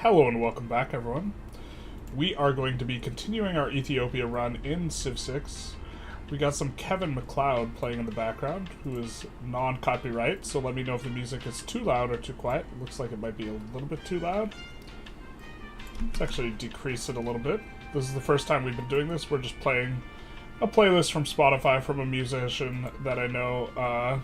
Hello and welcome back, everyone. We are going to be continuing our Ethiopia run in Civ 6. We got some Kevin MacLeod playing in the background, who is non-copyright, so let me know if the music is too loud or too quiet. It looks like it might be a little bit too loud. Let's actually decrease it a little bit. This is the first time we've been doing this. We're just playing a playlist from Spotify from a musician that I know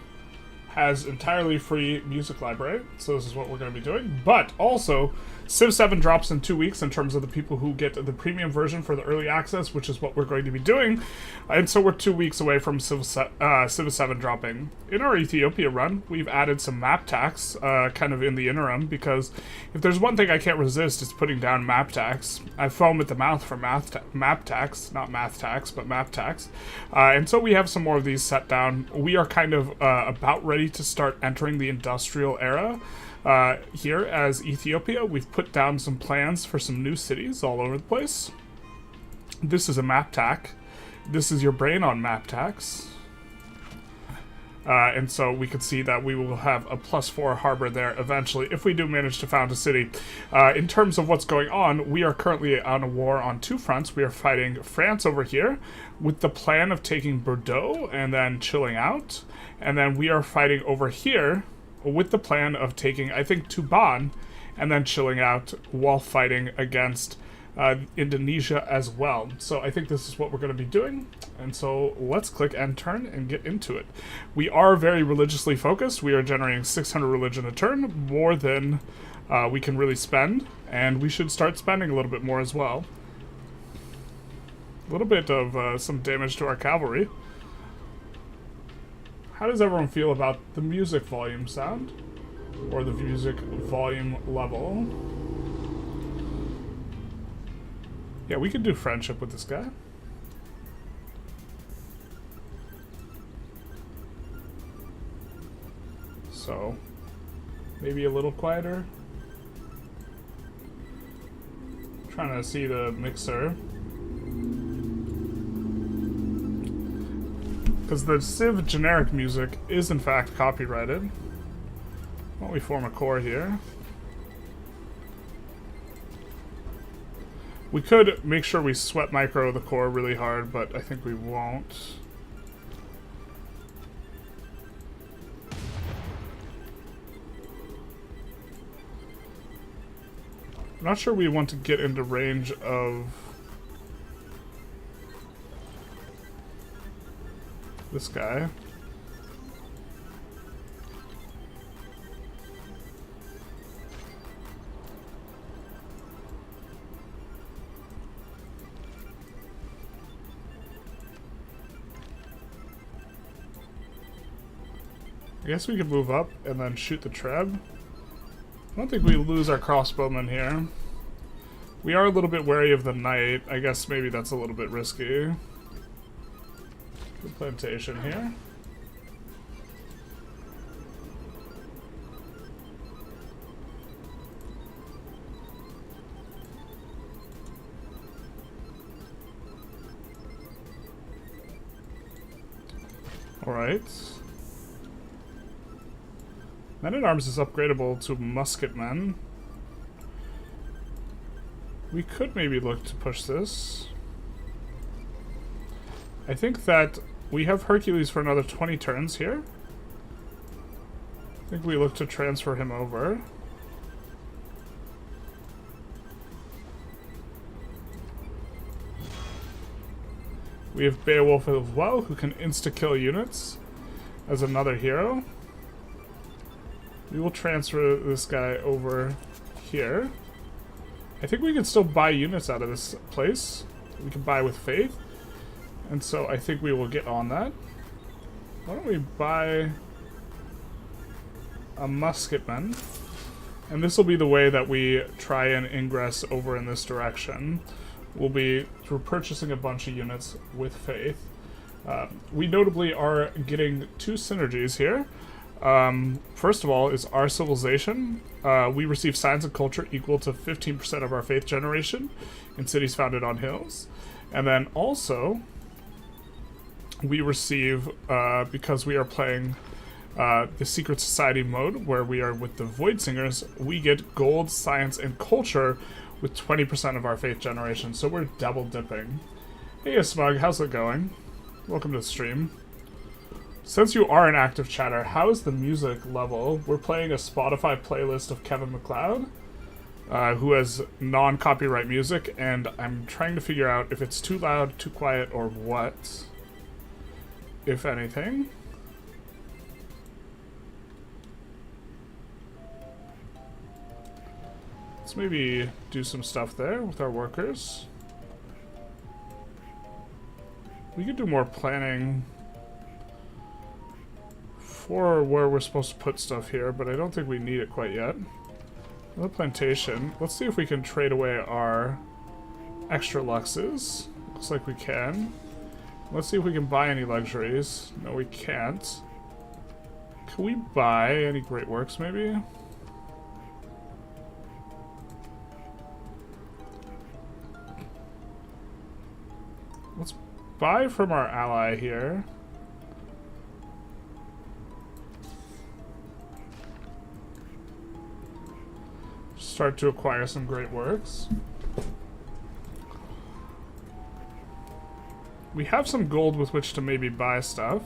has entirely free music library, so this is what we're going to be doing. But also, Civ 7 drops in 2 weeks in terms of the people who get the premium version for the early access, which is what we're going to be doing. And so we're 2 weeks away from Civ 7 dropping. In our Ethiopia run, we've added some map tax kind of in the interim, because if there's one thing I can't resist, it's putting down map tax. I foam at the mouth for map tax, not math tax, but map tax. And so we have some more of these set down. We are kind of about ready to start entering the industrial era. Here as Ethiopia, we've put down some plans for some new cities all over the place. This is a map tax. This is your brain on map tax. And so we can see that we will have a +4 harbor there eventually if we do manage to found a city. In terms of what's going on, we are currently on a war on two fronts. We are fighting France over here with the plan of taking Bordeaux and then chilling out. And then we are fighting over here with the plan of taking, I think, Tuban and then chilling out while fighting against Indonesia as well. So I think this is what we're going to be doing. And so let's click end turn and get into it. We are very religiously focused. We are generating 600 religion a turn, more than we can really spend. And we should start spending a little bit more as well. A little bit of some damage to our cavalry. How does everyone feel about the music volume sound? Or the music volume level? Yeah, we could do friendship with this guy. So, maybe a little quieter. Trying to see the mixer. Because the Civ generic music is in fact copyrighted. Why don't we form a core here? We could make sure we sweat micro the core really hard, but I think we won't. I'm not sure we want to get into range of this guy. I guess we could move up and then shoot the treb. I don't think we lose our crossbowmen here. We are a little bit wary of the knight. I guess maybe that's a little bit risky. Good plantation here. Alright. Men-at-Arms is upgradable to musketmen. We could maybe look to push this. I think that we have Hercules for another 20 turns here. I think we look to transfer him over. We have Beowulf as well, who can insta-kill units as another hero. We will transfer this guy over here. I think we can still buy units out of this place. We can buy with faith. And so I think we will get on that. Why don't we buy a musketman? And this will be the way that we try and ingress over in this direction. We'll be through purchasing a bunch of units with faith. We notably are getting two synergies here. First of all is our civilization. We receive science and culture equal to 15% of our faith generation in cities founded on hills. And then also, we receive, because we are playing the Secret Society mode, where we are with the Void Singers, we get gold, science, and culture with 20% of our faith generation, so we're double dipping. Hey Smug, how's it going? Welcome to the stream. Since you are an active chatter, how is the music level? We're playing a Spotify playlist of Kevin MacLeod, who has non-copyright music, and I'm trying to figure out if it's too loud, too quiet, or what, if anything. Let's maybe do some stuff there with our workers. We could do more planning for where we're supposed to put stuff here, but I don't think we need it quite yet. Another plantation. Let's see if we can trade away our extra luxes. Looks like we can. Let's see if we can buy any luxuries. No, we can't. Can we buy any great works, maybe? Let's buy from our ally here. Start to acquire some great works. We have some gold with which to maybe buy stuff.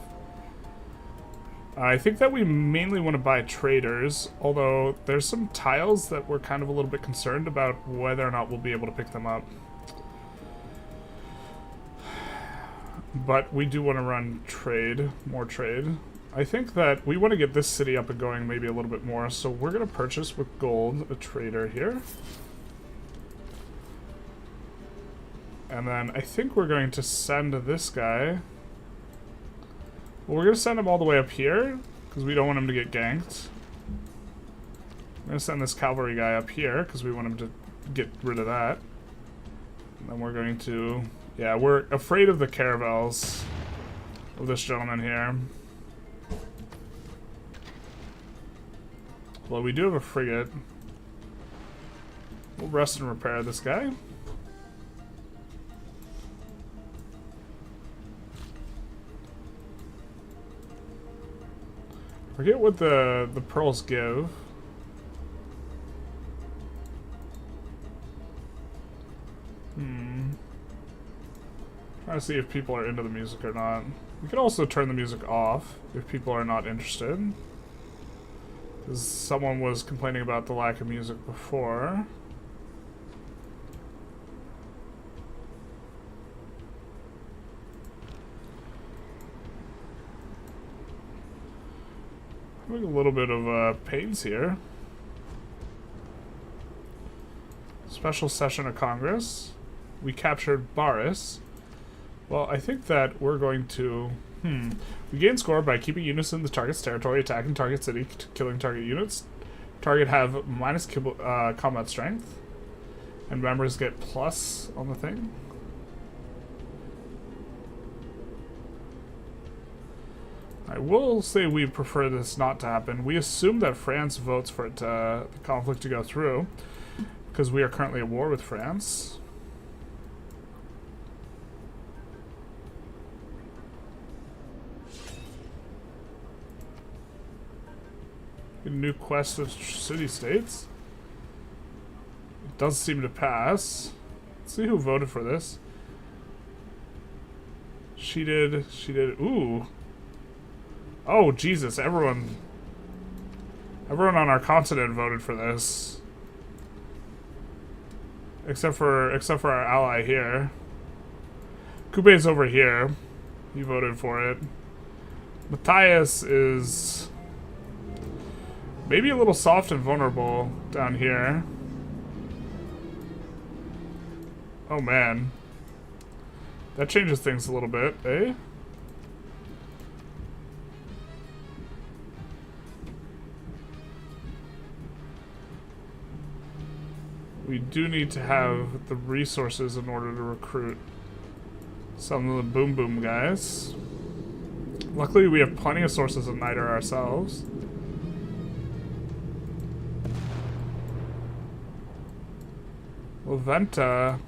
I think that we mainly want to buy traders, although there's some tiles that we're kind of a little bit concerned about whether or not we'll be able to pick them up. But we do want to run trade, more trade. I think that we want to get this city up and going maybe a little bit more, so we're going to purchase with gold a trader here. And then I think we're going to send this guy. Well, we're going to send him all the way up here, because we don't want him to get ganked. We're going to send this cavalry guy up here, because we want him to get rid of that. And then we're going to... Yeah, we're afraid of the caravels of this gentleman here. Well, we do have a frigate. We'll rest and repair this guy. Forget what the pearls give. Trying to see if people are into the music or not. We can also turn the music off if people are not interested. Because someone was complaining about the lack of music before. Having a little bit of pains here. Special session of Congress. We captured Baris. Well, I think that we're going to... We gain score by keeping units in the target's territory, attacking target city, killing target units. Target have minus combat strength. And members get plus on the thing. I will say we prefer this not to happen. We assume that France votes for it the conflict to go through, because we are currently at war with France. A new quest of city-states. It does seem to pass. Let's see who voted for this. She did. Ooh. Oh, Jesus, everyone on our continent voted for this. Except for our ally here. Coupe's over here. He voted for it. Matthias is maybe a little soft and vulnerable down here. Oh man. That changes things a little bit, eh? We do need to have the resources in order to recruit some of the boom boom guys. Luckily we have plenty of sources of niter ourselves. Laventa.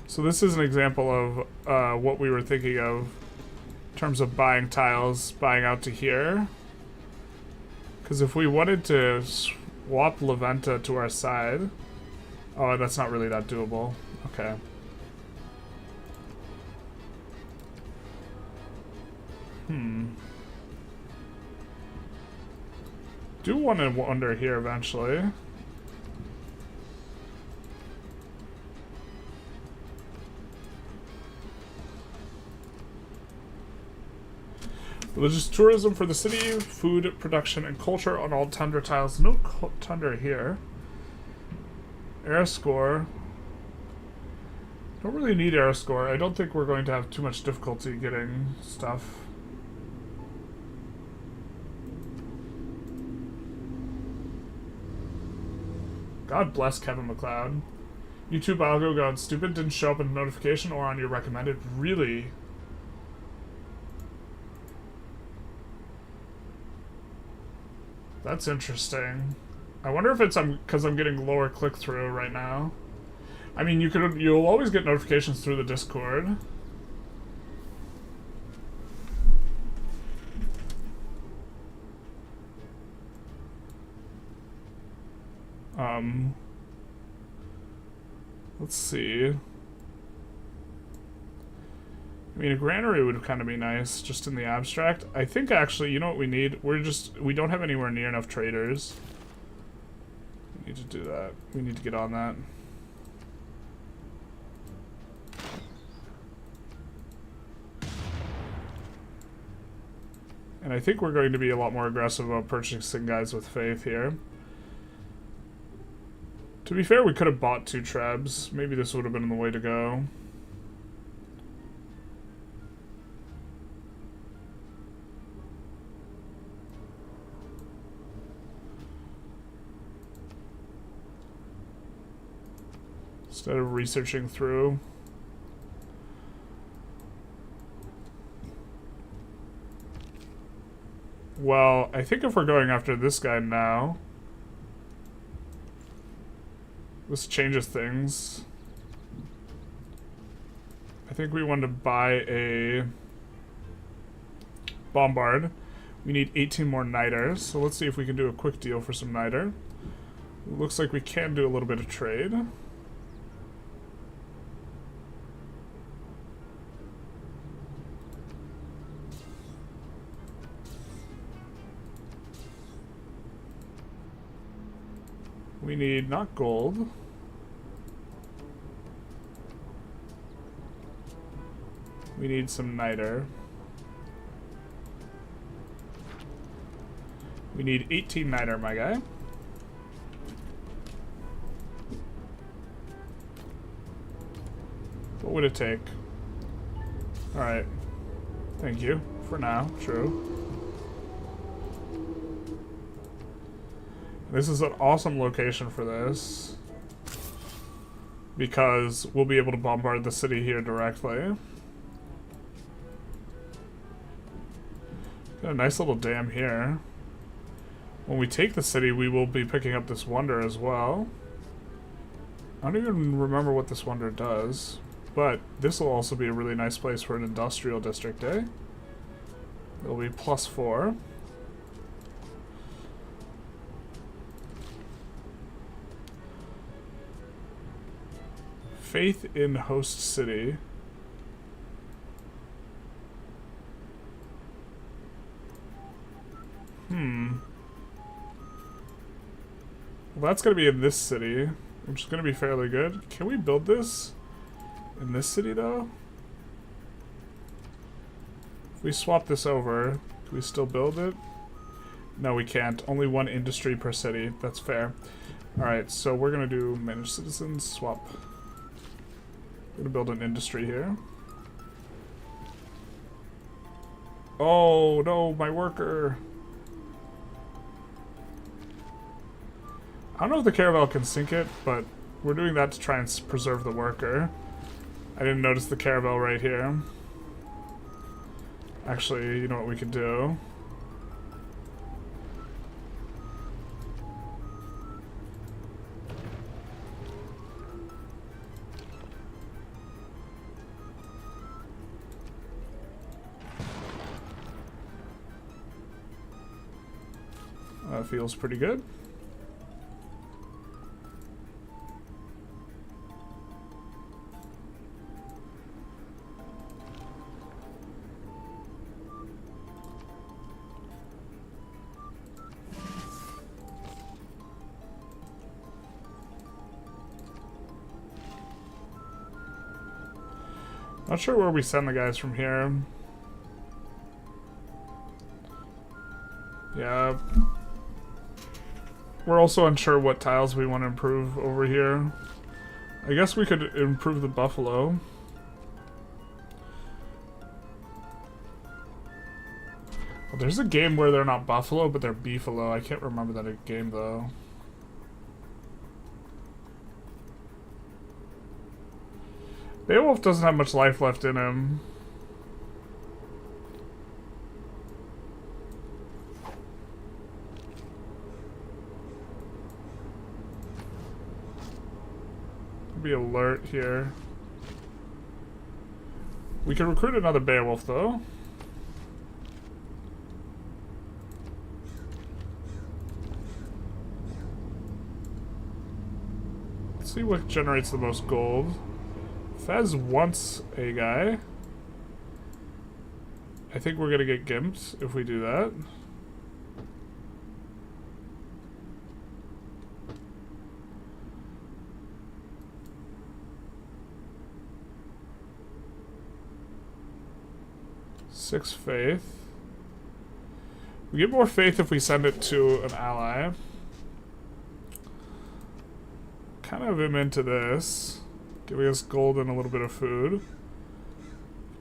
So this is an example of what we were thinking of in terms of buying tiles, buying out to here. Because if we wanted to swap Leventa to our side... Oh, that's not really that doable. Okay. Do want to wander here eventually. Religious tourism for the city, food production and culture on all tundra tiles. No tundra here. Air score. Don't really need air score. I don't think we're going to have too much difficulty getting stuff. God bless Kevin McLeod. YouTube algo gone stupid, didn't show up in notification or on your recommended. Really? That's interesting. I wonder if it's because I'm getting lower click-through right now. I mean, you'll always get notifications through the Discord. Let's see. I mean, a granary would kind of be nice, just in the abstract. I think, actually, you know what we need? We don't have anywhere near enough traders. We need to do that. We need to get on that. And I think we're going to be a lot more aggressive about purchasing guys with faith here. To be fair, we could have bought 2 trebs. Maybe this would have been the way to go. Instead of researching through. Well, I think if we're going after this guy now, this changes things. I think we want to buy a bombard. We need 18 more niters, so let's see if we can do a quick deal for some niter. Looks like we can do a little bit of trade. We need not gold. We need some niter. We need 18 niter, my guy. What would it take? Alright. Thank you. For now. True. This is an awesome location for this. Because we'll be able to bombard the city here directly. Got a nice little dam here. When we take the city, we will be picking up this wonder as well. I don't even remember what this wonder does. But this will also be a really nice place for an industrial district, eh? It'll be +4. Faith in host city. Well, that's going to be in this city, which is going to be fairly good. Can we build this in this city, though? If we swap this over, can we still build it? No, we can't. Only 1 industry per city. That's fair. Alright, so we're going to do manage citizens, swap. We're gonna build an industry here. Oh no, my worker! I don't know if the caravel can sink it, but we're doing that to try and preserve the worker. I didn't notice the caravel right here. Actually, you know what we could do? That feels pretty good. Not sure where we send the guys from here. Yeah. We're also unsure what tiles we want to improve over here. I guess we could improve the buffalo. Well, there's a game where they're not buffalo, but they're beefalo. I can't remember that game, though. Beowulf doesn't have much life left in him. Be alert here. We can recruit another Beowulf, though. Let's see what generates the most gold. Fez wants a guy. I think we're gonna get gimped if we do that. Six faith. We get more faith if we send it to an ally. Kind of am into this. Giving us gold and a little bit of food.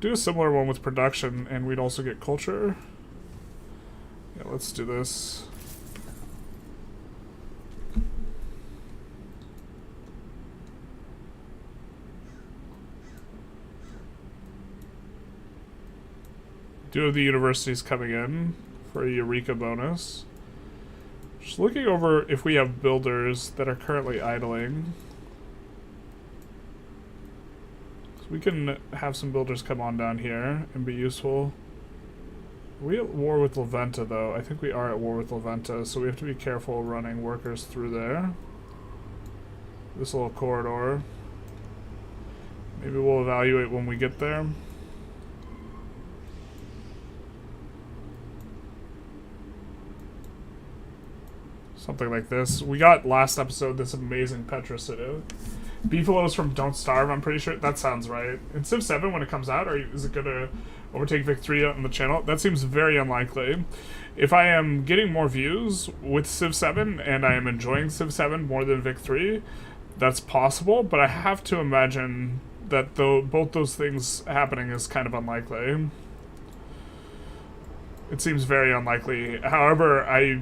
Do a similar one with production and we'd also get culture. Yeah, let's do this. Two of the universities coming in for a Eureka bonus. Just looking over if we have builders that are currently idling. So we can have some builders come on down here and be useful. Are we at war with Leventa, though? I think we are at war with Leventa, so we have to be careful running workers through there. This little corridor. Maybe we'll evaluate when we get there. Something like this. We got last episode this amazing Petra City. Beefalo's from Don't Starve, I'm pretty sure. That sounds right. In Civ 7, when it comes out, is it going to overtake Vic 3 on the channel? That seems very unlikely. If I am getting more views with Civ 7, and I am enjoying Civ 7 more than Vic 3, that's possible, but I have to imagine that both those things happening is kind of unlikely. It seems very unlikely. However, I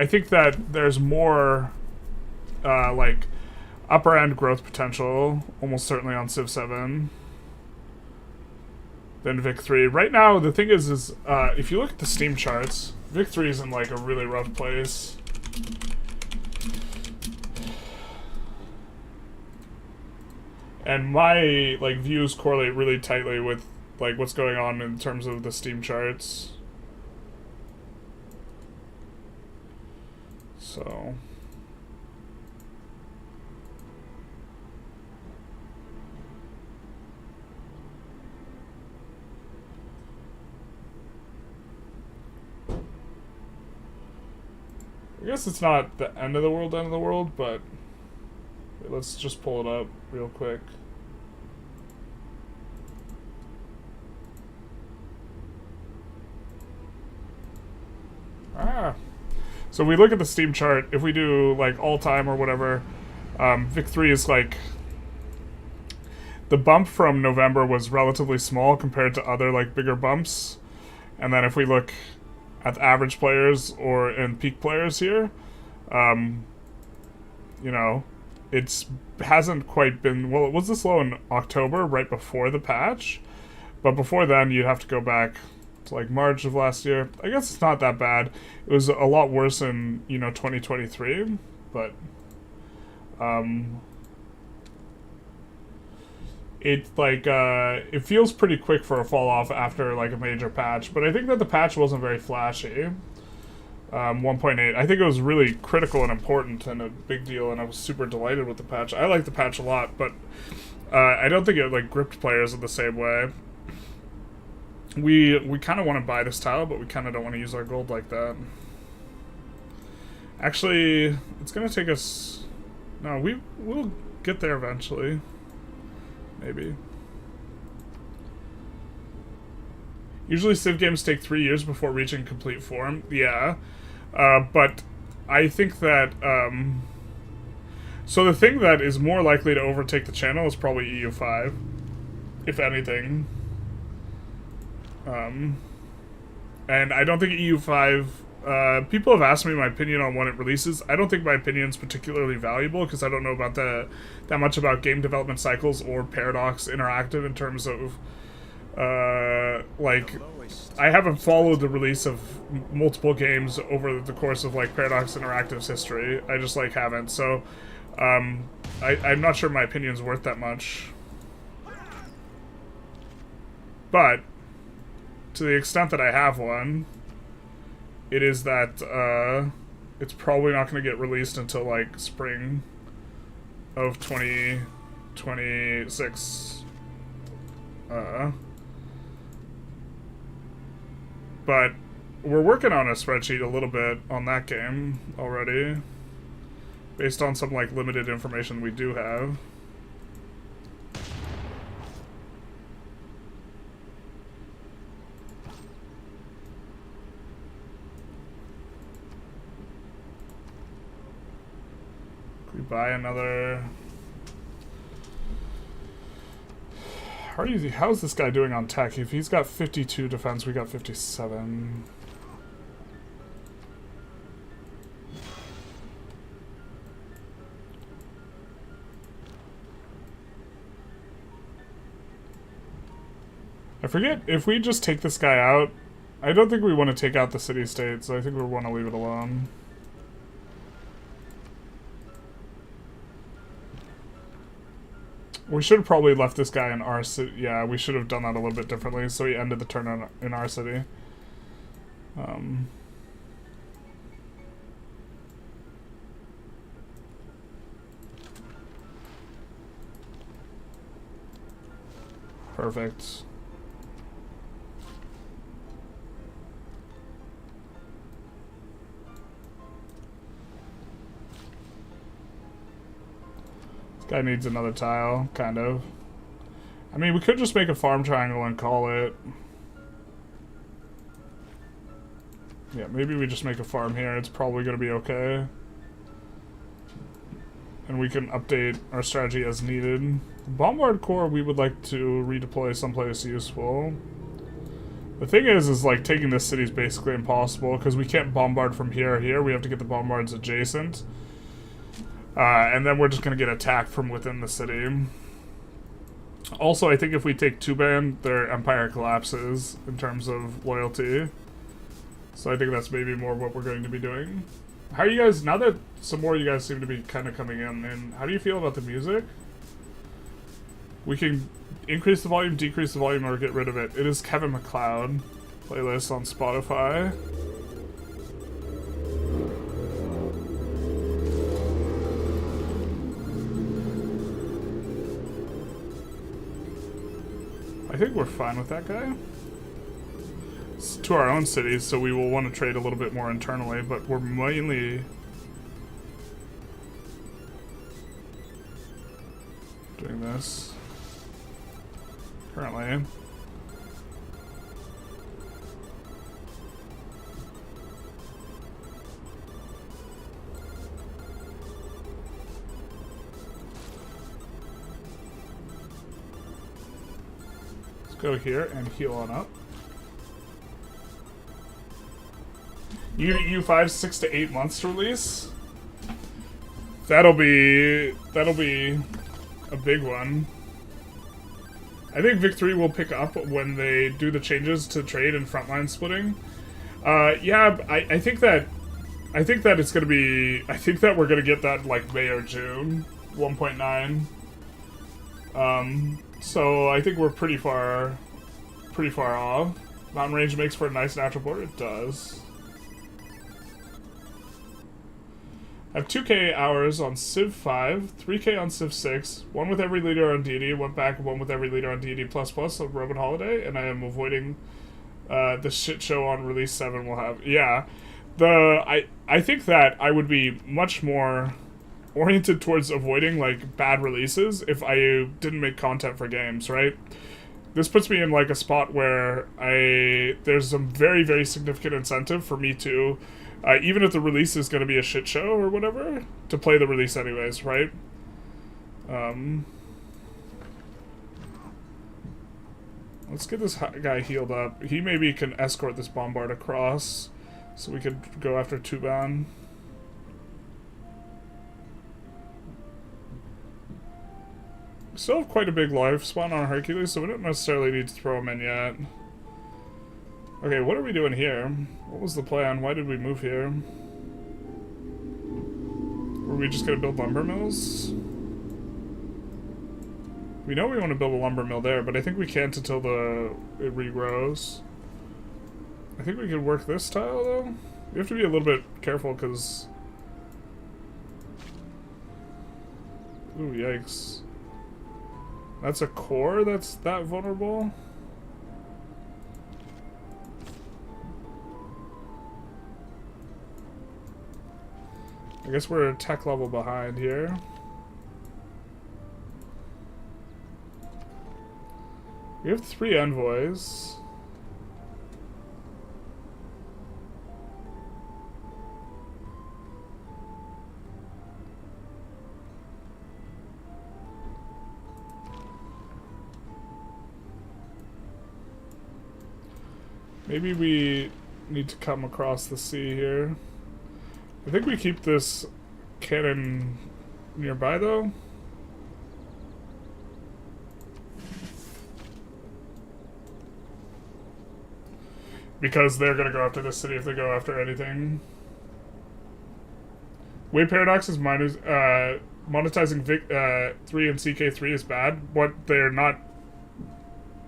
think that there's more, like, upper-end growth potential, almost certainly on Civ 7, than Vic 3. Right now, the thing is if you look at the Steam charts, Vic 3 is in, like, a really rough place. And my, like, views correlate really tightly with, like, what's going on in terms of the Steam charts. So I guess it's not the end of the world, but let's just pull it up real quick. So we look at the Steam chart, if we do like all time or whatever, Vic 3 is like, the bump from November was relatively small compared to other like bigger bumps. And then if we look at the average players and peak players here, you know, hasn't quite been, well, it was this low in October, right before the patch. But before then, you'd have to go back to like March of last year. I guess it's not that bad. It was a lot worse in, 2023, but it feels pretty quick for a fall off after like a major patch, but I think that the patch wasn't very flashy. 1.8. I think it was really critical and important and a big deal, and I was super delighted with the patch. I like the patch a lot, but I don't think it like gripped players in the same way. We kind of want to buy this tile, but we kind of don't want to use our gold like that. Actually, it's gonna take us. No, we'll get there eventually. Maybe. Usually Civ games take 3 years before reaching complete form. Yeah. But I think that, so the thing that is more likely to overtake the channel is probably EU5, if anything. And I don't think EU5, people have asked me my opinion on when it releases. I don't think my opinion is particularly valuable, because I don't know about that much about game development cycles or Paradox Interactive in terms of, like, I haven't followed the release of multiple games over the course of, like, Paradox Interactive's history. I just, like, haven't. So, I'm not sure my opinion's worth that much. But, to the extent that I have one, it is that, it's probably not going to get released until, like, spring of 2026. But we're working on a spreadsheet a little bit on that game already, based on some like limited information we do have. Could we buy another? How's this guy doing on tech? If he's got 52 defense, we got 57. I forget, if we just take this guy out, I don't think we want to take out the city-state, so I think we want to leave it alone. We should have probably left this guy in our city. Yeah, we should have done that a little bit differently, so he ended the turn in our city. Perfect. Guy needs another tile, kind of. I mean, we could just make a farm triangle and call it. Yeah, maybe we just make a farm here. It's probably going to be okay. And we can update our strategy as needed. The Bombard Corps we would like to redeploy someplace useful. The thing is like taking this city is basically impossible because we can't bombard from here or here. We have to get the bombards adjacent. And then we're just going to get attacked from within the city. Also, I think if we take Tuban, their empire collapses in terms of loyalty. So I think that's maybe more what we're going to be doing. How are you guys, now that some more of you guys seem to be kind of coming in, and how do you feel about the music? We can increase the volume, decrease the volume, or get rid of it. It is Kevin MacLeod playlist on Spotify. I think we're fine with that guy. It's to our own cities, so we will want to trade a little bit more internally, but we're mainly doing this currently. Go here and heal on up. U5 6 to 8 months to release. That'll be a big one. I think Vic 3 will pick up when they do the changes to trade and frontline splitting. Yeah, I think that it's gonna be. I think that we're gonna get that like May or June 1.9. So I think we're pretty far off. Mountain range makes for a nice natural border. It does. I have 2k hours on Civ 5, 3k on Civ 6, one with every leader on deity, went back, one with every leader on deity plus plus of Roman Holiday, and I am avoiding the shit show on release 7 will have. Yeah. I think that I would be much more oriented towards avoiding like bad releases if I didn't make content for games, right? This puts me in like a spot where there's some very, very significant incentive for me to, even if the release is going to be a shit show or whatever, to play the release anyways, right? Let's get this guy healed up. He maybe can escort this bombard across so we could go after Tuban. Still have quite a big lifespan on Hercules, so we don't necessarily need to throw him in yet. Okay, what are we doing here? What was the plan? Why did we move here? Were we just gonna build lumber mills? We know we want to build a lumber mill there, but I think we can't until it regrows. I think we could work this tile, though. We have to be a little bit careful, because... Ooh, yikes. That's a core that's that vulnerable? I guess we're a tech level behind here. We have 3 envoys. Maybe we need to come across the sea here. I think we keep this cannon nearby, though. Because they're going to go after this city if they go after anything. Wave Paradox is monetizing 3 and CK3 is bad. What, they're not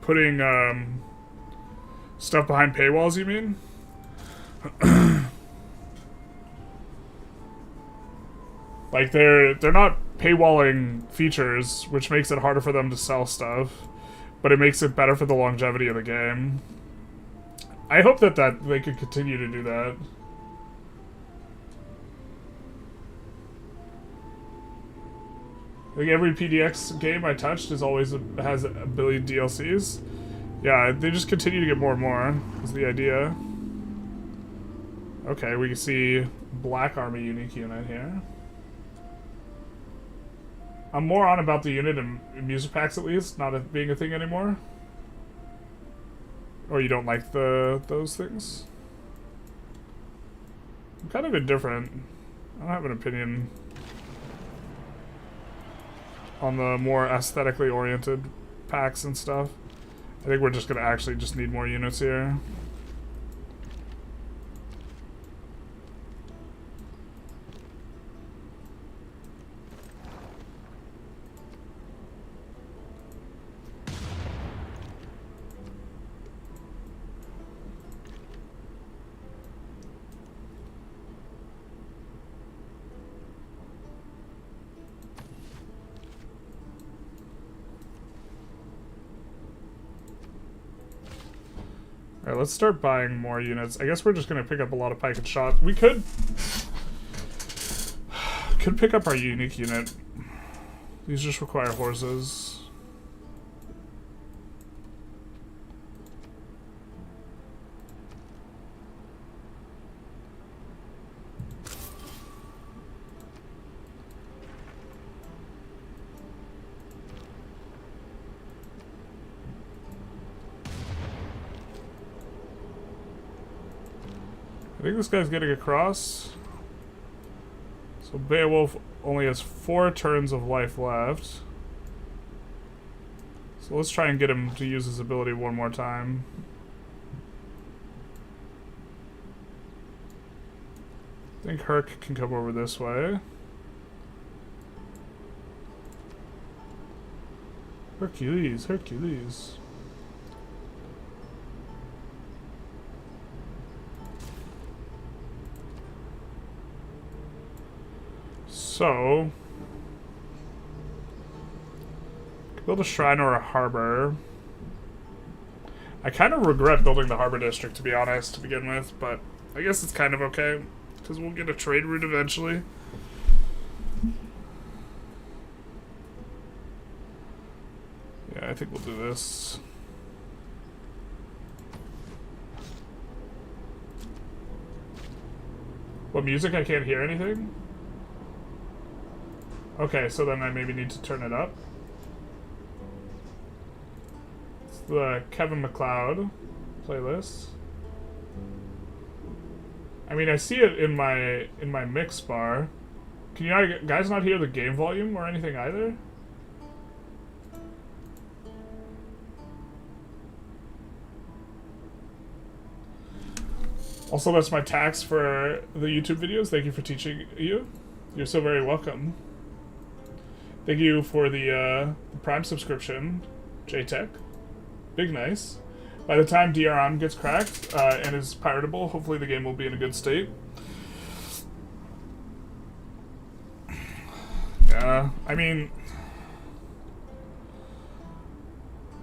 putting stuff behind paywalls, you mean? Like, they're not paywalling features, which makes it harder for them to sell stuff, but it makes it better for the longevity of the game. I hope that they could continue to do that. I think every PDX game I touched has a billion DLCs. Yeah, they just continue to get more and more, is the idea. Okay, we can see Black Army unique unit here. I'm more on about the unit in music packs, at least, not being a thing anymore. Or you don't like those things? I'm kind of indifferent. I don't have an opinion on the more aesthetically oriented packs and stuff. I think we're just gonna actually just need more units here. Alright, let's start buying more units. I guess we're just gonna pick up a lot of pike and shot. We could pick up our unique unit. These just require horses. I think this guy's getting across. So Beowulf only has 4 turns of life left. So let's try and get him to use his ability one more time. I think Herc can come over this way. Hercules, Hercules. So, build a shrine or a harbor. I kind of regret building the harbor district, to be honest, to begin with, but I guess it's kind of okay, because we'll get a trade route eventually. Yeah, I think we'll do this. What, music? I can't hear anything? Okay, so then I maybe need to turn it up. It's the Kevin MacLeod playlist. I mean, I see it in my mix bar. Can you guys not hear the game volume or anything either? Also, that's my tax for the YouTube videos. Thank you for teaching you. You're so very welcome. Thank you for the Prime subscription, JTech. Big nice. By the time DRM gets cracked and is piratable, hopefully the game will be in a good state. Yeah, I mean,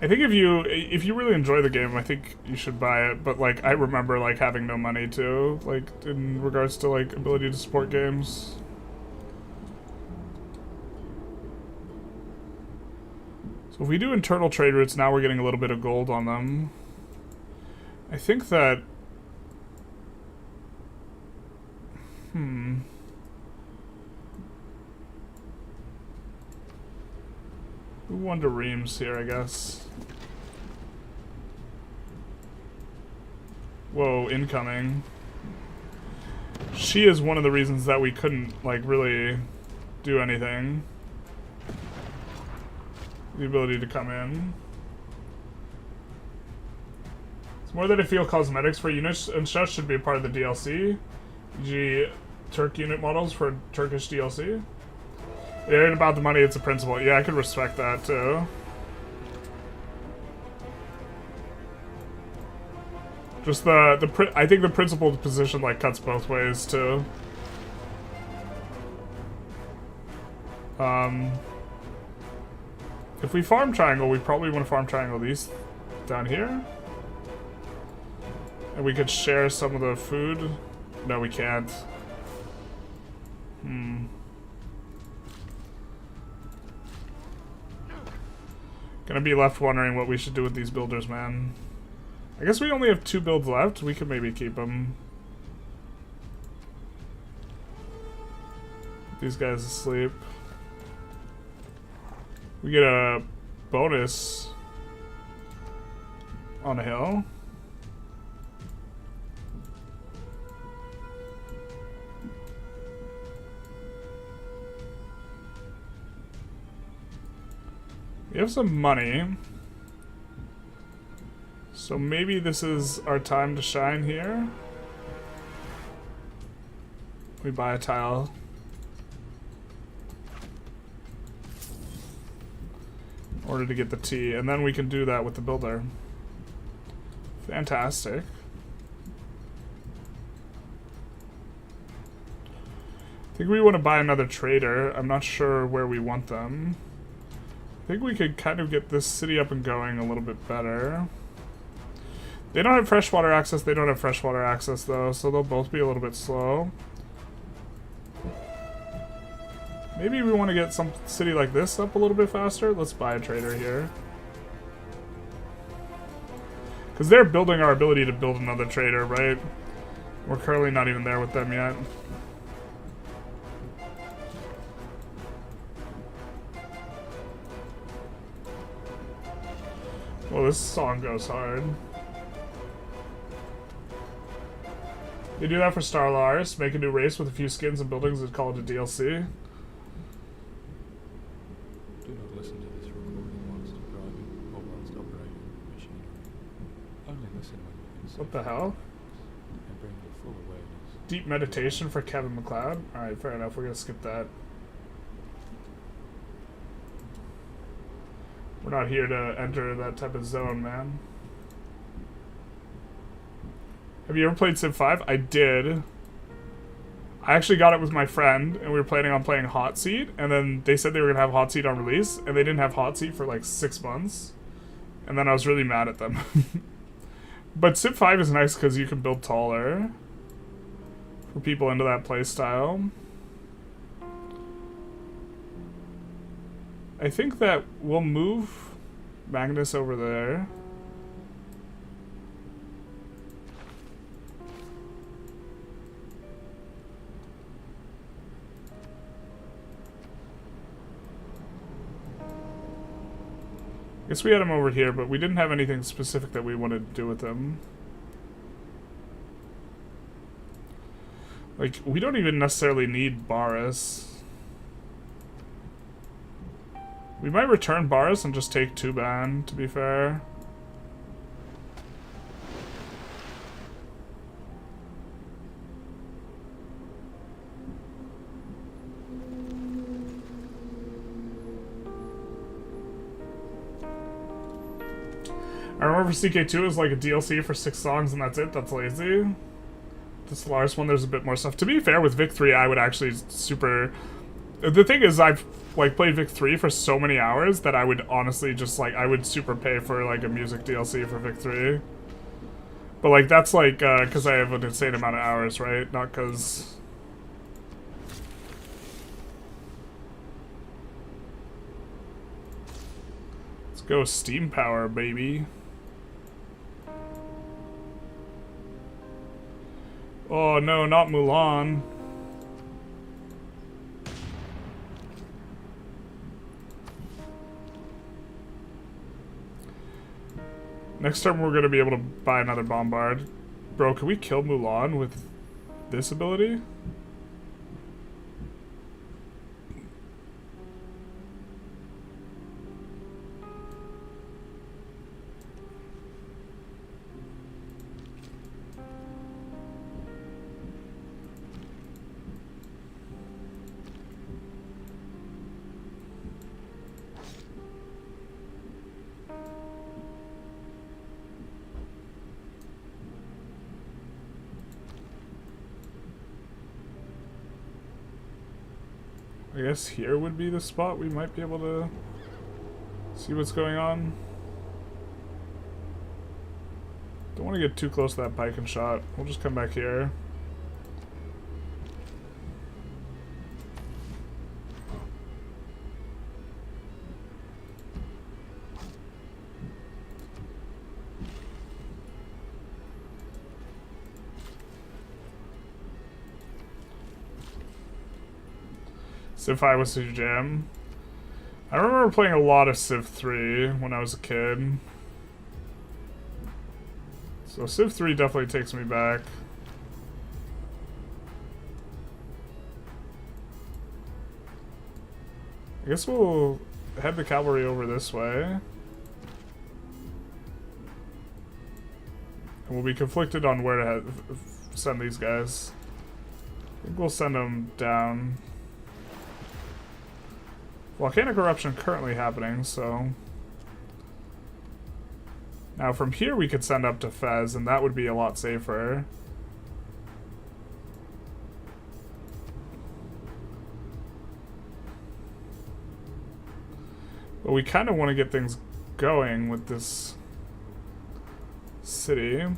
I think if you really enjoy the game, I think you should buy it. But like, I remember like having no money too, like in regards to like ability to support games. So if we do internal trade routes, now we're getting a little bit of gold on them. I think that... We won to Reims here, I guess. Whoa, incoming. She is one of the reasons that we couldn't, like, really do anything. The ability to come in. It's more that I feel cosmetics for units and stuff should be a part of the DLC. Turk unit models for Turkish DLC. It ain't about the money, it's a principle. Yeah, I could respect that too. Just I think the principled position like cuts both ways too. If we farm triangle, we probably want to farm triangle these down here. And we could share some of the food. No, we can't. Gonna be left wondering what we should do with these builders, man. I guess we only have 2 builds left. We could maybe keep them. These guys asleep. We get a bonus on a hill. We have some money. So maybe this is our time to shine here. We buy a tile. In order to get the tea, and then we can do that with the builder. Fantastic. I think we want to buy another trader. I'm not sure where we want them. I think we could kind of get this city up and going a little bit better. They don't have freshwater access, they don't have freshwater access though, so they'll both be a little bit slow. Maybe we want to get some city like this up a little bit faster. Let's buy a trader here. Because they're building our ability to build another trader, right? We're currently not even there with them yet. Well, this song goes hard. They do that for Starlars. Make a new race with a few skins and buildings and call it a DLC. Do not listen to this recording whilst driving or whilst operating machinery. Only listen when you can. What the hell? And bring your full awareness. Deep meditation for Kevin MacLeod? Alright, fair enough. We're gonna skip that. We're not here to enter that type of zone, man. Have you ever played Civ 5? I did. I actually got it with my friend, and we were planning on playing Hot Seat, and then they said they were gonna have Hot Seat on release, and they didn't have Hot Seat for like 6 months, and then I was really mad at them. But Civ 5 is nice because you can build taller for people into that playstyle. I think that we'll move Magnus over there. I guess we had him over here, but we didn't have anything specific that we wanted to do with him. Like, we don't even necessarily need Boris. We might return Boris and just take Tuban, to be fair. I remember CK2 is like a DLC for 6 songs and that's it. That's lazy. This Lars one, there's a bit more stuff. To be fair, with Vic 3, I would actually super... The thing is, I've like played Vic 3 for so many hours that I would honestly just like, I would super pay for like a music DLC for Vic 3. But like, that's like, because I have an insane amount of hours, right? Not because... Let's go Steam Power, baby. Oh no, not Mulan. Next time we're gonna be able to buy another Bombard. Bro, can we kill Mulan with this ability? I guess here would be the spot we might be able to see what's going on. Don't want to get too close to that pike and shot. We'll just come back here. Civ 5 was his jam. I remember playing a lot of Civ 3 when I was a kid. So Civ 3 definitely takes me back. I guess we'll head the cavalry over this way. And we'll be conflicted on where to send these guys. I think we'll send them down. Volcanic eruption currently happening, so... Now from here we could send up to Fez, and that would be a lot safer. But we kind of want to get things going with this city. Kind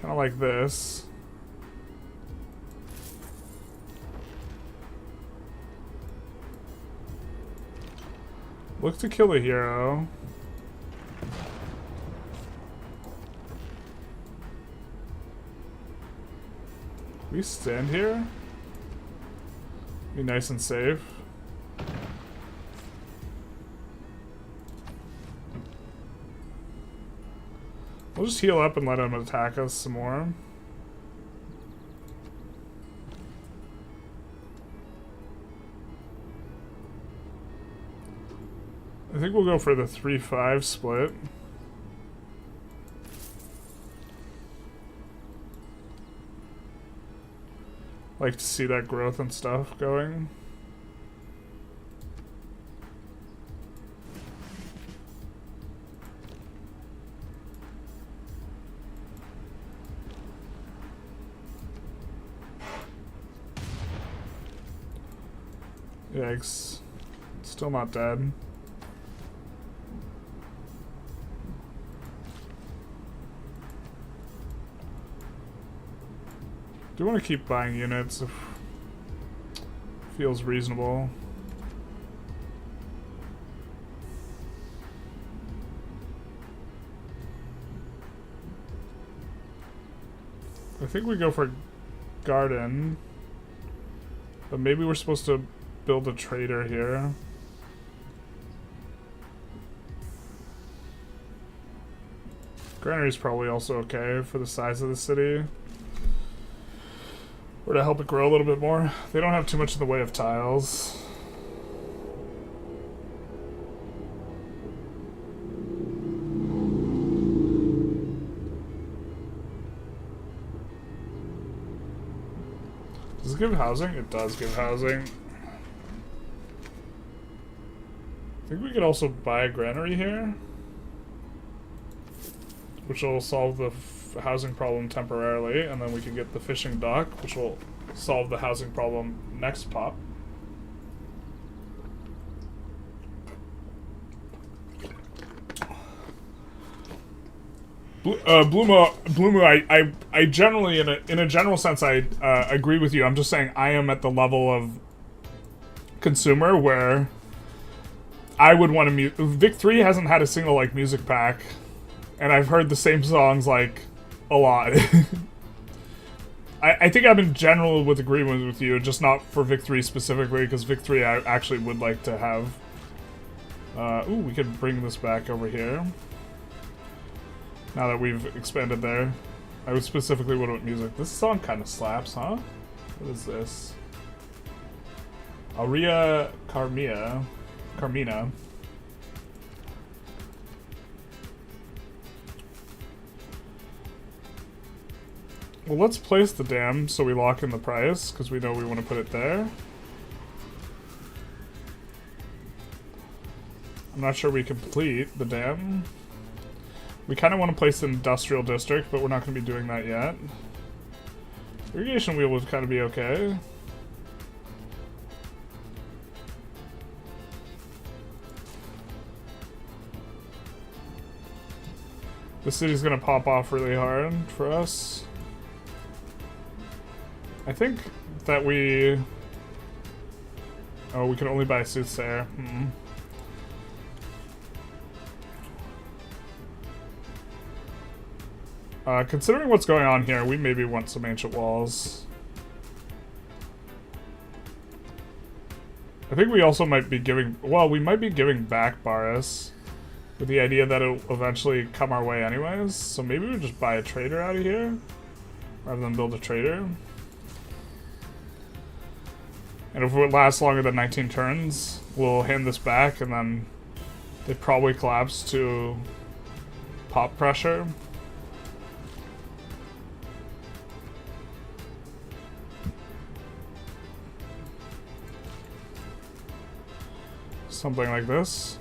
of like this. Look to kill a hero. We stand here? Be nice and safe. We'll just heal up and let him attack us some more. I think we'll go for the 3-5 split. Like to see that growth and stuff going. Yikes. Still not dead. Do want to keep buying units if feels reasonable. I think we go for garden, but maybe we're supposed to build a trader here. Granary is probably also okay for the size of the city, or to help it grow a little bit more. They don't have too much in the way of tiles. Does it give housing? It does give housing. I think we could also buy a granary here, which will solve the housing problem temporarily, and then we can get the fishing dock, which will solve the housing problem next pop. Blue Moo, I generally, in a general sense, I agree with you. I'm just saying I am at the level of consumer where I would want to Vic 3 hasn't had a single like music pack, and I've heard the same songs like a lot. I think I'm in general with agreement with you, just not for Vic 3 specifically, because Vic 3 I actually would like to have. Ooh, we could bring this back over here. Now that we've expanded there. I would specifically want music. This song kind of slaps, huh? What is this? Aria Carmina. Well, let's place the dam so we lock in the price, because we know we want to put it there. I'm not sure we complete the dam. We kind of want to place the industrial district, but we're not going to be doing that yet. Irrigation wheel would kind of be okay. This city's going to pop off really hard for us. I think that we... Oh, we can only buy soothsayer. Considering what's going on here, we maybe want some ancient walls. I think we also might be giving... Well, we might be giving back Baris, with the idea that it'll eventually come our way anyways. So maybe we just buy a trader out of here, rather than build a trader. And if it lasts longer than 19 turns, we'll hand this back, and then they probably collapse to pop pressure. Something like this.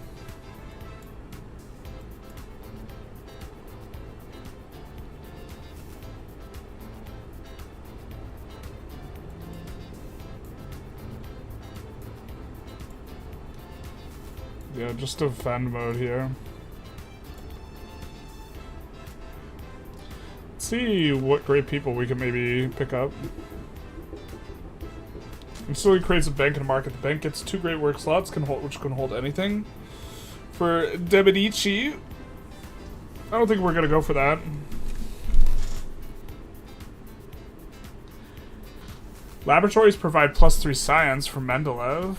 Yeah, just defend mode here. Let's see what great people we can maybe pick up. Instantly creates a bank and a market. The bank gets 2 great work slots, which can hold anything. For Debedici, I don't think we're gonna go for that. Laboratories provide +3 science for Mendeleev.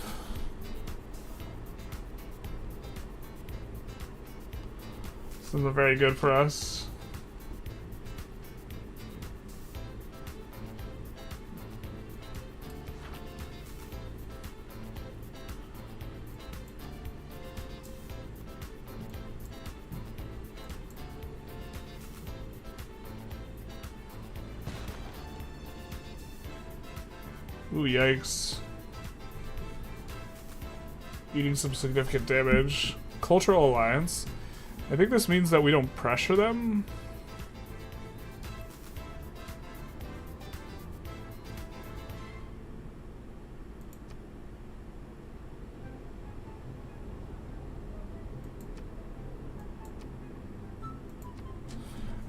This isn't very good for us. Ooh, yikes. Eating some significant damage. Cultural alliance. I think this means that we don't pressure them.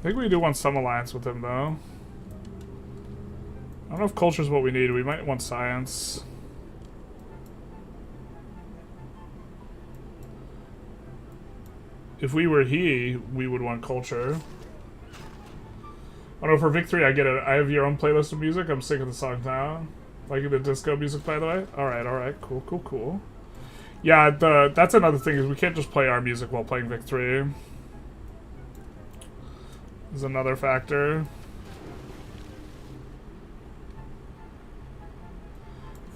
think we do want some alliance with him, though. I don't know if culture's what we need. We might want science. If we were he, we would want culture. Oh no, for victory I get it. I have your own playlist of music. I'm sick of the song now. Liking the disco music, by the way? Alright. Cool. Yeah, that's another thing, is we can't just play our music while playing victory. Is another factor.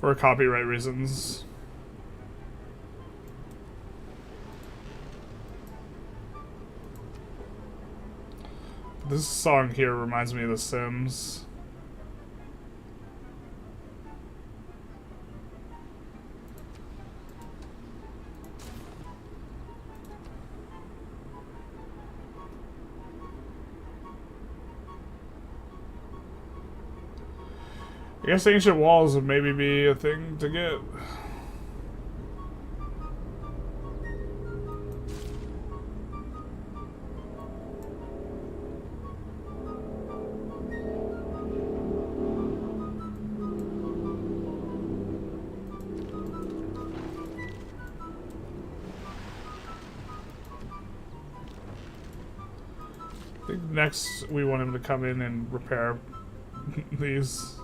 For copyright reasons. This song here reminds me of The Sims. I guess ancient walls would maybe be a thing to get. I think next we want him to come in and repair these.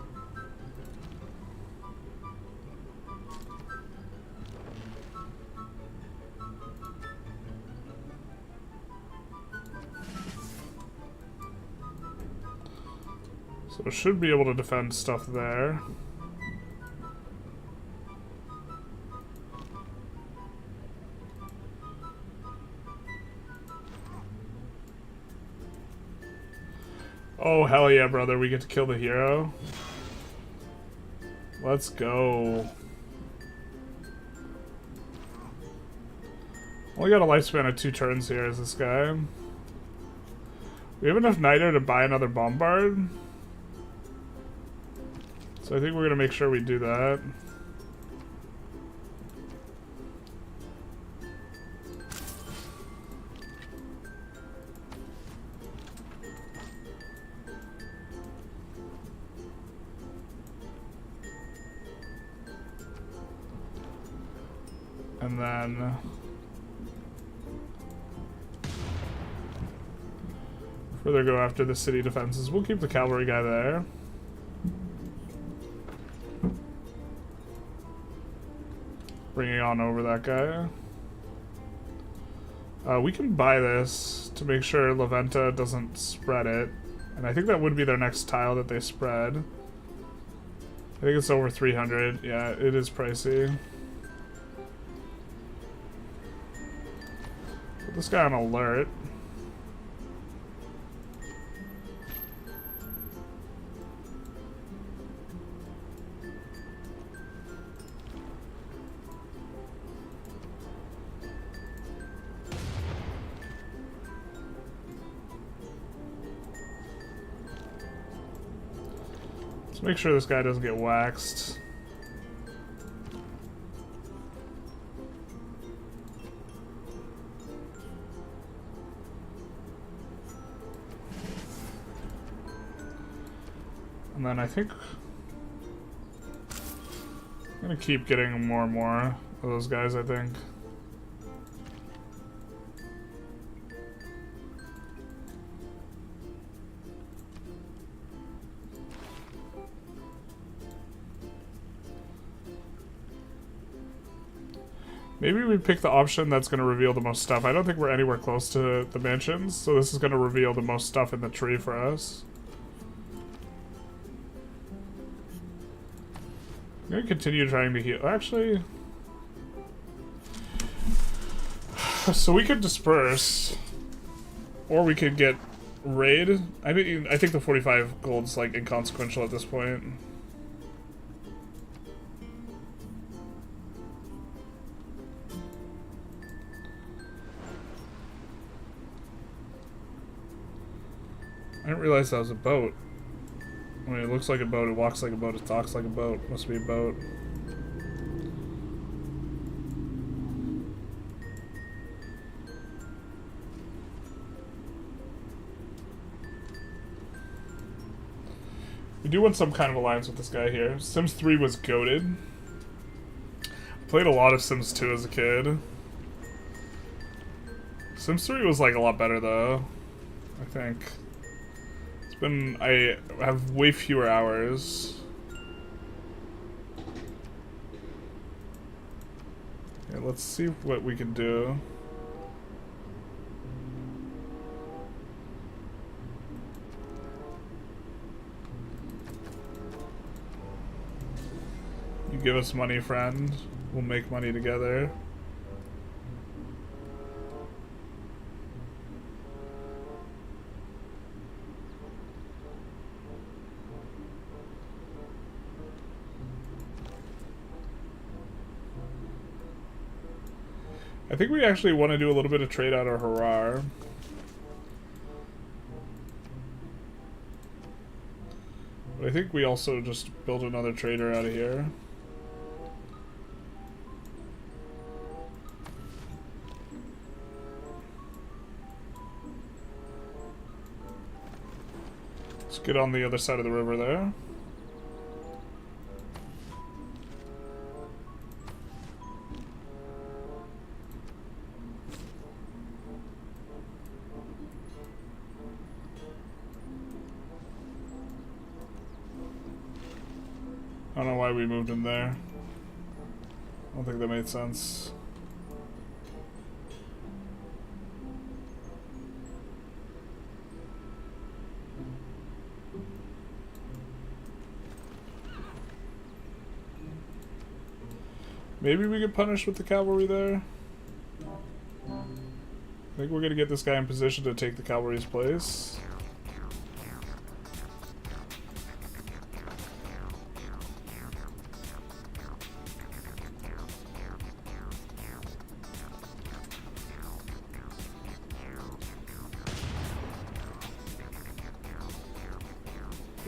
So should be able to defend stuff there. Oh, hell yeah, brother. We get to kill the hero. Let's go. Only got a lifespan of 2 turns here as this guy. We have enough niter to buy another bombard. So I think we're gonna make sure we do that. And then further go after the city defenses. We'll keep the cavalry guy there. Bringing on over that guy. We can buy this to make sure La Venta doesn't spread it. And I think that would be their next tile that they spread. I think it's over 300. Yeah, it is pricey. Put this guy on alert. Make sure this guy doesn't get waxed. And then I think I'm gonna keep getting more and more of those guys, I think. Maybe we pick the option that's going to reveal the most stuff. I don't think we're anywhere close to the mansions, so this is going to reveal the most stuff in the tree for us. I'm going to continue trying to heal. Actually... So we could disperse. Or we could get raid. I think the 45 gold's like inconsequential at this point. I didn't realize that was a boat. I mean, it looks like a boat, it walks like a boat, it talks like a boat. Must be a boat. We do want some kind of alliance with this guy here. Sims 3 was goated. Played a lot of Sims 2 as a kid. Sims 3 was like a lot better though, I think. It's been, I have way fewer hours. Yeah, let's see what we can do. You give us money, friend. We'll make money together. I think we actually want to do a little bit of trade out of Harar. But I think we also just build another trader out of here. Let's get on the other side of the river there. I don't know why we moved him there. I don't think that made sense. Maybe we get punished with the cavalry there. I think we're gonna get this guy in position to take the cavalry's place.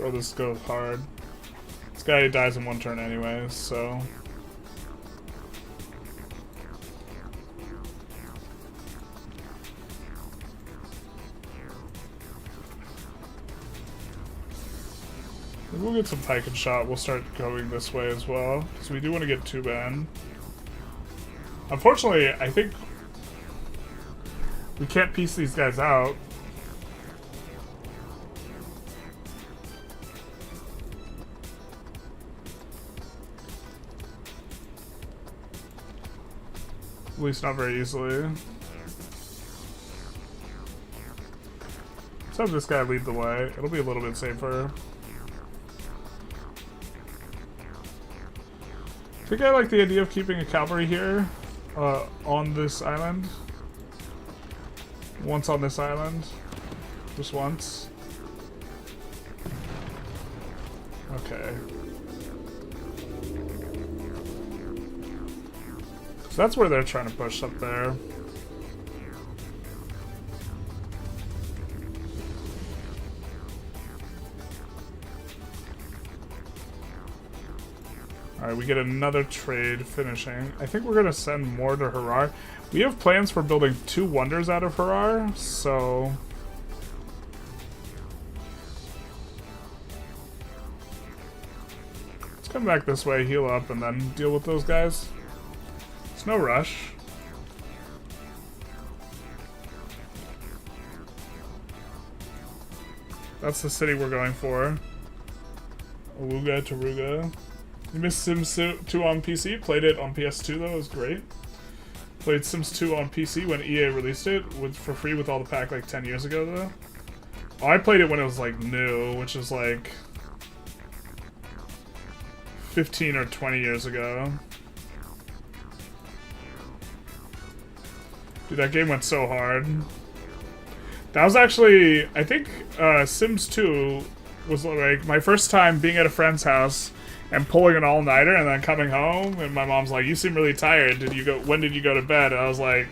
Oh, this goes hard. This guy dies in one turn anyways, so... we'll get some pike and shot. We'll start going this way as well, because we do want to get two men. Unfortunately, I think we can't piece these guys out. At least not very easily. Let's have this guy lead the way. It'll be a little bit safer. I think I like the idea of keeping a cavalry here on this island. Once on this island. Just once. Okay. So that's where they're trying to push up there. Alright, we get another trade finishing. I think we're going to send more to Harar. We have plans for building 2 wonders out of Harar, so... let's come back this way, heal up, and then deal with those guys. It's no rush. That's the city we're going for. Aluga, Taruga. You missed Sims 2 on PC? Played it on PS2 though, it was great. Played Sims 2 on PC when EA released it for free with all the pack like 10 years ago though. Oh, I played it when it was like new, which is like 15 or 20 years ago. Dude, that game went so hard. That was actually, I think Sims 2 was like my first time being at a friend's house and pulling an all-nighter and then coming home and my mom's like, you seem really tired. When did you go to bed? And I was like,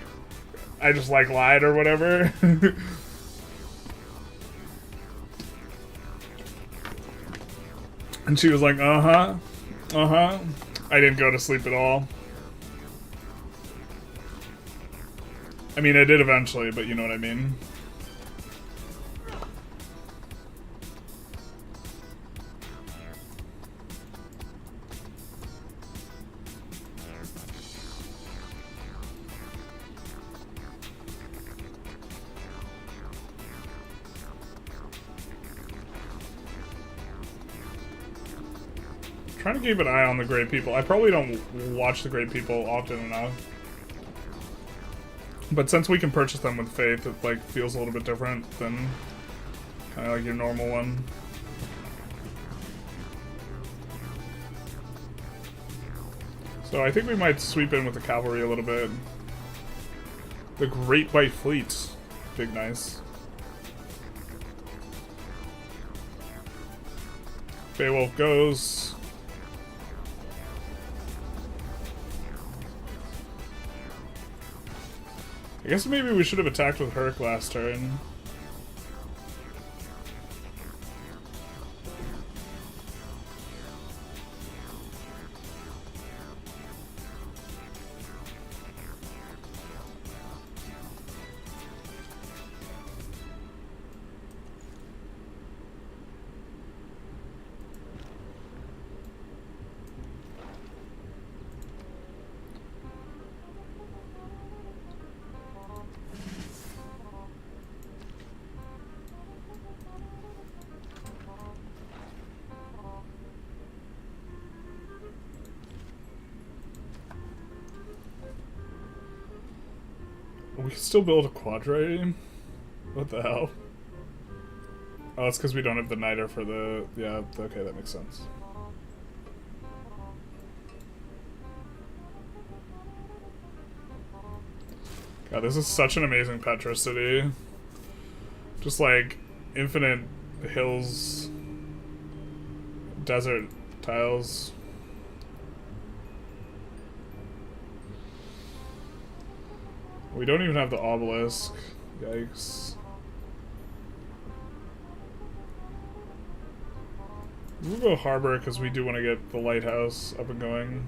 I just like lied or whatever. And she was like, I didn't go to sleep at all. I mean, I did eventually, but you know what I mean. trying to keep an eye on the Great People. I probably don't watch the Great People often enough. But since we can purchase them with faith, it like feels a little bit different than kind of like your normal one. So I think we might sweep in with the cavalry a little bit. The Great White Fleet. Big nice. Beowulf goes. I guess maybe we should have attacked with Herc last turn. We can still build a quadri? What the hell? Oh, it's because we don't have the niter for the... Yeah, okay, that makes sense. God, this is such an amazing Petra city. Just like infinite hills, desert tiles. We don't even have the obelisk. Yikes. We'll go harbor because we do want to get the lighthouse up and going.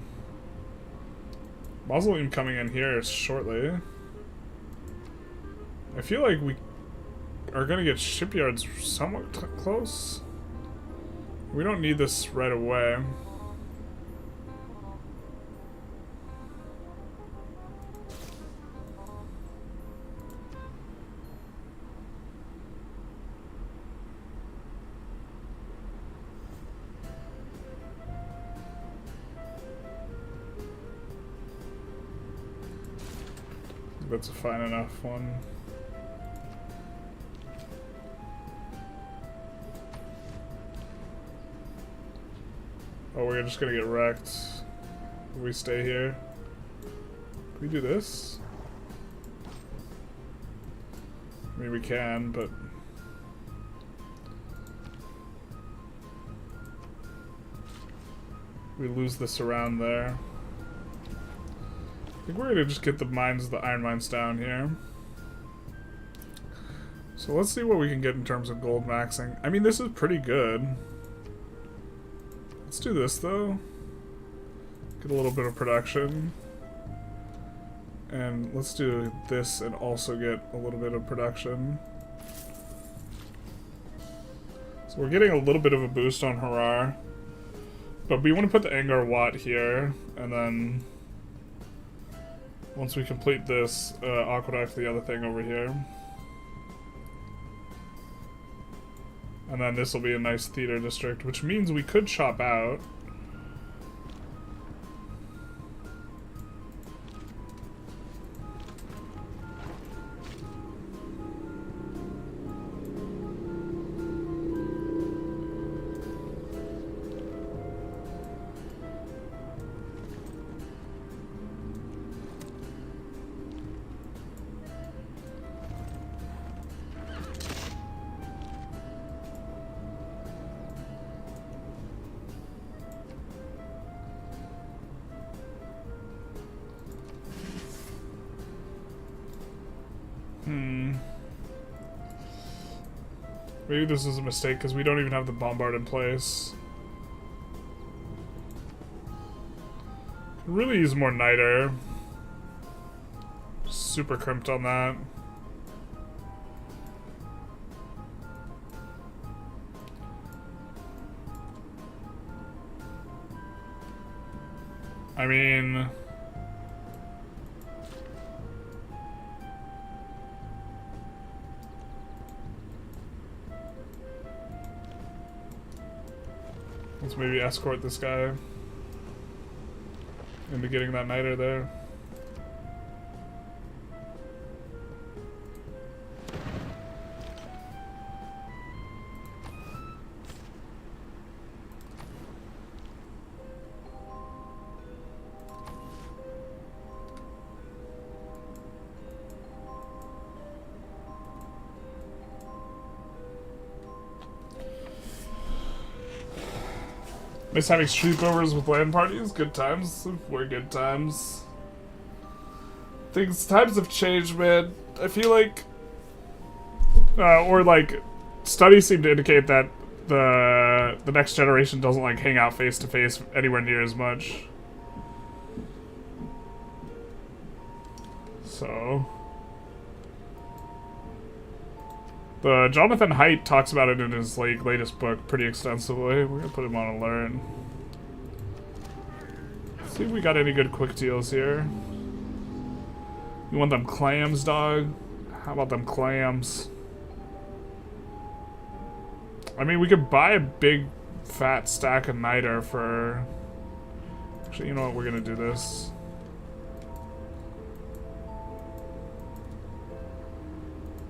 Mausoleum coming in here shortly. I feel like we are going to get shipyards somewhat close. We don't need this right away. That's a fine enough one. Oh, we're just gonna get wrecked if we stay here. Can we do this? I mean, we can, but... we lose the surround there. I think we're gonna just get the mines, the iron mines down here. So let's see what we can get in terms of gold maxing. I mean, this is pretty good. Let's do this though. Get a little bit of production. And let's do this and also get a little bit of production. So we're getting a little bit of a boost on Harar. But we want to put the Angar Wat here, and then once we complete this, aqueduct the other thing over here. And then this will be a nice theater district, which means we could chop out. Maybe this is a mistake because we don't even have the bombard in place. Could really use more niter. Super crimped on that. I mean... Let's maybe escort this guy into getting that niter there. Miss having sleepovers with land parties. Good times. Were good times. Times have changed, man. I feel like, or like, studies seem to indicate that the next generation doesn't like hang out face to face anywhere near as much. So, the Jonathan Haidt talks about it in his like latest book pretty extensively. We're gonna put him on alert. See if we got any good quick deals here. You want them clams, dog? How about them clams? I mean, we could buy a big fat stack of niter for... Actually, you know what? We're gonna do this.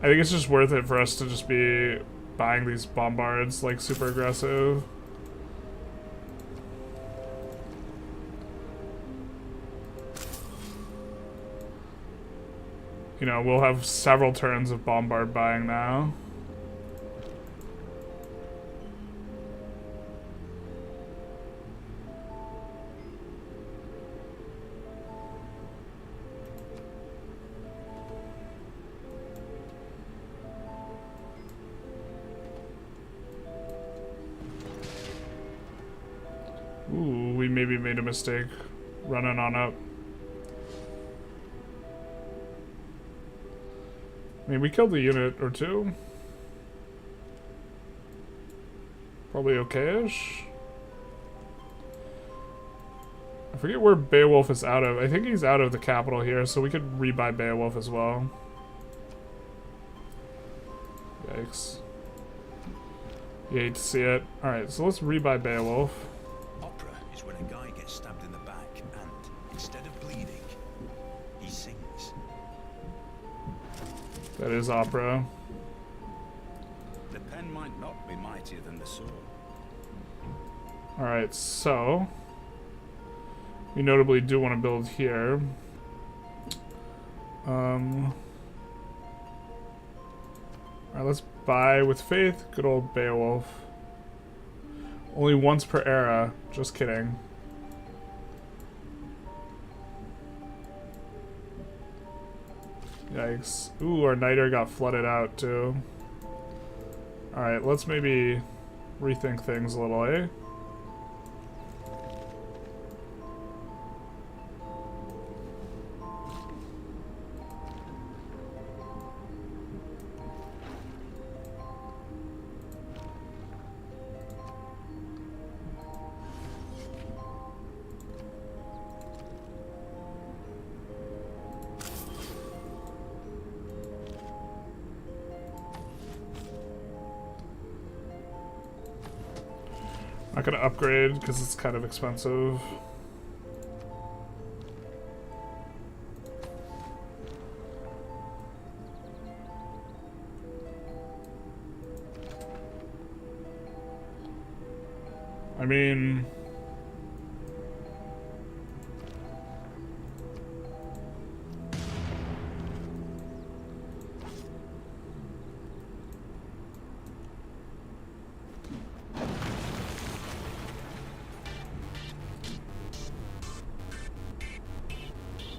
I think it's just worth it for us to just be buying these bombards, like, super aggressive. You know, we'll have several turns of bombard buying now. Ooh, we maybe made a mistake running on up. I mean, we killed a unit or two. Probably okay-ish. I forget where Beowulf is out of. I think he's out of the capital here, so we could rebuy Beowulf as well. Yikes. You hate to see it. Alright, so let's rebuy Beowulf. Opera is when a guy gets stabbed in the back and, instead of bleeding, he sings. That is opera. The pen might not be mightier than the sword. Alright, so... we notably do want to build here. Alright, let's buy with faith. Good old Beowulf. Only once per era. Just kidding. Yikes. Ooh, our niter got flooded out too. Alright, let's maybe rethink things a little, eh? Not gonna upgrade because it's kind of expensive. I mean...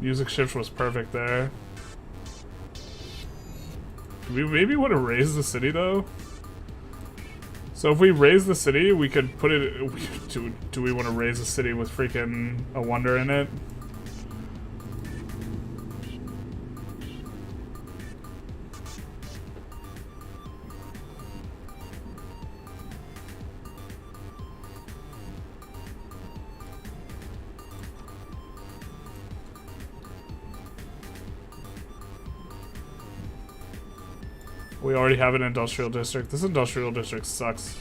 music shift was perfect there. Do we maybe want to raise the city though? So if we raise the city, we could put it... Do we want to raise a city with freaking a wonder in it? We already have an industrial district. This industrial district sucks.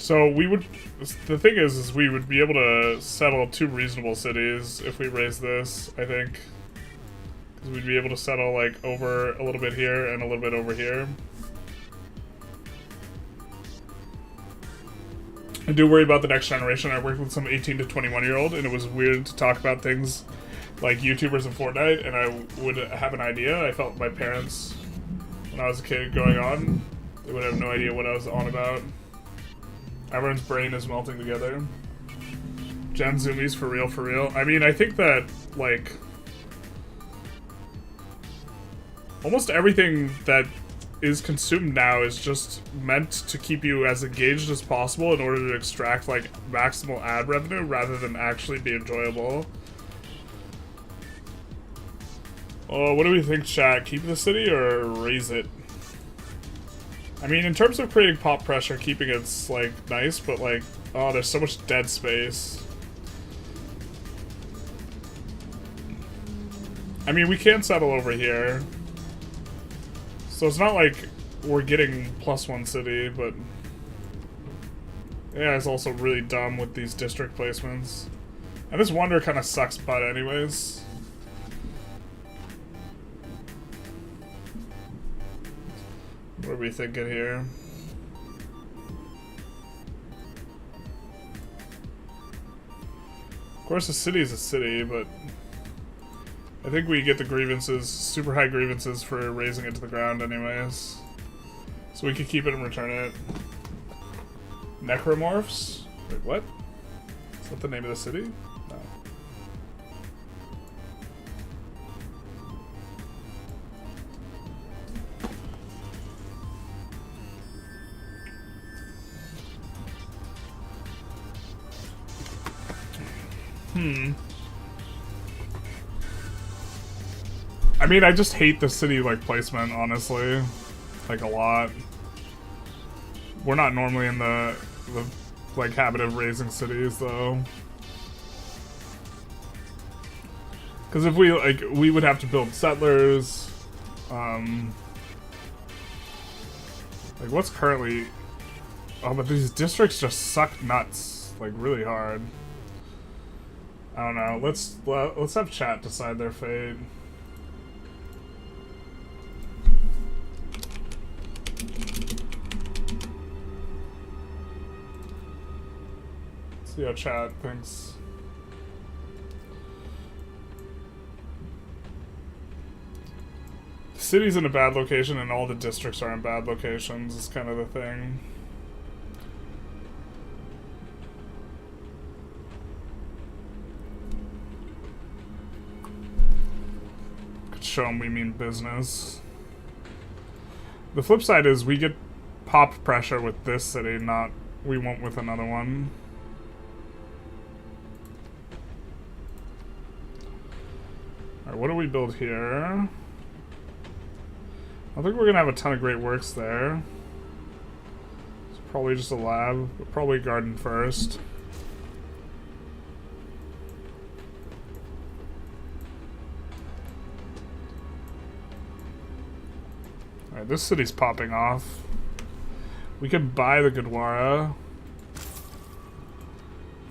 So we would... The thing is we would be able to settle 2 reasonable cities if we raise this, I think. Because we'd be able to settle, like, over a little bit here and a little bit over here. I do worry about the next generation. I worked with some 18 to 21-year-old, and it was weird to talk about things like YouTubers and Fortnite, and I would have an idea. I felt my parents, when I was a kid growing on, they would have no idea what I was on about. Everyone's brain is melting together. Gen Zoomies, for real, for real. I mean, I think that, like, almost everything that is consumed now is just meant to keep you as engaged as possible in order to extract, like, maximal ad revenue rather than actually be enjoyable. Oh, what do we think, chat? Keep the city or raise it? I mean, in terms of creating pop pressure, keeping it's, like, nice, but, like, oh, there's so much dead space. I mean, we can settle over here. So it's not like we're getting +1 city, but... Yeah, it's also really dumb with these district placements. And this wonder kind of sucks butt anyways. What are we thinking here? Of course, a city is a city, but I think we get the grievances, super high grievances for raising it to the ground anyways. So we could keep it and return it. Necromorphs? Wait, what? Is that the name of the city? No. I mean, I just hate the city, like, placement, honestly. Like, a lot. We're not normally in the like, habit of raising cities, though. Because if we, like, we would have to build settlers. Like, what's currently... Oh, but these districts just suck nuts. Like, really hard. I don't know. Let's have chat decide their fate. See how chat thinks. The city's in a bad location and all the districts are in bad locations is kind of the thing. Could show them we mean business. The flip side is we get pop pressure with this city, not we won't with another one. Alright, what do we build here? I think we're gonna have a ton of great works there. It's probably just a lab, but probably garden first. Alright, this city's popping off. We could buy the Gurdwara.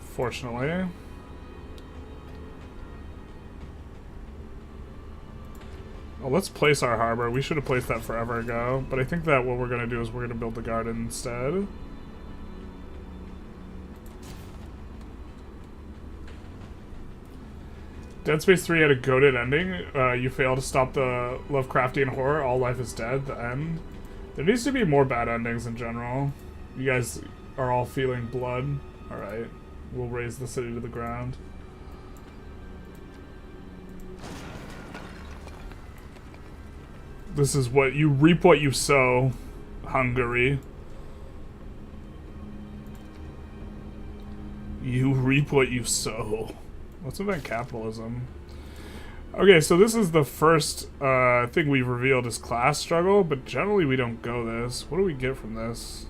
Fortunately. Well, let's place our harbor. We should have placed that forever ago, but I think that what we're going to do is we're going to build the garden instead. Dead Space 3 had a goated ending. You fail to stop the Lovecraftian horror. All life is dead. The end. There needs to be more bad endings in general. You guys are all feeling blood. Alright. We'll raise the city to the ground. This is what you reap what you sow, Hungary. You reap what you sow. Let's invent capitalism. Okay, so this is the first thing we've revealed is class struggle, but generally we don't go this. What do we get from this?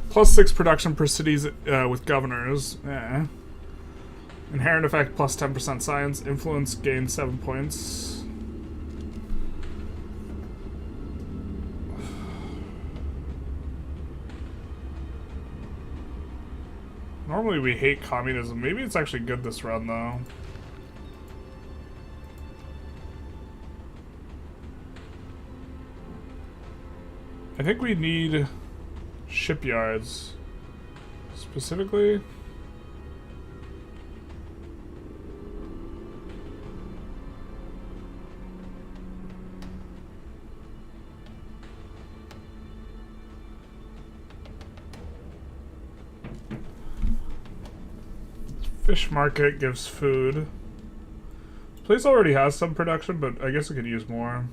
+6 production per cities with governors. Inherent effect plus 10% science. Influence gain 7 points. Normally we hate communism. Maybe it's actually good this run, though. I think we need shipyards. Specifically... Fish market gives food. This place already has some production, but I guess it could use more.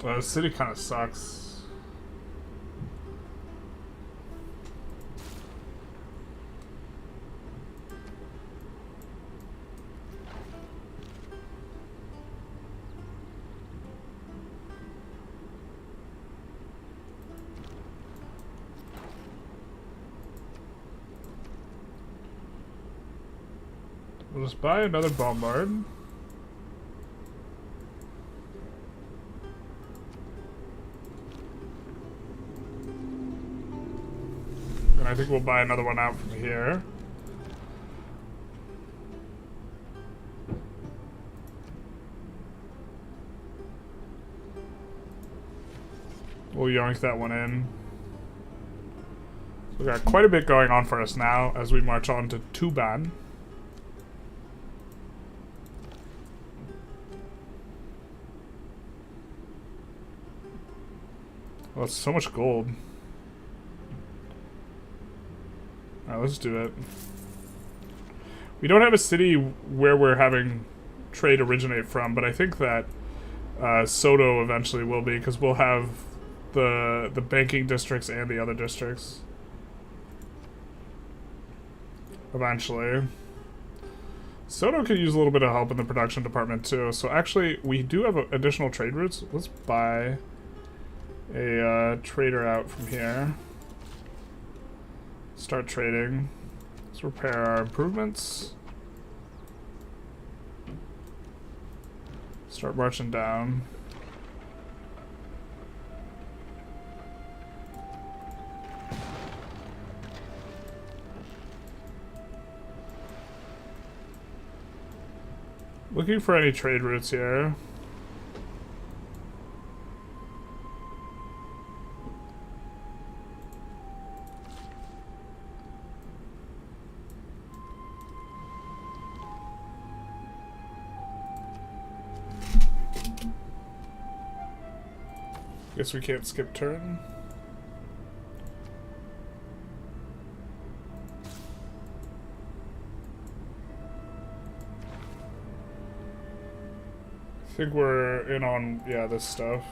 The city kind of sucks. We'll just buy another bombard. And I think we'll buy another one out from here. We'll yoink that one in. So we got quite a bit going on for us now as we march on to Tuban. Oh, it's so much gold. Alright, let's do it. We don't have a city where we're having trade originate from, but I think that Soto eventually will be, because we'll have the banking districts and the other districts. Eventually. Soto could use a little bit of help in the production department too, so actually we do have additional trade routes. Let's buy a trader out from here. Start trading. Let's repair our improvements. Start marching down. Looking for any trade routes here. Guess we can't skip turn. I think we're in on, yeah, this stuff.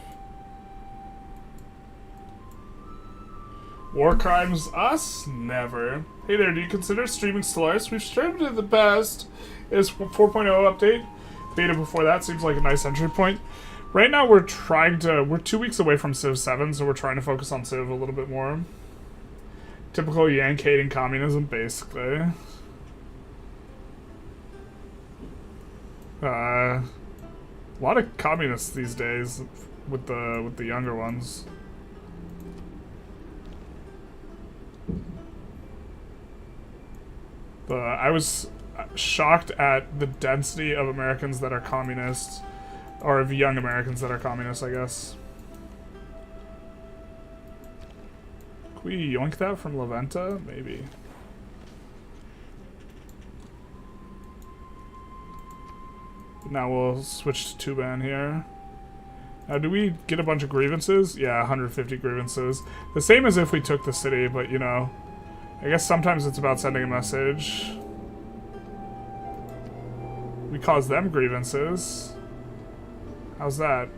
War crimes? Us? Never. Hey there, do you consider streaming Stellaris? We've streamed in the past. It's 4.0 update. Beta before that seems like a nice entry point. Right now we're 2 weeks away from Civ 7, so we're trying to focus on Civ a little bit more. Typical Yank hating communism, basically. A lot of communists these days with the younger ones. I was shocked at the density of Americans that are communists. Or of young Americans that are communists, I guess. Can we yoink that from La Venta? Maybe. Now we'll switch to Tuban here. Now, do we get a bunch of grievances? Yeah, 150 grievances. The same as if we took the city, but, you know, I guess sometimes it's about sending a message. We cause them grievances. How's that?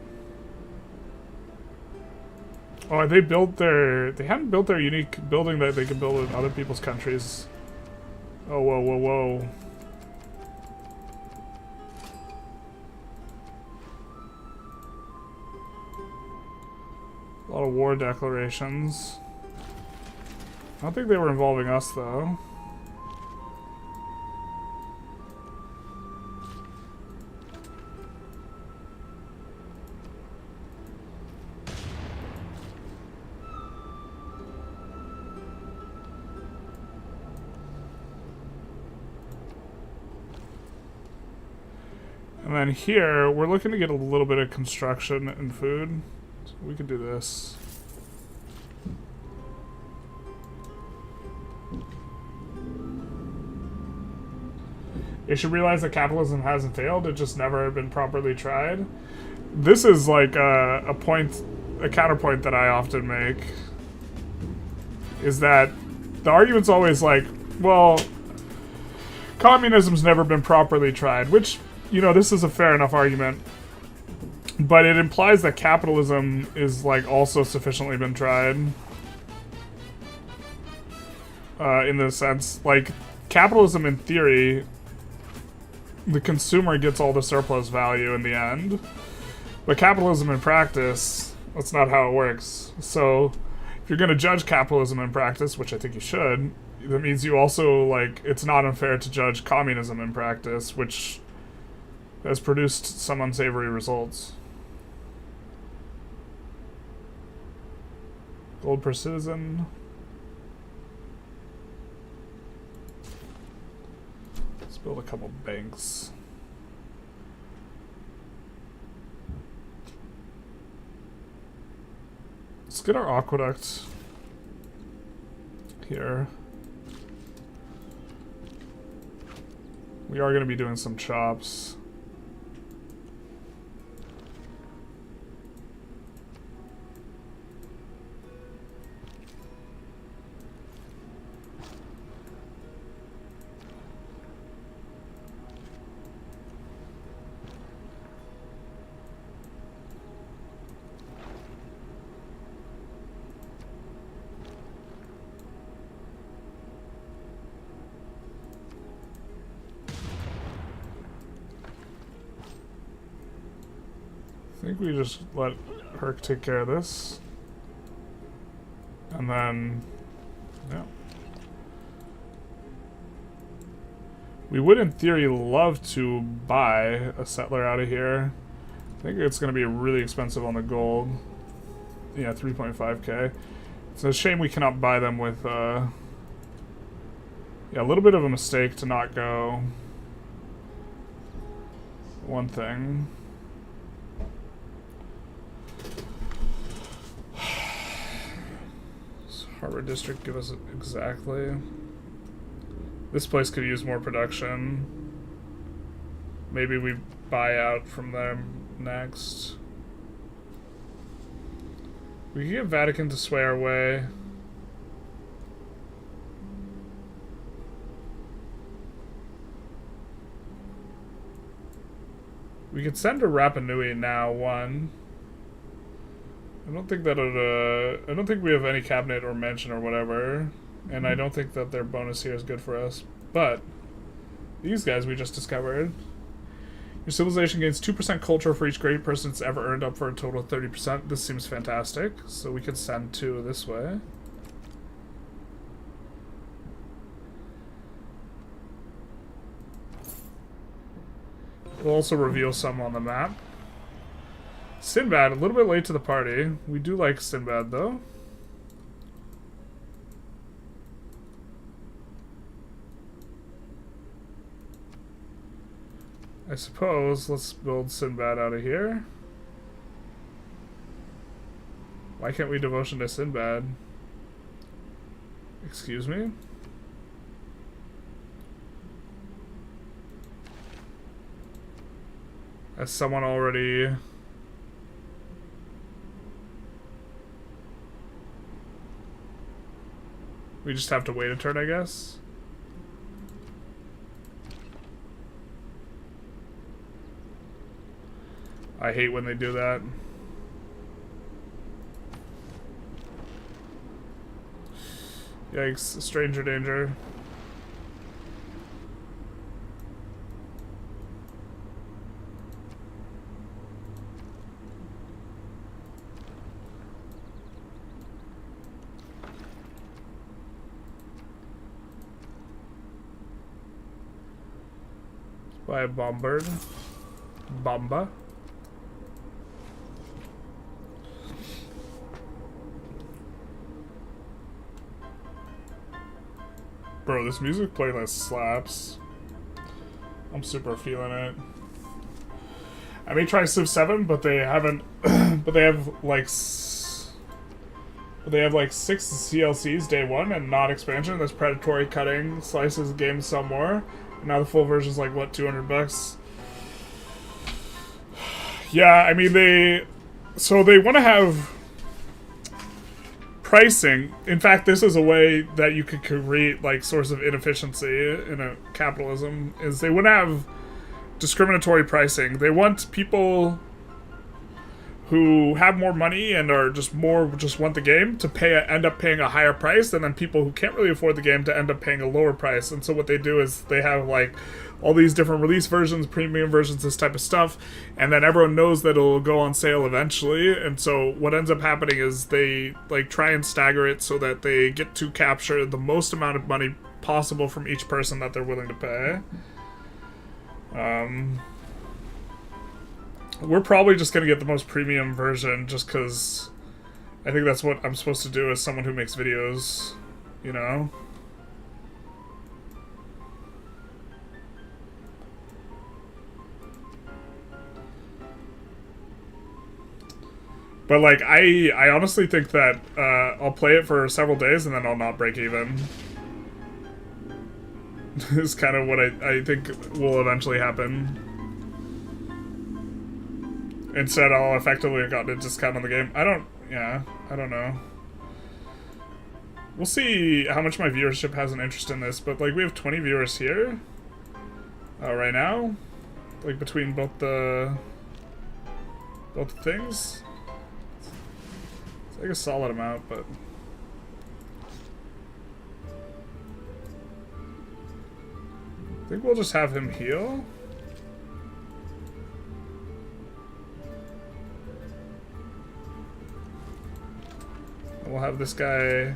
Oh, they hadn't built their unique building that they could build in other people's countries. Oh, whoa, whoa, whoa. A lot of war declarations. I don't think they were involving us, though. And then here, we're looking to get a little bit of construction and food. So we could do this. You should realize that capitalism hasn't failed, it just never been properly tried. This is like a counterpoint that I often make. Is that the argument's always like, well, communism's never been properly tried, which, you know, this is a fair enough argument. But it implies that capitalism is, like, also sufficiently been tried. In the sense, like, capitalism in theory, the consumer gets all the surplus value in the end. But capitalism in practice, that's not how it works. So, if you're going to judge capitalism in practice, which I think you should, that means you also, like, it's not unfair to judge communism in practice, which has produced some unsavory results. Gold per citizen. Let's build a couple banks. Let's get our aqueduct here. We are going to be doing some chops. I think we just let Herc take care of this. And then, yeah. We would, in theory, love to buy a settler out of here. I think it's going to be really expensive on the gold. Yeah, 3.5k. It's a shame we cannot buy them with, yeah, a little bit of a mistake to not go. One thing. Harbor District, give us exactly. This place could use more production. Maybe we buy out from them next. We can get Vatican to sway our way. We could send to Rapa Nui now, one. I don't think that I don't think we have any cabinet or mansion or whatever, and I don't think that their bonus here is good for us. But these guys we just discovered. Your civilization gains 2% culture for each great person it's ever earned, up for a total of 30%. This seems fantastic, so we could send 2 this way. We'll also reveal some on the map. Sinbad, a little bit late to the party. We do like Sinbad, though. I suppose let's build Sinbad out of here. Why can't we devotion to Sinbad? Excuse me? Has someone already... We just have to wait a turn, I guess. I hate when they do that. Yikes, stranger danger. By a bombard. Bomba. Bro, this music playlist slaps. I'm super feeling it. I may try Civ 7, but they haven't. But they have like. But they have like 6 CLCs day one and not expansion. There's predatory cutting, slices, games, some more. And now the full version's like what, $200? Yeah, I mean they want to have pricing. In fact, this is a way that you could create like source of inefficiency in a capitalism. Is they want to have discriminatory pricing. They want people who have more money and are just want the game to end up paying a higher price, and then people who can't really afford the game to end up paying a lower price. And so what they do is they have like all these different release versions, premium versions, this type of stuff, and then everyone knows that it'll go on sale eventually. And so what ends up happening is they like try and stagger it so that they get to capture the most amount of money possible from each person that they're willing to pay. We're probably just going to get the most premium version just because I think that's what I'm supposed to do as someone who makes videos, you know? But, like, I honestly think that I'll play it for several days and then I'll not break even. Is kind of what I think will eventually happen. Instead, I'll effectively have gotten a discount on the game. I don't know. We'll see how much my viewership has an interest in this, but, like, we have 20 viewers here right now. Like, between both the things. It's like a solid amount, but... I think we'll just have him heal. We'll have this guy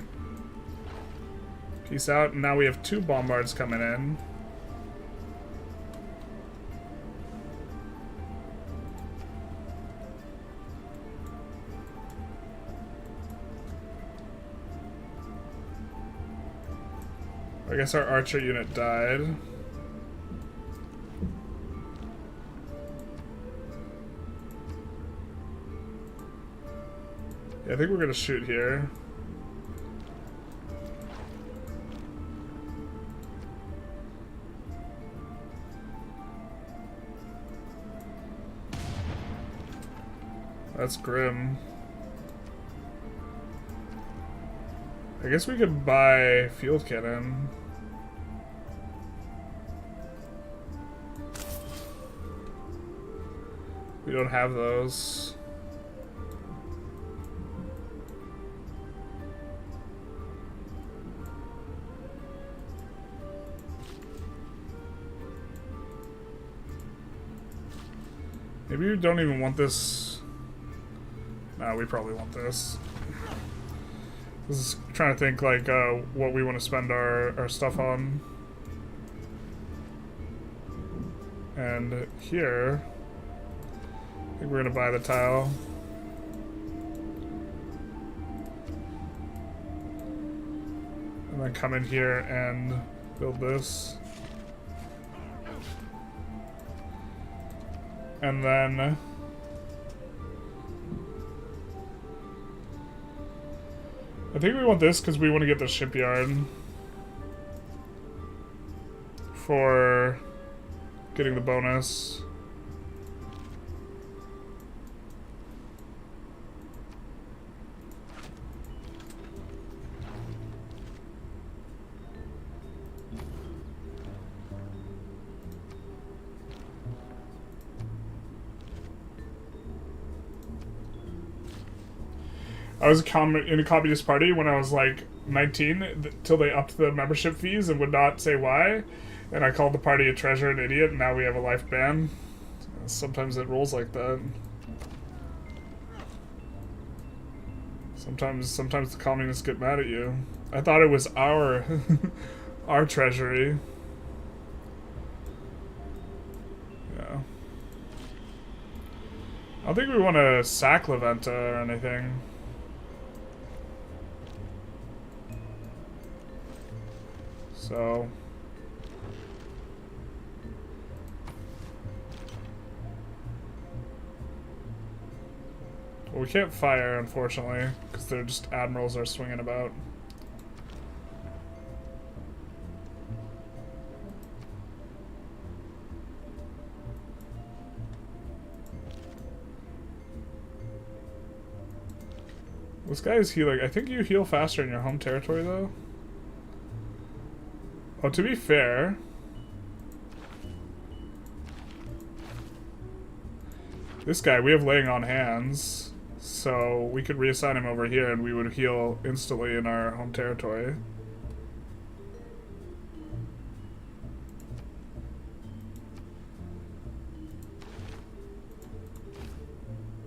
peace out, and now we have 2 bombards coming in. I guess our archer unit died. Yeah, I think we're gonna shoot here. That's grim. I guess we could buy field cannon. We don't have those. Maybe we don't even want this. No, we probably want this. This is trying to think like what we want to spend our stuff on. And here, I think we're gonna buy the tile. And then come in here and build this. And then I think we want this because we want to get the shipyard for getting the bonus. I was in a communist party when I was like 19 till they upped the membership fees and would not say why. And I called the party a treasure and idiot, and now we have a life ban. Sometimes it rolls like that. Sometimes the communists get mad at you. I thought it was our our treasury. Yeah. I don't think we want to sack Leventa or anything. So Well, we can't fire, unfortunately, because they're just admirals are swinging about. This guy is healing. I think you heal faster in your home territory, though. Oh, to be fair... This guy, we have laying on hands, so we could reassign him over here and we would heal instantly in our home territory.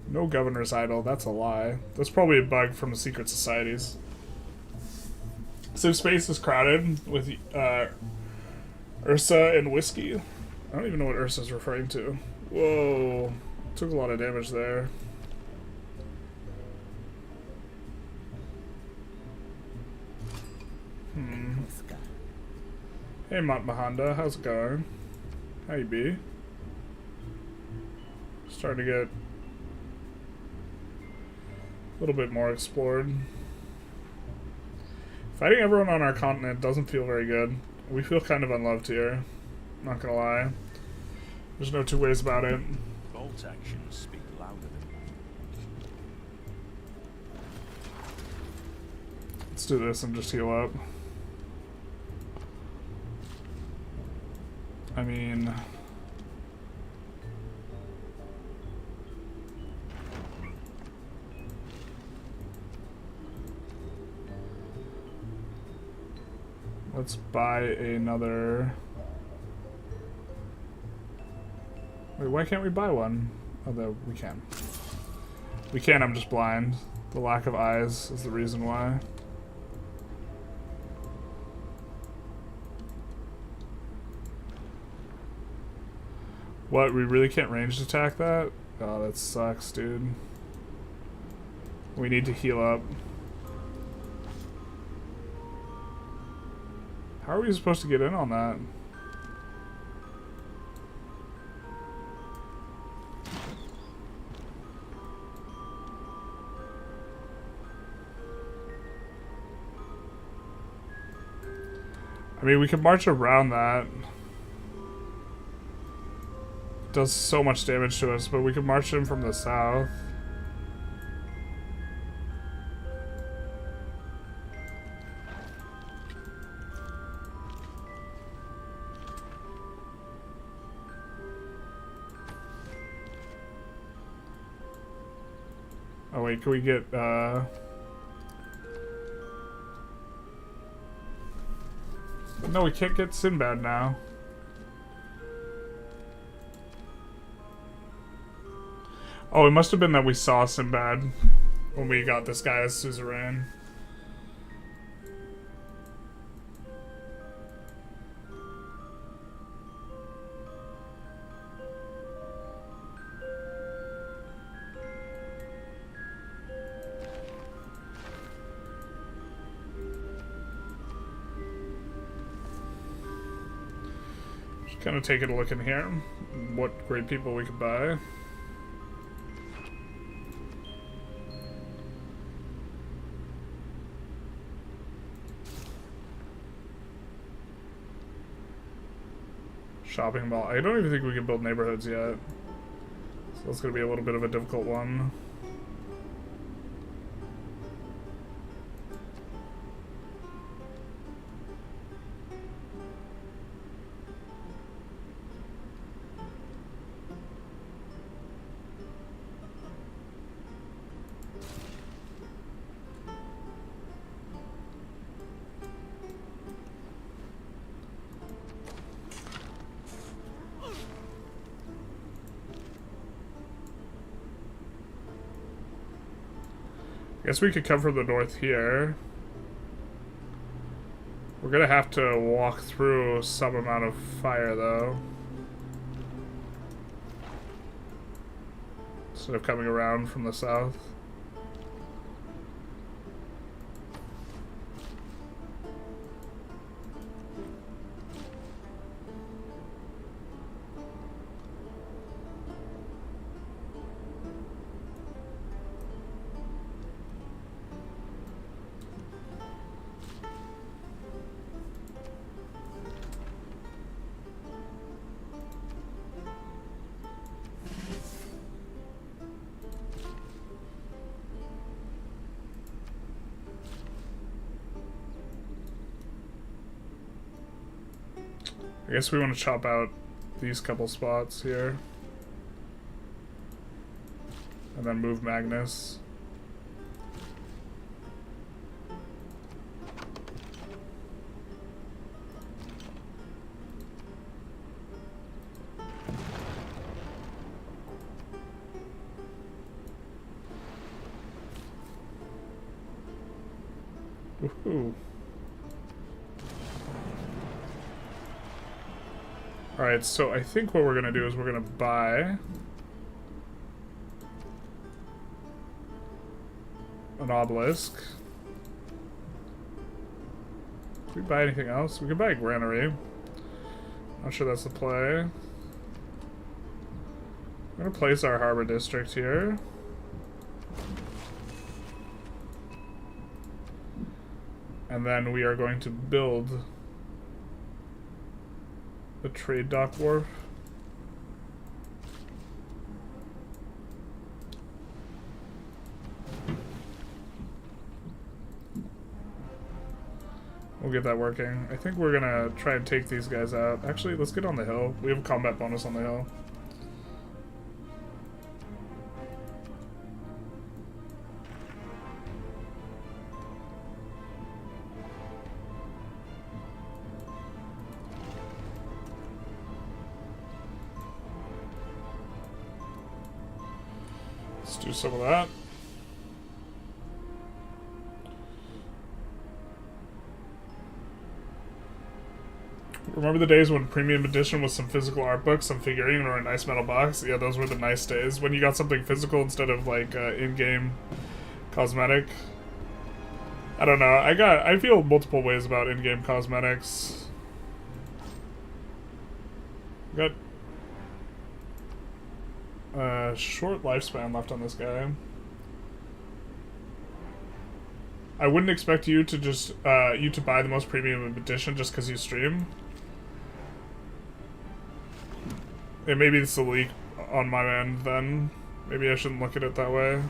No governor's idol, that's a lie. That's probably a bug from the secret societies. Civ space is crowded with Ursa and whiskey. I don't even know what Ursa's referring to. Whoa. Took a lot of damage there. Hey, Mont Mahanda, how's it going? How you be? Starting to get a little bit more explored. Fighting everyone on our continent doesn't feel very good. We feel kind of unloved here. Not gonna lie. There's no two ways about it. Bolt actions speak louder than Let's do this and just heal up. I mean... Let's buy another... Wait, why can't we buy one? Although we can. We can, I'm just blind. The lack of eyes is the reason why. What, we really can't ranged attack that? Oh, that sucks, dude. We need to heal up. How are we supposed to get in on that? I mean, we can march around that. It does so much damage to us, but we can march in from the south. Oh wait, can we get, No, we can't get Sinbad now. Oh, it must have been that we saw Sinbad when we got this guy as suzerain. Kind of taking a look in here, what great people we could buy. Shopping mall. I don't even think we can build neighborhoods yet, so that's going to be a little bit of a difficult one. Guess we could come from the north here. We're gonna have to walk through some amount of fire, though. Instead of coming around from the south. I guess we want to chop out these couple spots here. And then move Magnus. Woohoo. Alright, so I think what we're gonna do is we're gonna buy an obelisk. Can we buy anything else? We can buy a granary. Not sure that's the play. I'm gonna place our harbor district here. And then we are going to build the trade dock wharf. We'll get that working. I think we're gonna try and take these guys out. Actually, let's get on the hill. We have a combat bonus on the hill. Let's do some of that. Remember the days when Premium Edition was some physical art book, some figurine, or a nice metal box? Yeah, those were the nice days. When you got something physical instead of, like, in-game cosmetic. I don't know. I feel multiple ways about in-game cosmetics. Got short lifespan left on this guy. I wouldn't expect you to just you to buy the most premium edition just because you stream. And maybe it's a leak on my end then. Maybe I shouldn't look at it that way.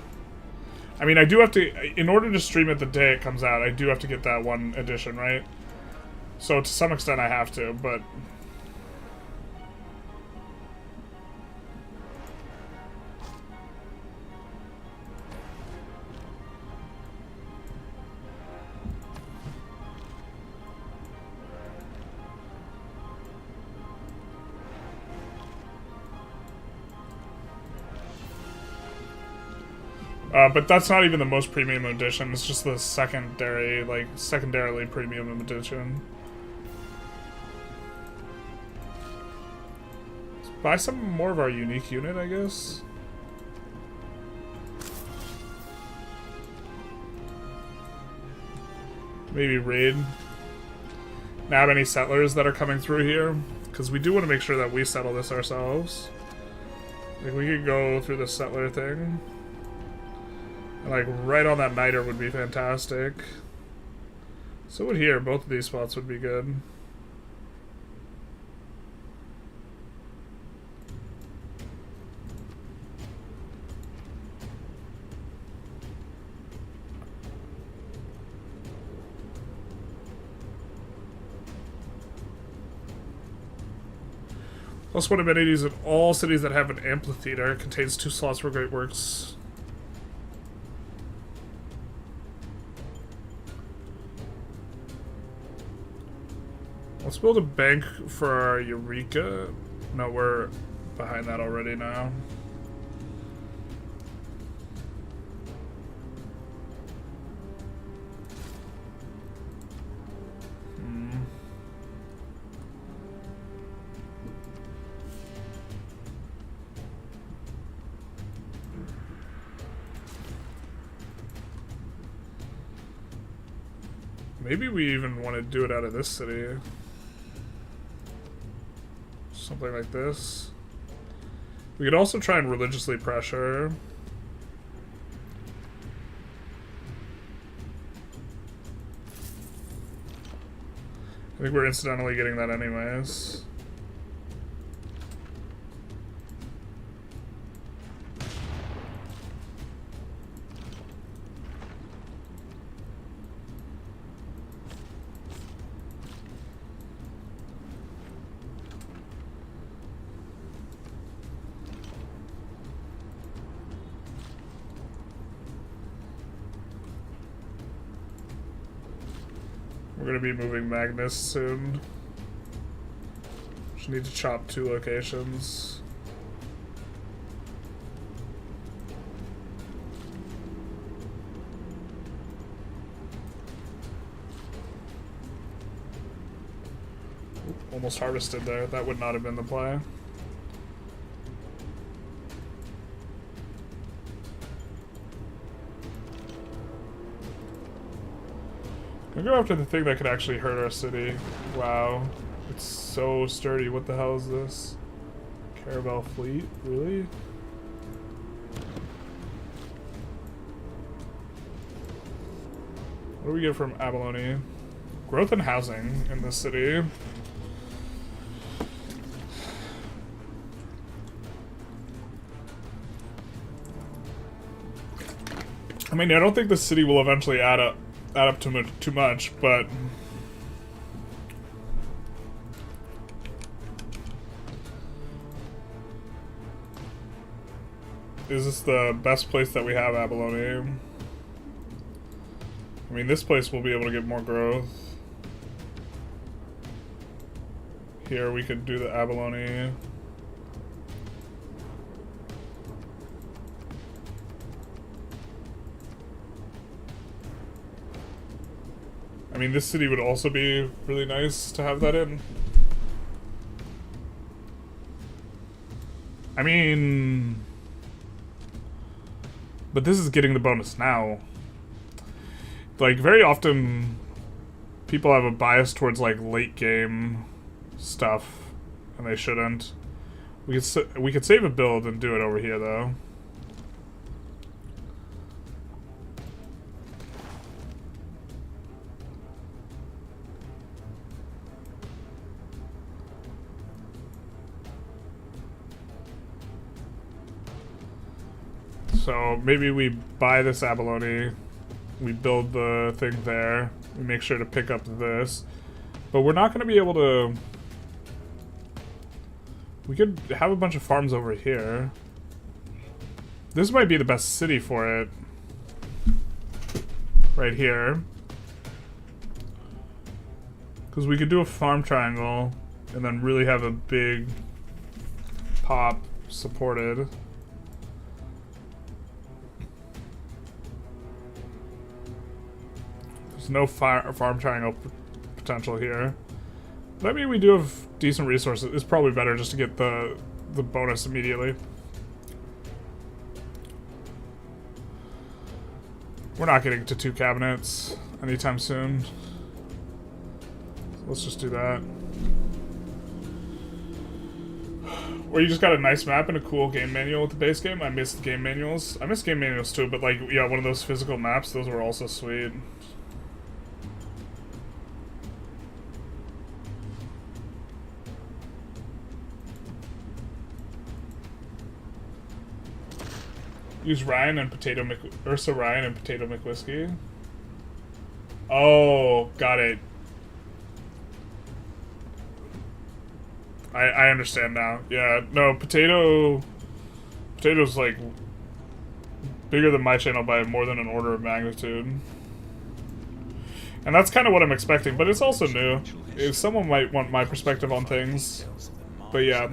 I mean, I do have to, in order to stream it the day it comes out, I do have to get that one edition, right? So to some extent I have to, but... but that's not even the most premium edition, it's just the secondary, like, secondarily premium edition. Let's buy some more of our unique unit, I guess. Maybe raid. Nab any settlers that are coming through here, because we do want to make sure that we settle this ourselves. Like, we could go through the settler thing. Like, right on that niter would be fantastic. So would here, both of these spots would be good. Plus one amenities in all cities that have an amphitheater contains 2 slots for great works. Let's build a bank for our Eureka. No, we're behind that already now. Maybe we even want to do it out of this city. Something like this. We could also try and religiously pressure. I think we're incidentally getting that anyways. We're gonna be moving Magnus soon. Just need to chop 2 locations. Almost harvested there. That would not have been the play. I'm gonna go after the thing that could actually hurt our city. Wow. It's so sturdy. What the hell is this? Caravel fleet? Really? What do we get from Abalone? Growth in housing in this city. I mean, I don't think the city will eventually add up too much, but is this the best place that we have, Abalone? I mean, this place will be able to get more growth. Here we could do the Abalone. I mean, this city would also be really nice to have that in. I mean, but this is getting the bonus now. Like, very often people have a bias towards like late game stuff, and they shouldn't. We could save a build and do it over here though. So maybe we buy this Abalone, we build the thing there, we make sure to pick up this, but we're not going to be able to. We could have a bunch of farms over here. This might be the best city for it. Right here. Because we could do a farm triangle and then really have a big pop supported. There's no farm triangle potential here. But I mean, we do have decent resources. It's probably better just to get the bonus immediately. We're not getting to 2 cabinets anytime soon. So let's just do that. Or you just got a nice map and a cool game manual with the base game. I miss the game manuals. I miss game manuals too, but like, yeah, one of those physical maps, those were also sweet. Use Ryan and Ursa Ryan and Potato McWhiskey. Oh, got it. I understand now. Yeah, no, Potato's like bigger than my channel by more than an order of magnitude. And that's kind of what I'm expecting, but it's also new. If someone might want my perspective on things. But yeah,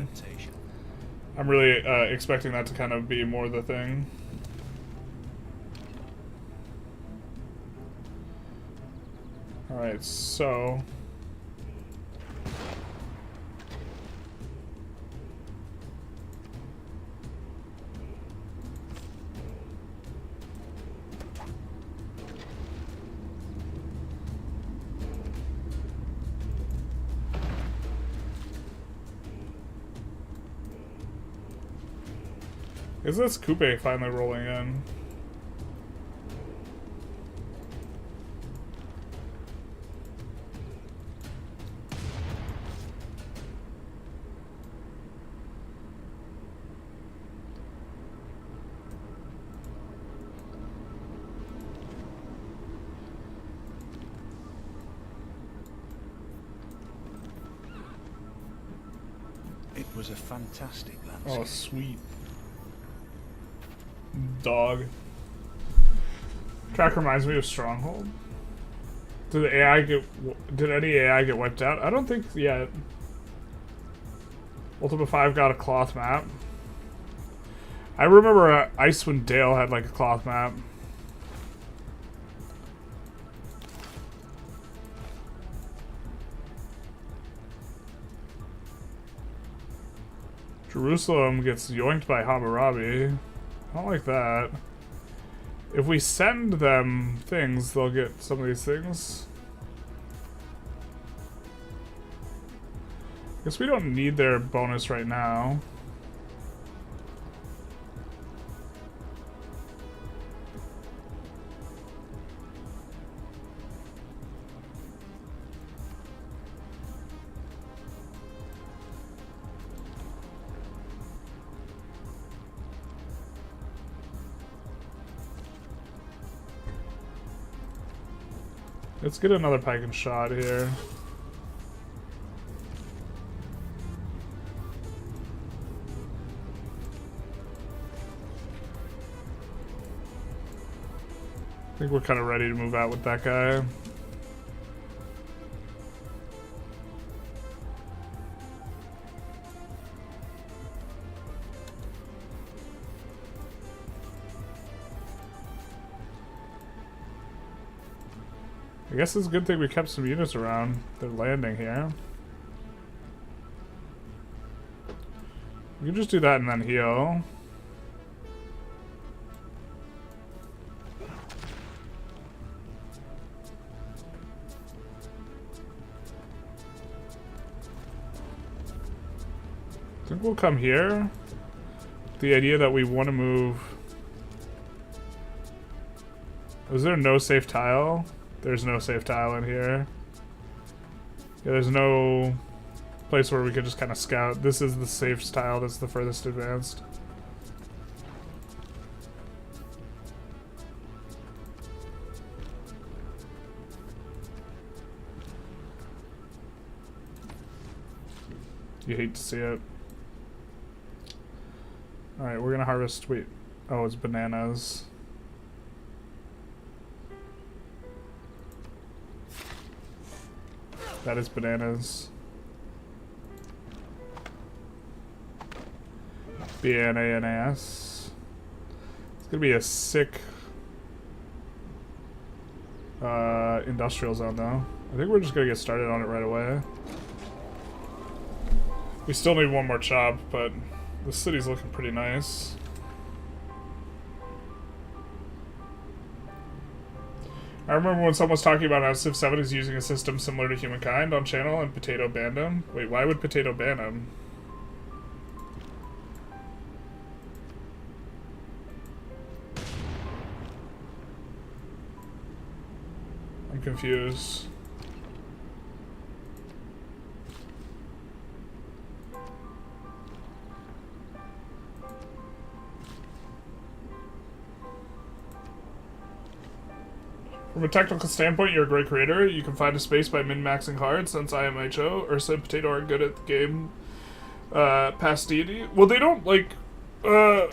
I'm really expecting that to kind of be more the thing. Alright, so... Is this coupe finally rolling in? It was a fantastic landscape. Oh, sweet. Dog. Track reminds me of Stronghold. Did the AI get? Did any AI get wiped out? I don't think yet. Ultima 5 got a cloth map. I remember Icewind Dale had like a cloth map. Jerusalem gets yoinked by Hammurabi. I don't like that. If we send them things, they'll get some of these things. Guess we don't need their bonus right now. Let's get another pike and shot here. I think we're kind of ready to move out with that guy. I guess it's a good thing we kept some units around. They're landing here. We can just do that and then heal. I think we'll come here. The idea that we want to move... Was there no safe tile? There's no safe tile in here. Yeah, there's no place where we could just kind of scout. This is the safe tile that's the furthest advanced. You hate to see it. Alright, we're gonna harvest... Wait. Oh, it's bananas. That is bananas. B-N-A-N-A-S. It's gonna be a sick industrial zone though. I think we're just gonna get started on it right away. We still need one more chop, but the city's looking pretty nice. I remember when someone was talking about how Civ 7 is using a system similar to Humankind on channel and Potato banned him. Wait, why would Potato ban him? I'm confused. From a technical standpoint, you're a great creator. You can find a space by min-maxing hard, since IMHO, Ursa and Potato are good at the game past deity. Well, they don't, like, I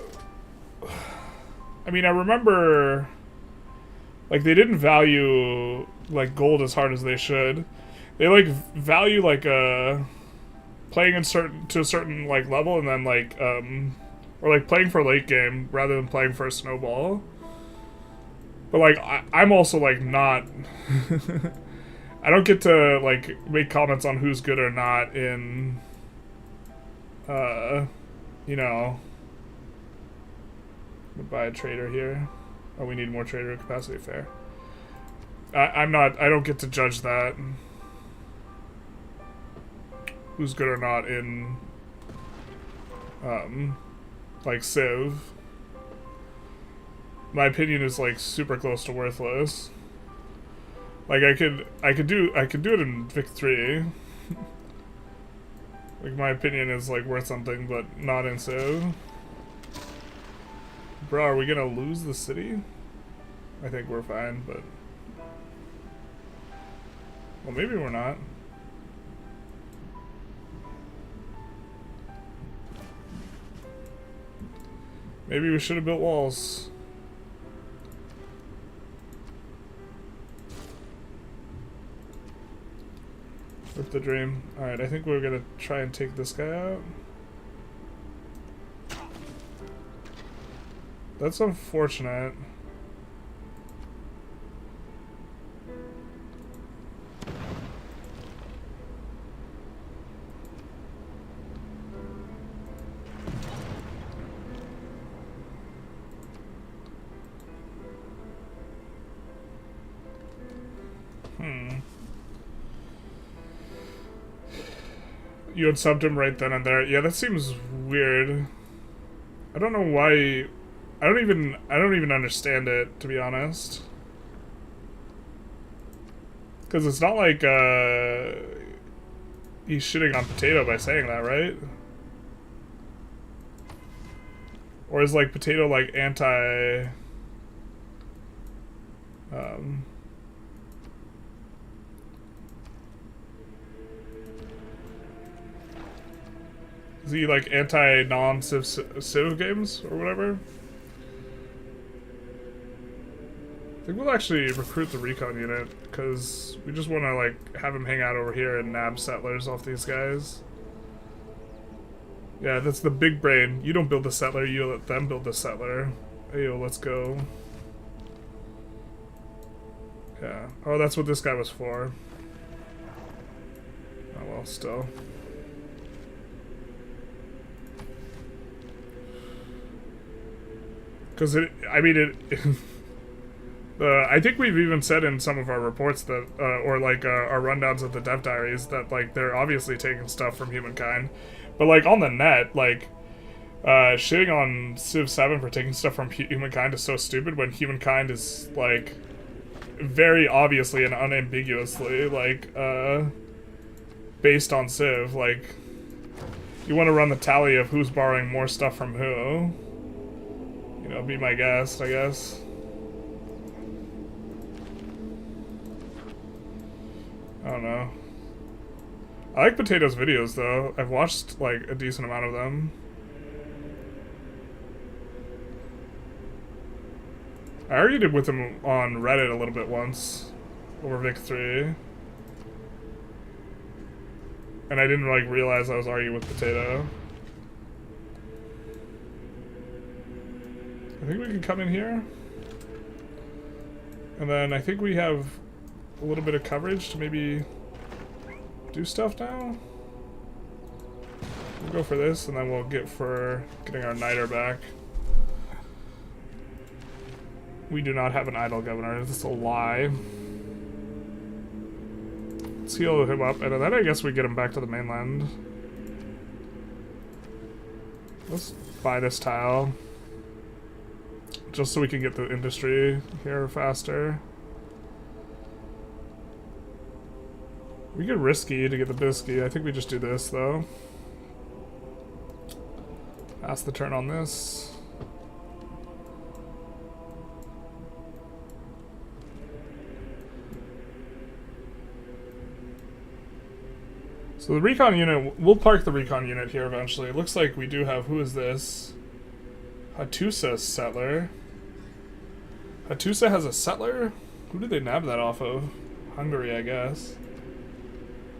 mean, I remember, like, they didn't value, like, gold as hard as they should. They, like, value, like, playing to a certain, like, level, and then, like, or, like, playing for late game, rather than playing for a snowball. But, like, I'm also, like, not... I don't get to, like, make comments on who's good or not in, you know... Buy a trader here. Oh, we need more trader capacity, fair. I don't get to judge that. Who's good or not in, like, Civ. My opinion is, like, super close to worthless. Like, I could do it in Vic 3. Like, my opinion is, like, worth something, but not in Civ. Bro, are we gonna lose the city? I think we're fine, but... Well, maybe we're not. Maybe we should have built walls. Live the dream. Alright, I think we're gonna try and take this guy out. That's unfortunate. You had subbed him right then and there. Yeah, that seems weird. I don't know why. I don't even understand it, to be honest. Because it's not like he's shitting on Potato by saying that, right? Or is like Potato like anti is he like anti non-Civ games or whatever? I think we'll actually recruit the recon unit because we just want to like have him hang out over here and nab settlers off these guys. Yeah, that's the big brain. You don't build the settler, you let them build the settler. Hey, yo, let's go. Yeah. Oh, that's what this guy was for. Oh well, still. Because I think we've even said in some of our reports that, or like our rundowns of the dev diaries, that like they're obviously taking stuff from humankind, but like on the net, like shitting on Civ 7 for taking stuff from humankind is so stupid when humankind is like very obviously and unambiguously like based on Civ. Like you want to run the tally of who's borrowing more stuff from who. You know, be my guest, I guess. I don't know. I like Potato's videos, though. I've watched, like, a decent amount of them. I argued with him on Reddit a little bit once. Over Vic 3. And I didn't, like, realize I was arguing with Potato. I think we can come in here. And then I think we have a little bit of coverage to maybe do stuff now. We'll go for this, and then we'll get for getting our niter back. We do not have an idle governor. This is a lie. Let's heal him up, and then I guess we get him back to the mainland. Let's buy this tile. Just so we can get the industry here faster. We get risky to get the biscuit. I think we just do this, though. Pass the turn on this. So the recon unit, we'll park the recon unit here eventually. It looks like we do have, who is this? Hattusa settler. Hattusa has a settler? Who did they nab that off of? Hungary, I guess.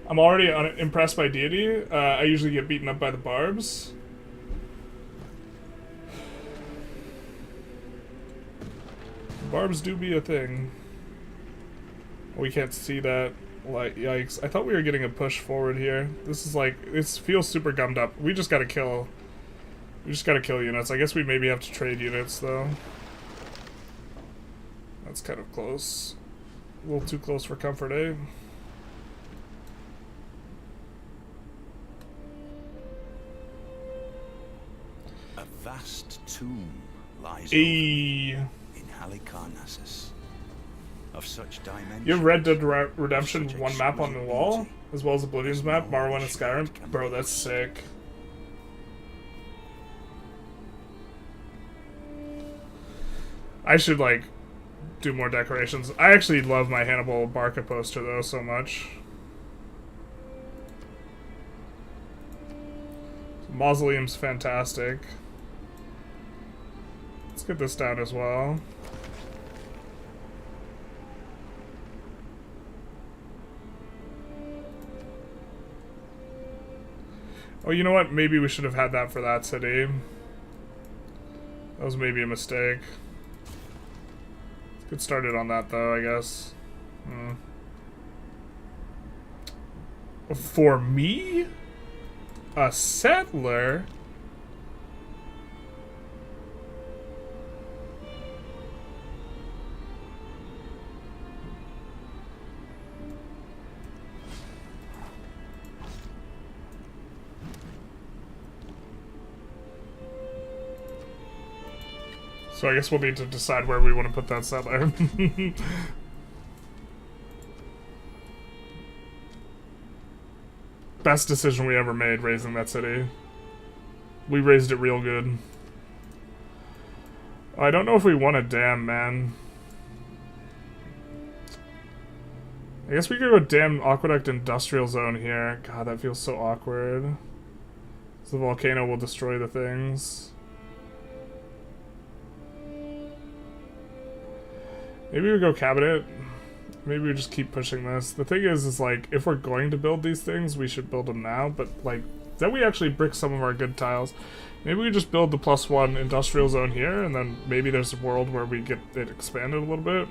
I'm already impressed by deity. I usually get beaten up by the barbs. Barbs do be a thing. We can't see that. Like, yikes. I thought we were getting a push forward here. This is like, it feels super gummed up. We just gotta kill. We just gotta kill units. I guess we maybe have to trade units, though. That's kind of close. A little too close for comfort, eh? A vast tomb lies in Halicarnassus. Of such dimensions. You have Red Dead Redemption 1 map on the wall, as well as Oblivion's map, Morrowind and Skyrim. Bro, that's sick. I should, like, do more decorations. I actually love my Hannibal Barca poster, though, so much. Mausoleum's fantastic. Let's get this down as well. Oh, you know what? Maybe we should have had that for that city. That was maybe a mistake. Let's get started on that, though, I guess. For me? A settler? So I guess we'll need to decide where we want to put that settler. Best decision we ever made, raising that city. We raised it real good. I don't know if we want a dam, man. I guess we could go dam aqueduct industrial zone here. God, that feels so awkward. So the volcano will destroy the things. Maybe we go cabinet. Maybe we just keep pushing this. The thing is like, if we're going to build these things, we should build them now. But like, then we actually brick some of our good tiles. Maybe we just build the +1 industrial zone here, and then maybe there's a world where we get it expanded a little bit.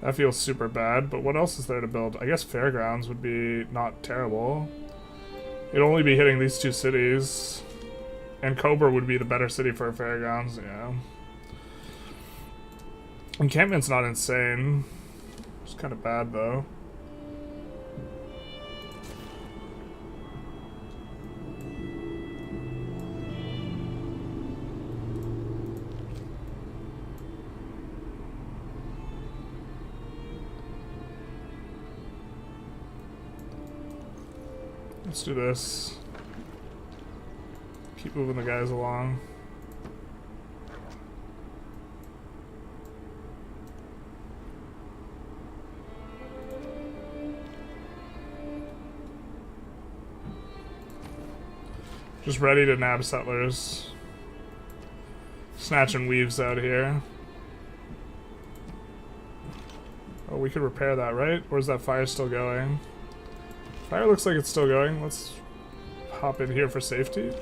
That feels super bad, but what else is there to build? I guess Fairgrounds would be not terrible. It'd only be hitting these two cities. And Cobra would be the better city for Fairgrounds, yeah. Encampment's not insane. It's kind of bad, though. Let's do this. Keep moving the guys along. Just ready to nab settlers. Snatching weaves out here. Oh, we could repair that, right? Or is that fire still going? Fire looks like it's still going. Let's hop in here for safety.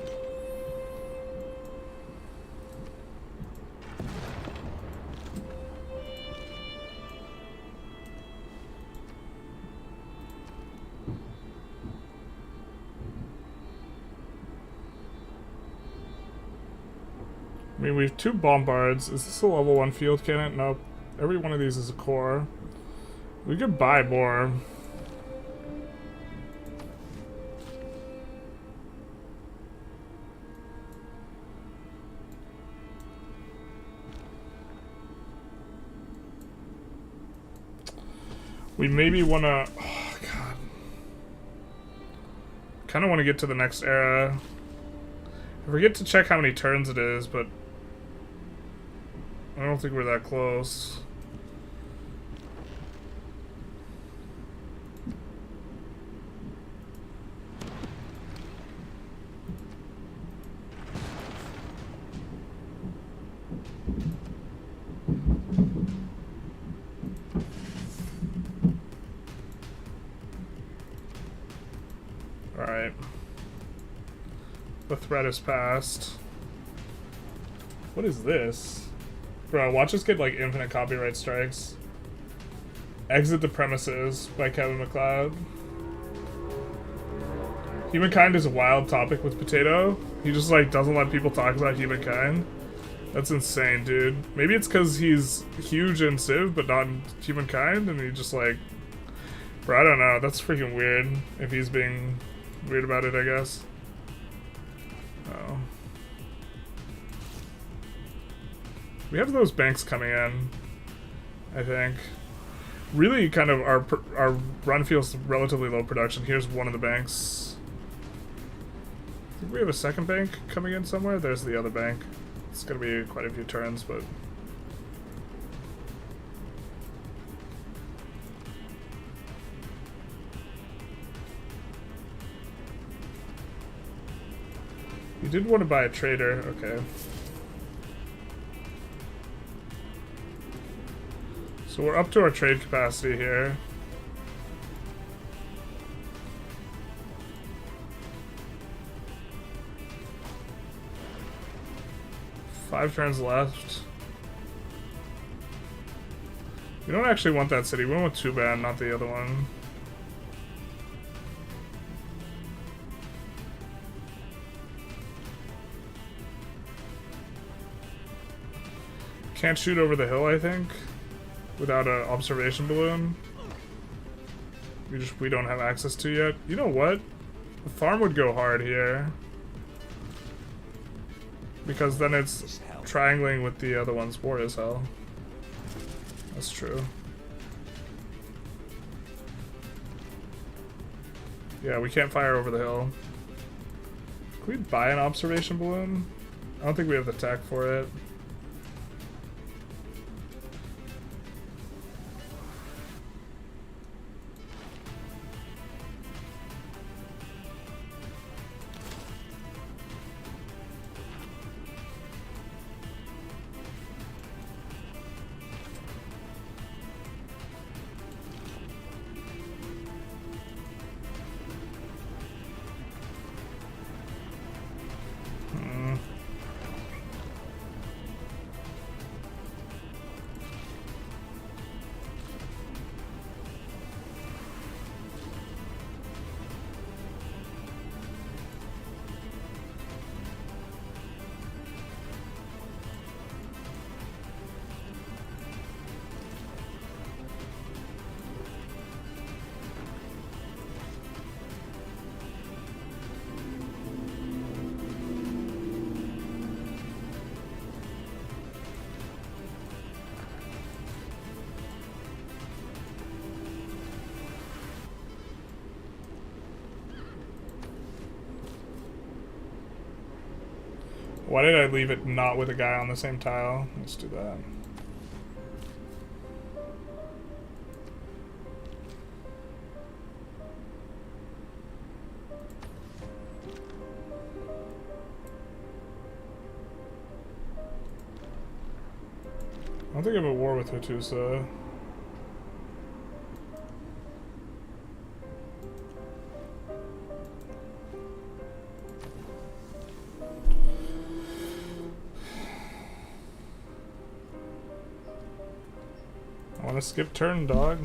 I mean, we have 2 bombards. Is this a level 1 field cannon? Nope. Every one of these is a core. We could buy more. We maybe want to... Oh, God. Kind of want to get to the next era. I forget to check how many turns it is, but... I don't think we're that close. Alright. The threat is passed. What is this? Bro, watch us get like infinite copyright strikes. Exit the Premises by Kevin MacLeod. Humankind is a wild topic with Potato. He just like doesn't let people talk about humankind. That's insane, dude. Maybe it's because he's huge in Civ, but not in Humankind, and he just like... Bro, I don't know. That's freaking weird. If he's being weird about it, I guess. Oh. We have those banks coming in, I think. Really, kind of, our run feels relatively low production. Here's one of the banks. I think we have a second bank coming in somewhere. There's the other bank. It's going to be quite a few turns, but... You did want to buy a trader, okay. So we're up to our trade capacity here. 5 turns left. We don't actually want that city. We want Tuban, not the other one. Can't shoot over the hill, I think, without an observation balloon. We don't have access to yet. You know what? The farm would go hard here. Because then it's triangling with the other one's war as hell. That's true. Yeah, we can't fire over the hill. Can we buy an observation balloon? I don't think we have the tech for it. Why did I leave it not with a guy on the same tile? Let's do that. I don't think I'm at war with Hattusa. I skip turn, dog.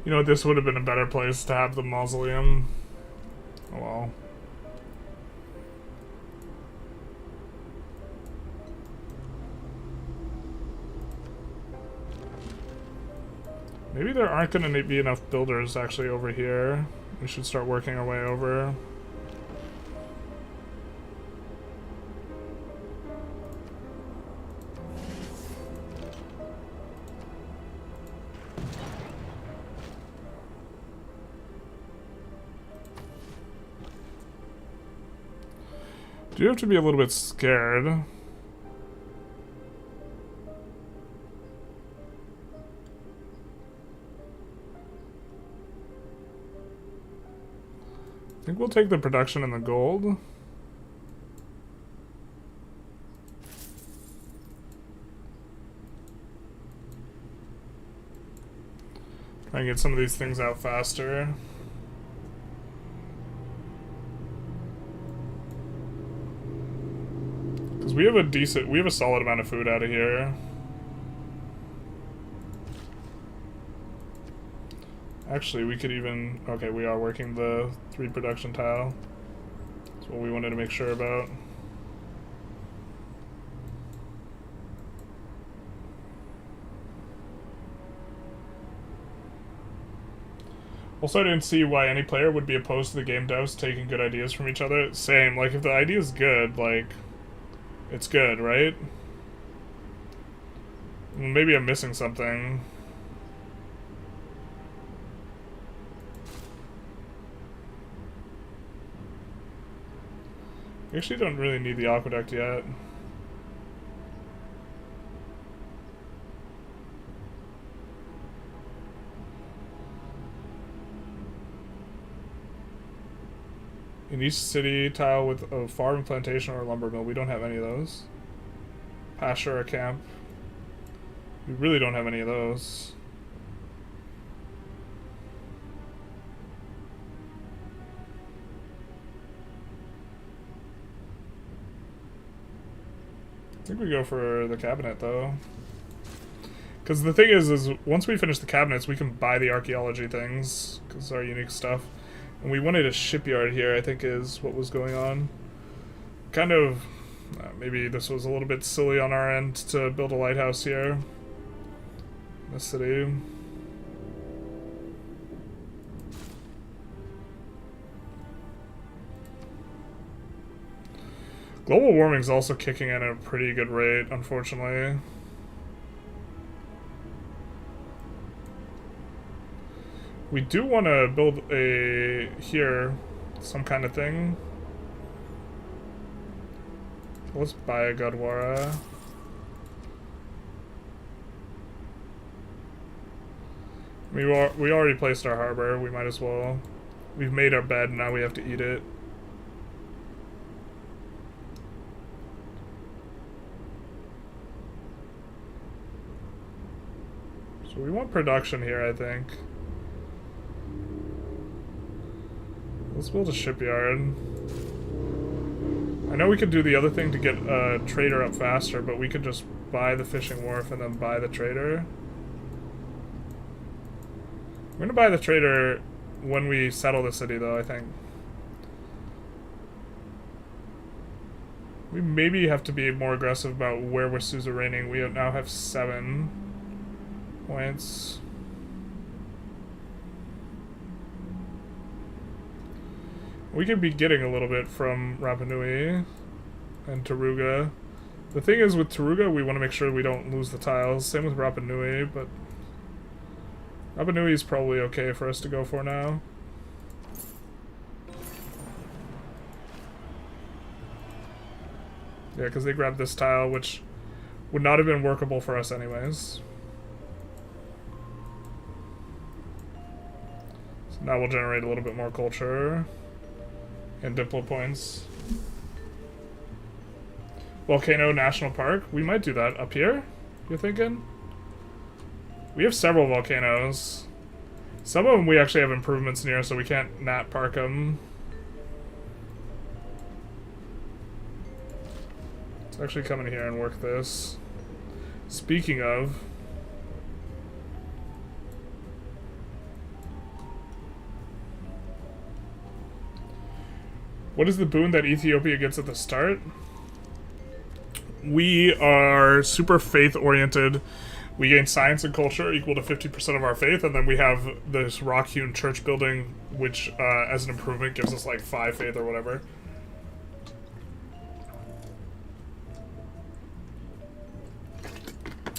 You know, this would have been a better place to have the mausoleum. Oh well. Maybe there aren't going to be enough builders actually over here. We should start working our way over. Do you have to be a little bit scared? I think we'll take the production and the gold. Try and get some of these things out faster. Because we have a solid amount of food out of here. Actually, we could even... Okay, we are working the 3 production tile. That's what we wanted to make sure about. Also, I didn't see why any player would be opposed to the game devs taking good ideas from each other. Same, like, if the idea is good, like, it's good, right? Maybe I'm missing something. We actually don't really need the aqueduct yet. In each city tile with a farm, plantation, or a lumber mill. We don't have any of those. Pasture or camp. We really don't have any of those. I think we go for the cabinet, though. Because the thing is once we finish the cabinets, we can buy the archaeology things, because our unique stuff. And we wanted a shipyard here, I think is what was going on. Kind of, maybe this was a little bit silly on our end to build a lighthouse here in the city. Global warming is also kicking in at a pretty good rate, unfortunately. We do want to build a here, some kind of thing. Let's buy a Gadwara. We already placed our harbor. We might as well. We've made our bed. Now we have to eat it. So we want production here, I think. Let's build a shipyard. I know we could do the other thing to get a trader up faster, but we could just buy the fishing wharf and then buy the trader. We're gonna buy the trader when we settle the city, though, I think. We maybe have to be more aggressive about where we're suzeraning. We now have 7 points. We could be getting a little bit from Rapa Nui and Taruga. The thing is with Taruga, we want to make sure we don't lose the tiles. Same with Rapa Nui, but Rapa Nui is probably okay for us to go for now. Yeah, because they grabbed this tile, which would not have been workable for us anyways. So now we'll generate a little bit more culture and diplo points. Volcano National Park. We might do that up here, you're thinking? We have several volcanoes. Some of them we actually have improvements near, so we can't nat park them. Let's actually come in here and work this. Speaking of, what is the boon that Ethiopia gets at the start? We are super faith-oriented. We gain science and culture equal to 50% of our faith, and then we have this rock-hewn church building, which, as an improvement, gives us like 5 faith or whatever.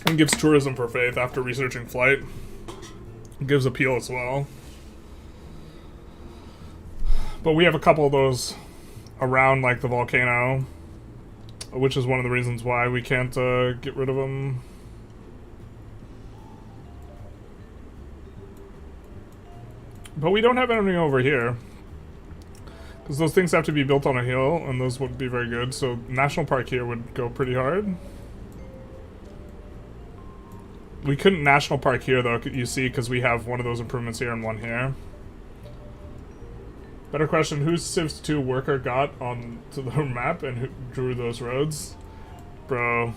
And gives tourism for faith after researching flight. It gives appeal as well. But we have a couple of those around, like the volcano, which is one of the reasons why we can't get rid of them. But we don't have anything over here, because those things have to be built on a hill, and those wouldn't be very good. So National Park here would go pretty hard. We couldn't National Park here, though, you see, because we have one of those improvements here and one here. Better question, whose Civs 2 worker got on to the map and who drew those roads? Bro.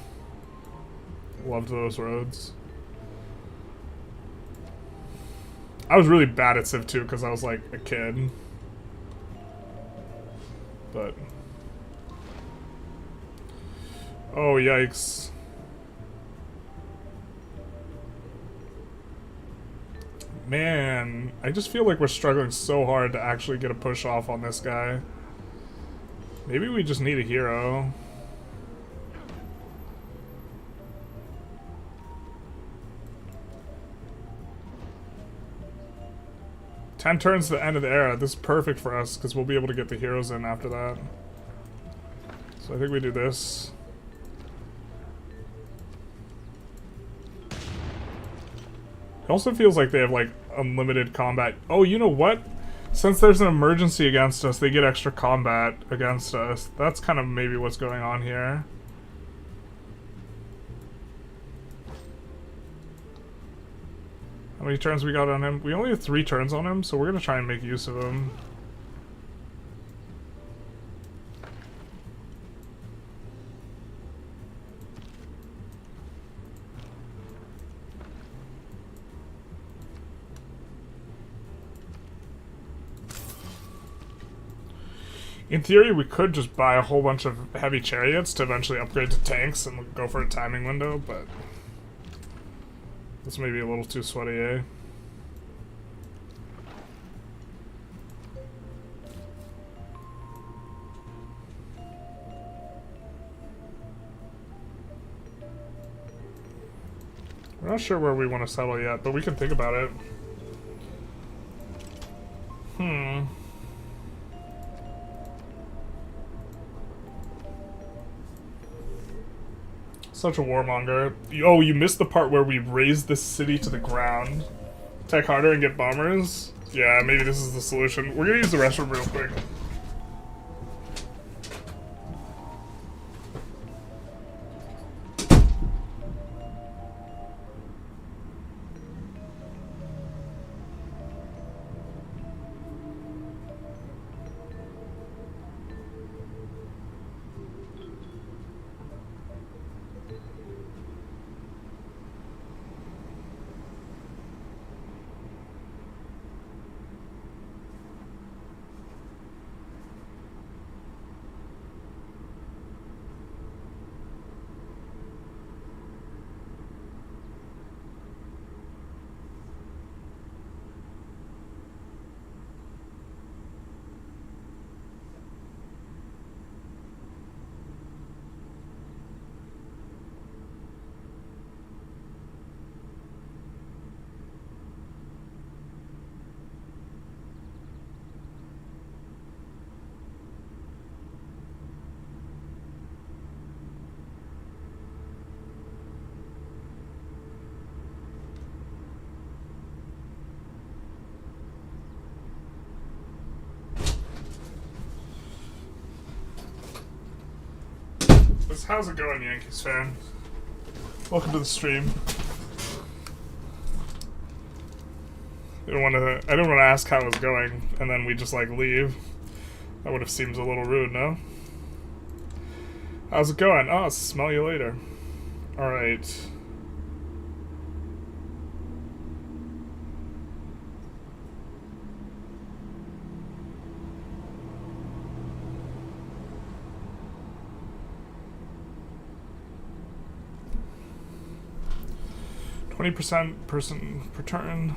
Loved those roads. I was really bad at Civ 2 because I was like a kid. But... oh, yikes. Man, I just feel like we're struggling so hard to actually get a push off on this guy. Maybe we just need a hero. Ten turns to the end of the era. This is perfect for us because we'll be able to get the heroes in after that. So I think we do this. It also feels like they have like unlimited combat. Oh, you know what? Since there's an emergency against us, they get extra combat against us. That's kind of maybe what's going on here. How many turns we got on him? We only have 3 turns on him, so we're gonna try and make use of him. In theory, we could just buy a whole bunch of heavy chariots to eventually upgrade to tanks and go for a timing window, but this may be a little too sweaty, eh? We're not sure where we want to settle yet, but we can think about it. Such a warmonger. Oh, you missed the part where we raise this city to the ground. Tech harder and get bombers? Yeah, maybe this is the solution. We're gonna use the restroom real quick. How's it going, Yankees fan? Welcome to the stream. I don't want to ask how it's going, and then we just like leave. That would have seemed a little rude, no? How's it going? Oh, smell you later. All right. %, person per turn.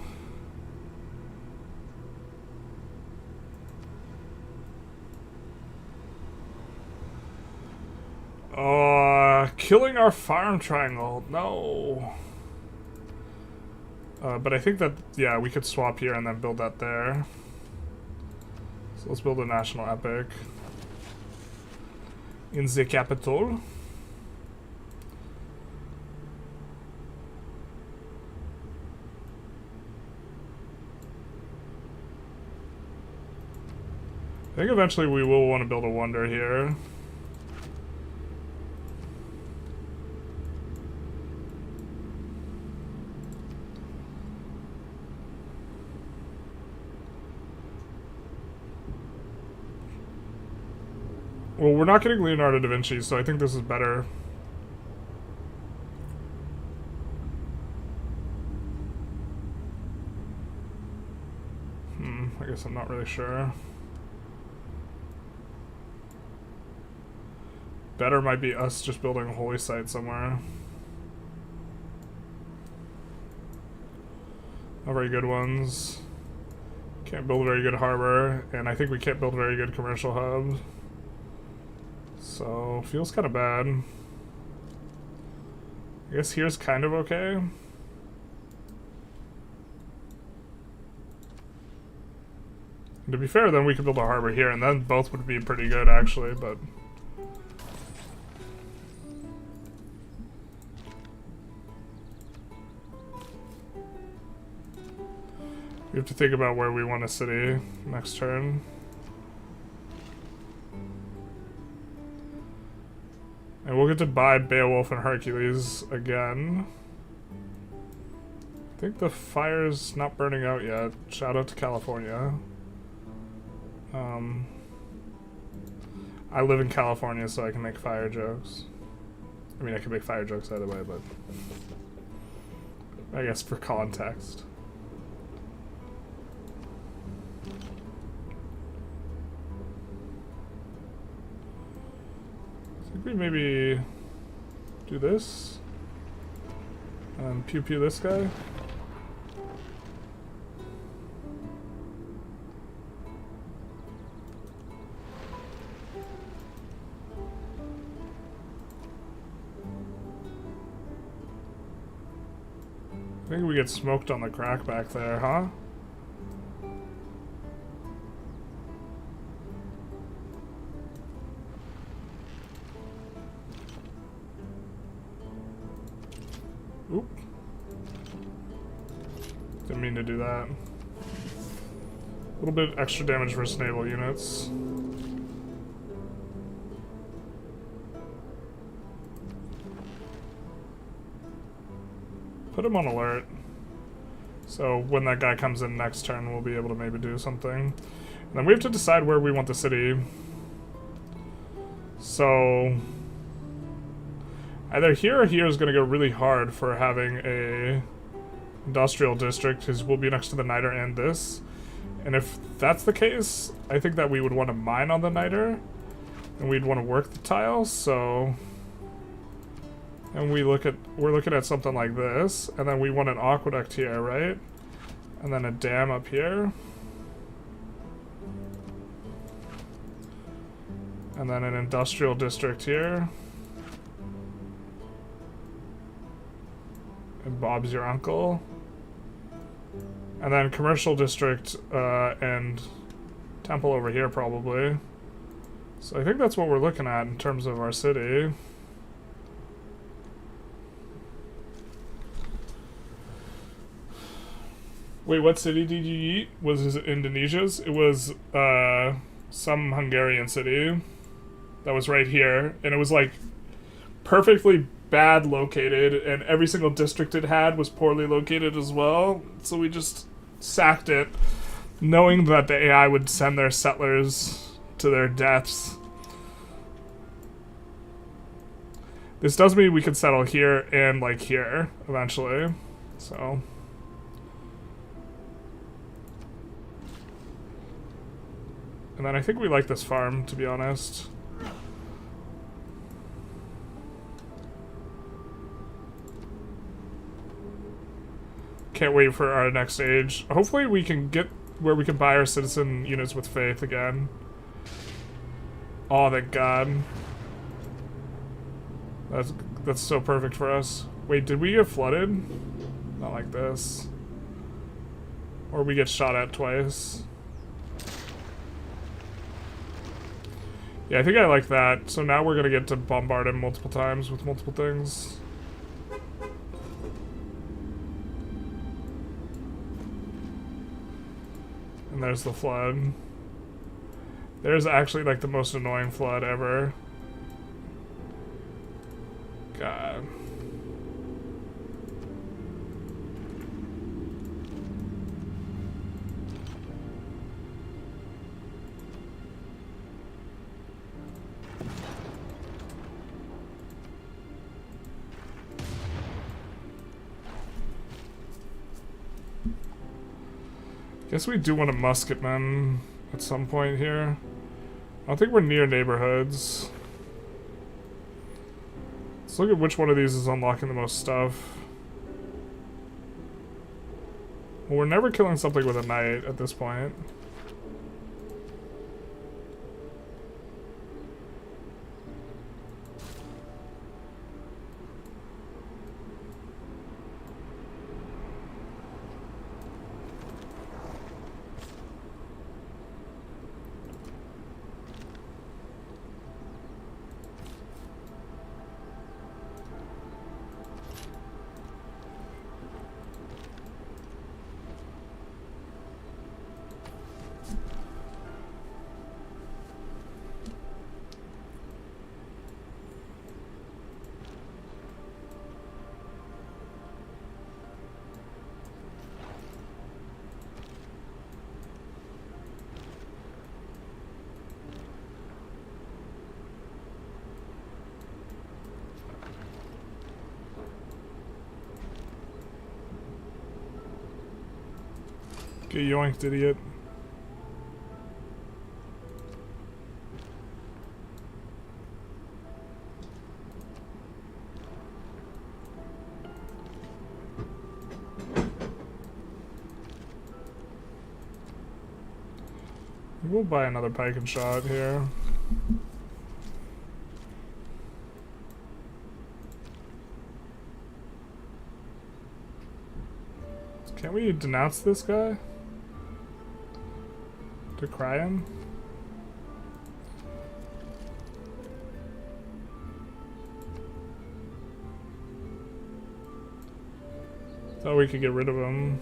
Killing our farm triangle. No. But I think that, yeah, we could swap here and then build that there. So let's build a national epic. In the capital. I think eventually we will want to build a wonder here. Well, we're not getting Leonardo da Vinci, so I think this is better. I guess I'm not really sure. Better might be us just building a holy site somewhere. Not very good ones. Can't build a very good harbor, and I think we can't build a very good commercial hub. So, feels kind of bad. I guess here's kind of okay. And to be fair, then we could build a harbor here, and then both would be pretty good, actually, but... we have to think about where we want a city next turn. And we'll get to buy Beowulf and Hercules again. I think the fire's not burning out yet. Shout out to California. I live in California, so I can make fire jokes. I mean, I can make fire jokes either way, but I guess for context. we maybe do this? And pew pew this guy? I think we get smoked on the crack back there, huh? Oop. Didn't mean to do that. A little bit extra damage versus naval units. Put him on alert. So when that guy comes in next turn, we'll be able to maybe do something. And then we have to decide where we want the city. So either here or here is going to go really hard for having a industrial district, because we'll be next to the niter and this. And if that's the case, I think that we would want to mine on the niter, and we'd want to work the tile. So, and we're looking at something like this, and then we want an aqueduct here, right? And then a dam up here. And then an industrial district here. And Bob's your uncle. And then commercial district and temple over here probably. So I think that's what we're looking at in terms of our city. Wait, what city did you eat? Was it Indonesia's? It was some Hungarian city that was right here, and it was like perfectly bad located, and every single district it had was poorly located as well. So we just sacked it, knowing that the AI would send their settlers to their deaths. This does mean we can settle here and like here eventually. So and then I think we like this farm, to be honest. Can't wait for our next age. Hopefully we can get where we can buy our citizen units with faith again. Oh, thank God. That's so perfect for us. Wait, did we get flooded? Not like this. Or we get shot at twice. Yeah, I think I like that. So now we're gonna get to bombard him multiple times with multiple things. And there's the flood. There's actually like the most annoying flood ever. God. Guess we do want a musketman at some point here. I don't think we're near neighborhoods. Let's look at which one of these is unlocking the most stuff. Well, we're never killing something with a knight at this point. Get yoinked, idiot. We'll buy another pike and shot here. Can we denounce this guy? Decry him? Thought we could get rid of him.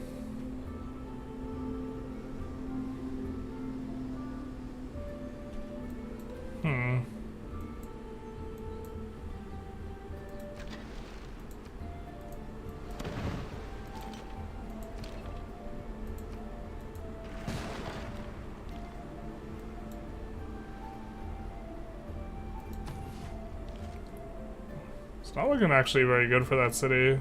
It's not looking actually very good for that city.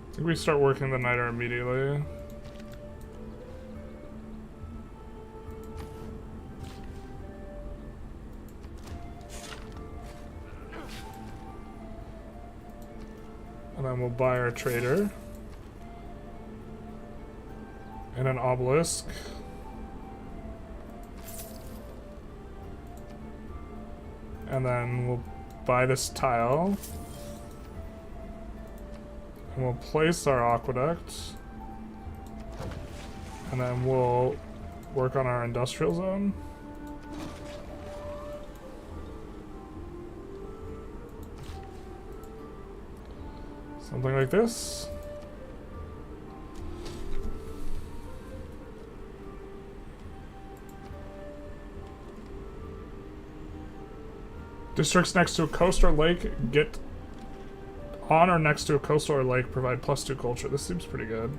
I think we start working the niter immediately. And then we'll buy our trader. And an obelisk. And then we'll buy this tile. And we'll place our aqueduct. And then we'll work on our industrial zone. Something like this. Districts next to a coast or lake get on or next to a coastal or lake provide +2 culture. This seems pretty good.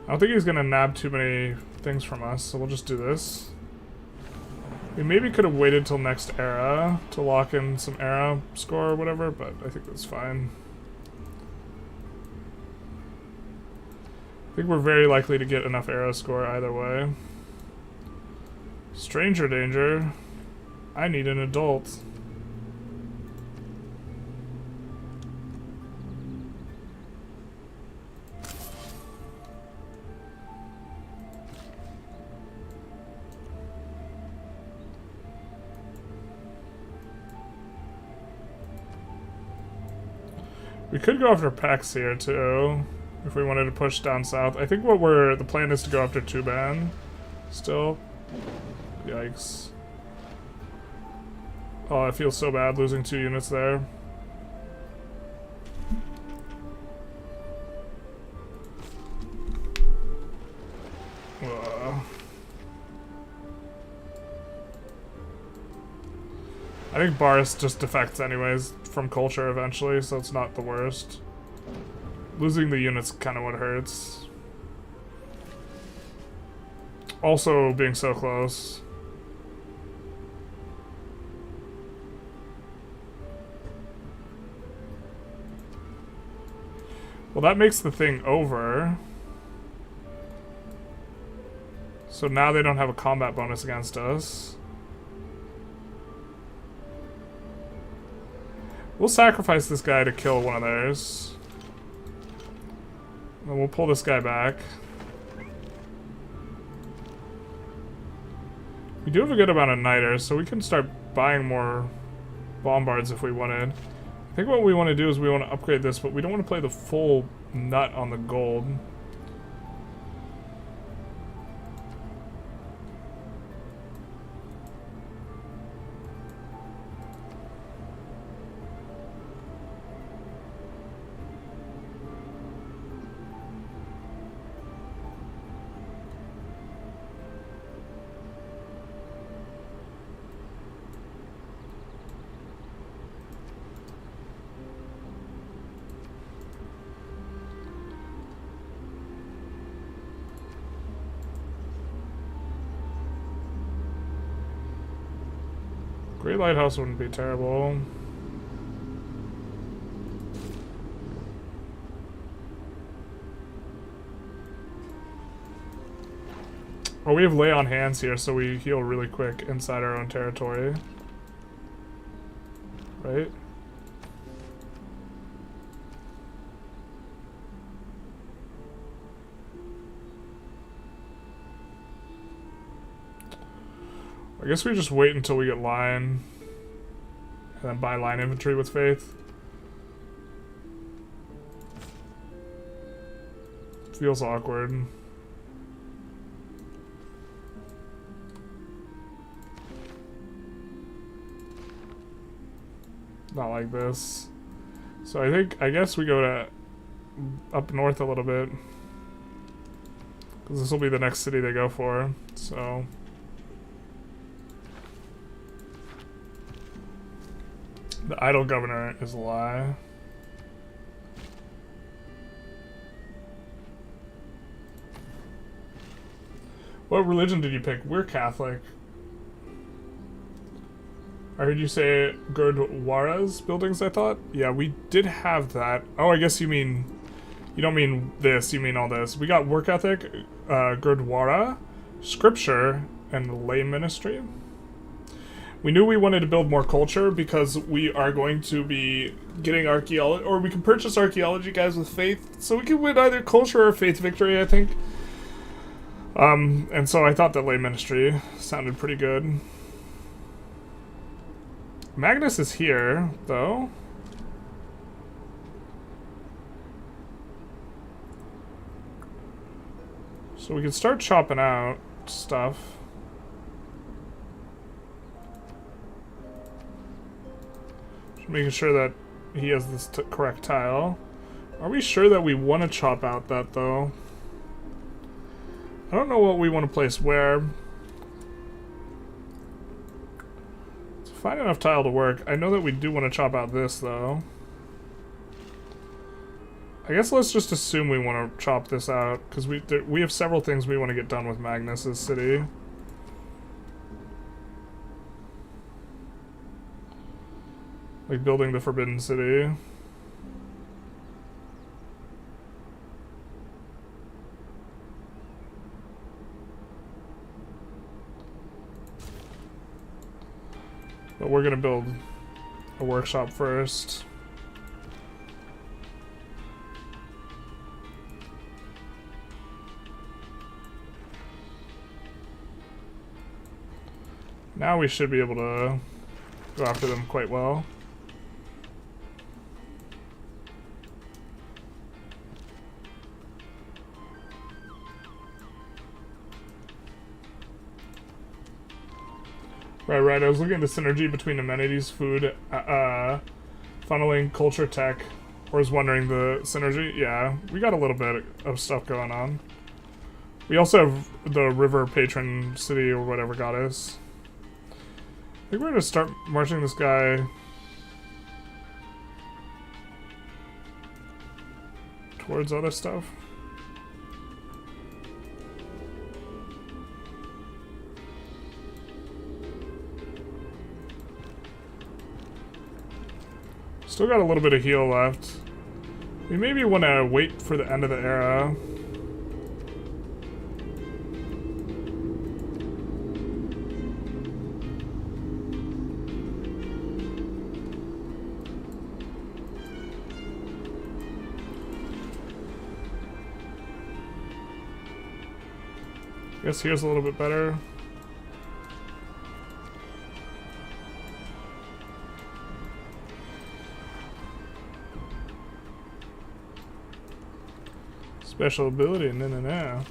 I don't think he's gonna nab too many things from us, so we'll just do this. We maybe could have waited till next era to lock in some era score or whatever, but I think that's fine. I think we're very likely to get enough era score either way. Stranger danger. I need an adult. We could go after Pax here too, if we wanted to push down south. I think the plan is to go after Tuban still. Yikes. Oh, I feel so bad losing 2 units there. I think Boris just defects anyways from culture eventually, so it's not the worst. Losing the unit's kind of what hurts. Also being so close. Well, that makes the thing over. So now they don't have a combat bonus against us. We'll sacrifice this guy to kill one of theirs. Then we'll pull this guy back. We do have a good amount of niters, so we can start buying more bombards if we wanted. I think what we want to do is we want to upgrade this, but we don't want to play the full nut on the gold. Great Lighthouse wouldn't be terrible. Oh, we have lay on hands here, so we heal really quick inside our own territory. Right? I guess we just wait until we get line, and then buy line infantry with faith. Feels awkward. Not like this. So I guess we go to up north a little bit, because this will be the next city they go for. So the idle governor is a lie. What religion did you pick? We're Catholic. I heard you say Gurdwaras buildings, I thought? Yeah, we did have that. Oh, I guess you mean... You don't mean this, you mean all this. We got work ethic, Gurdwara, scripture, and lay ministry. We knew we wanted to build more culture because we are going to be getting archaeology, or we can purchase archaeology guys with faith, so we can win either culture or faith victory, I think. And so I thought that lay ministry sounded pretty good. Magnus is here, though. So we can start chopping out stuff. Just making sure that he has this correct tile. Are we sure that we want to chop out that, though? I don't know what we want to place where. Find enough tile to work. I know that we do want to chop out this, though. I guess let's just assume we want to chop this out, because we have several things we want to get done with Magnus's city. Like building the Forbidden City. But we're gonna build a workshop first. Now we should be able to go after them quite well. Right. I was looking at the synergy between amenities, food, funneling, culture, tech. I was wondering the synergy. Yeah, we got a little bit of stuff going on. We also have the river patron city or whatever goddess. I think we're gonna start marching this guy towards other stuff. Still got a little bit of heal left. We maybe want to wait for the end of the era. Guess here's a little bit better. Special ability, no.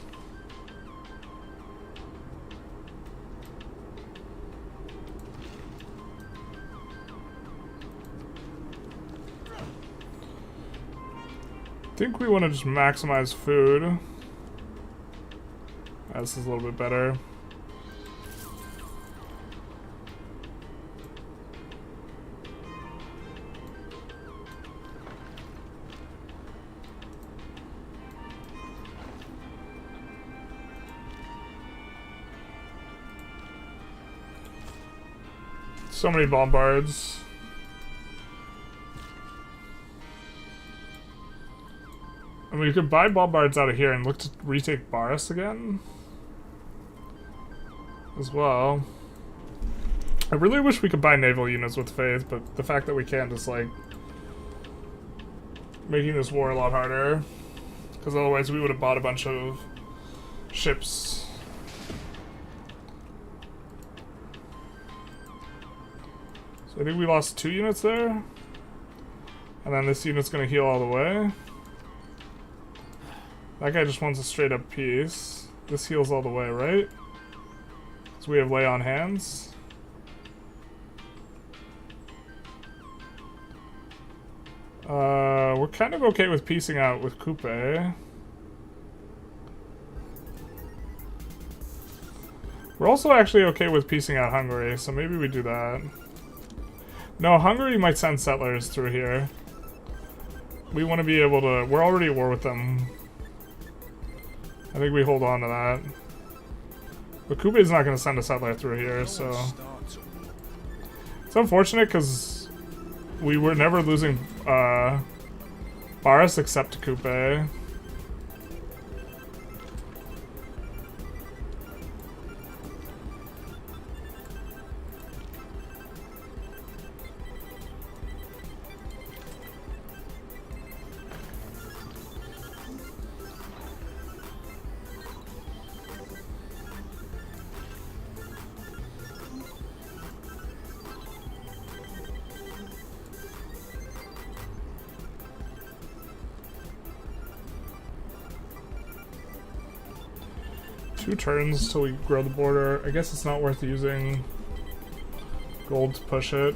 I think we want to just maximize food. This is a little bit better. So many bombards. And we could buy bombards out of here and look to retake Barca again. As well. I really wish we could buy naval units with Faith, but the fact that we can't is like making this war a lot harder. Because otherwise we would have bought a bunch of ships. So I think we lost 2 units there. And then this unit's gonna heal all the way. That guy just wants a straight up peace. This heals all the way, right? So we have lay on hands. We're kind of okay with piecing out with Coupe. We're also actually okay with piecing out Hungary, so maybe we do that. No, Hungary might send settlers through here. We want to be able to... We're already at war with them. I think we hold on to that. But Coupe is not going to send a settler through here, so... It's unfortunate because we were never losing Barca except to Coupe. Two turns till we grow the border. I guess it's not worth using gold to push it.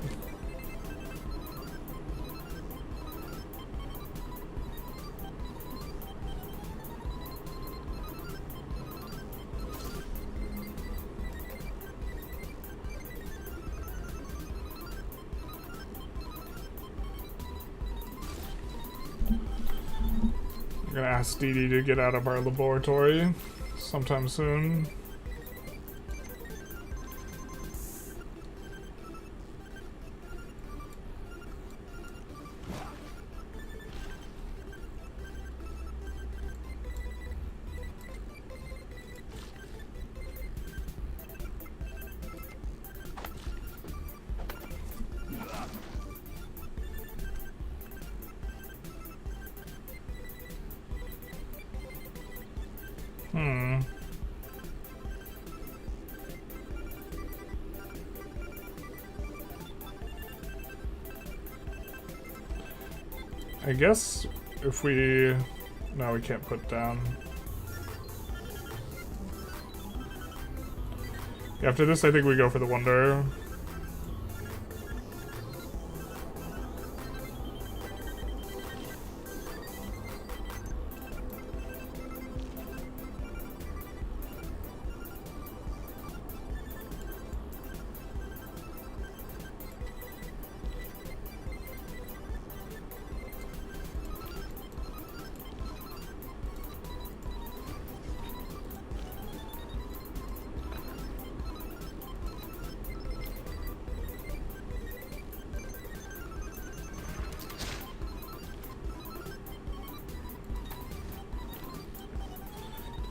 I'm gonna ask Dee Dee to get out of our laboratory sometime soon. I guess if we... No, we can't put down. After this, I think we go for the Wonder.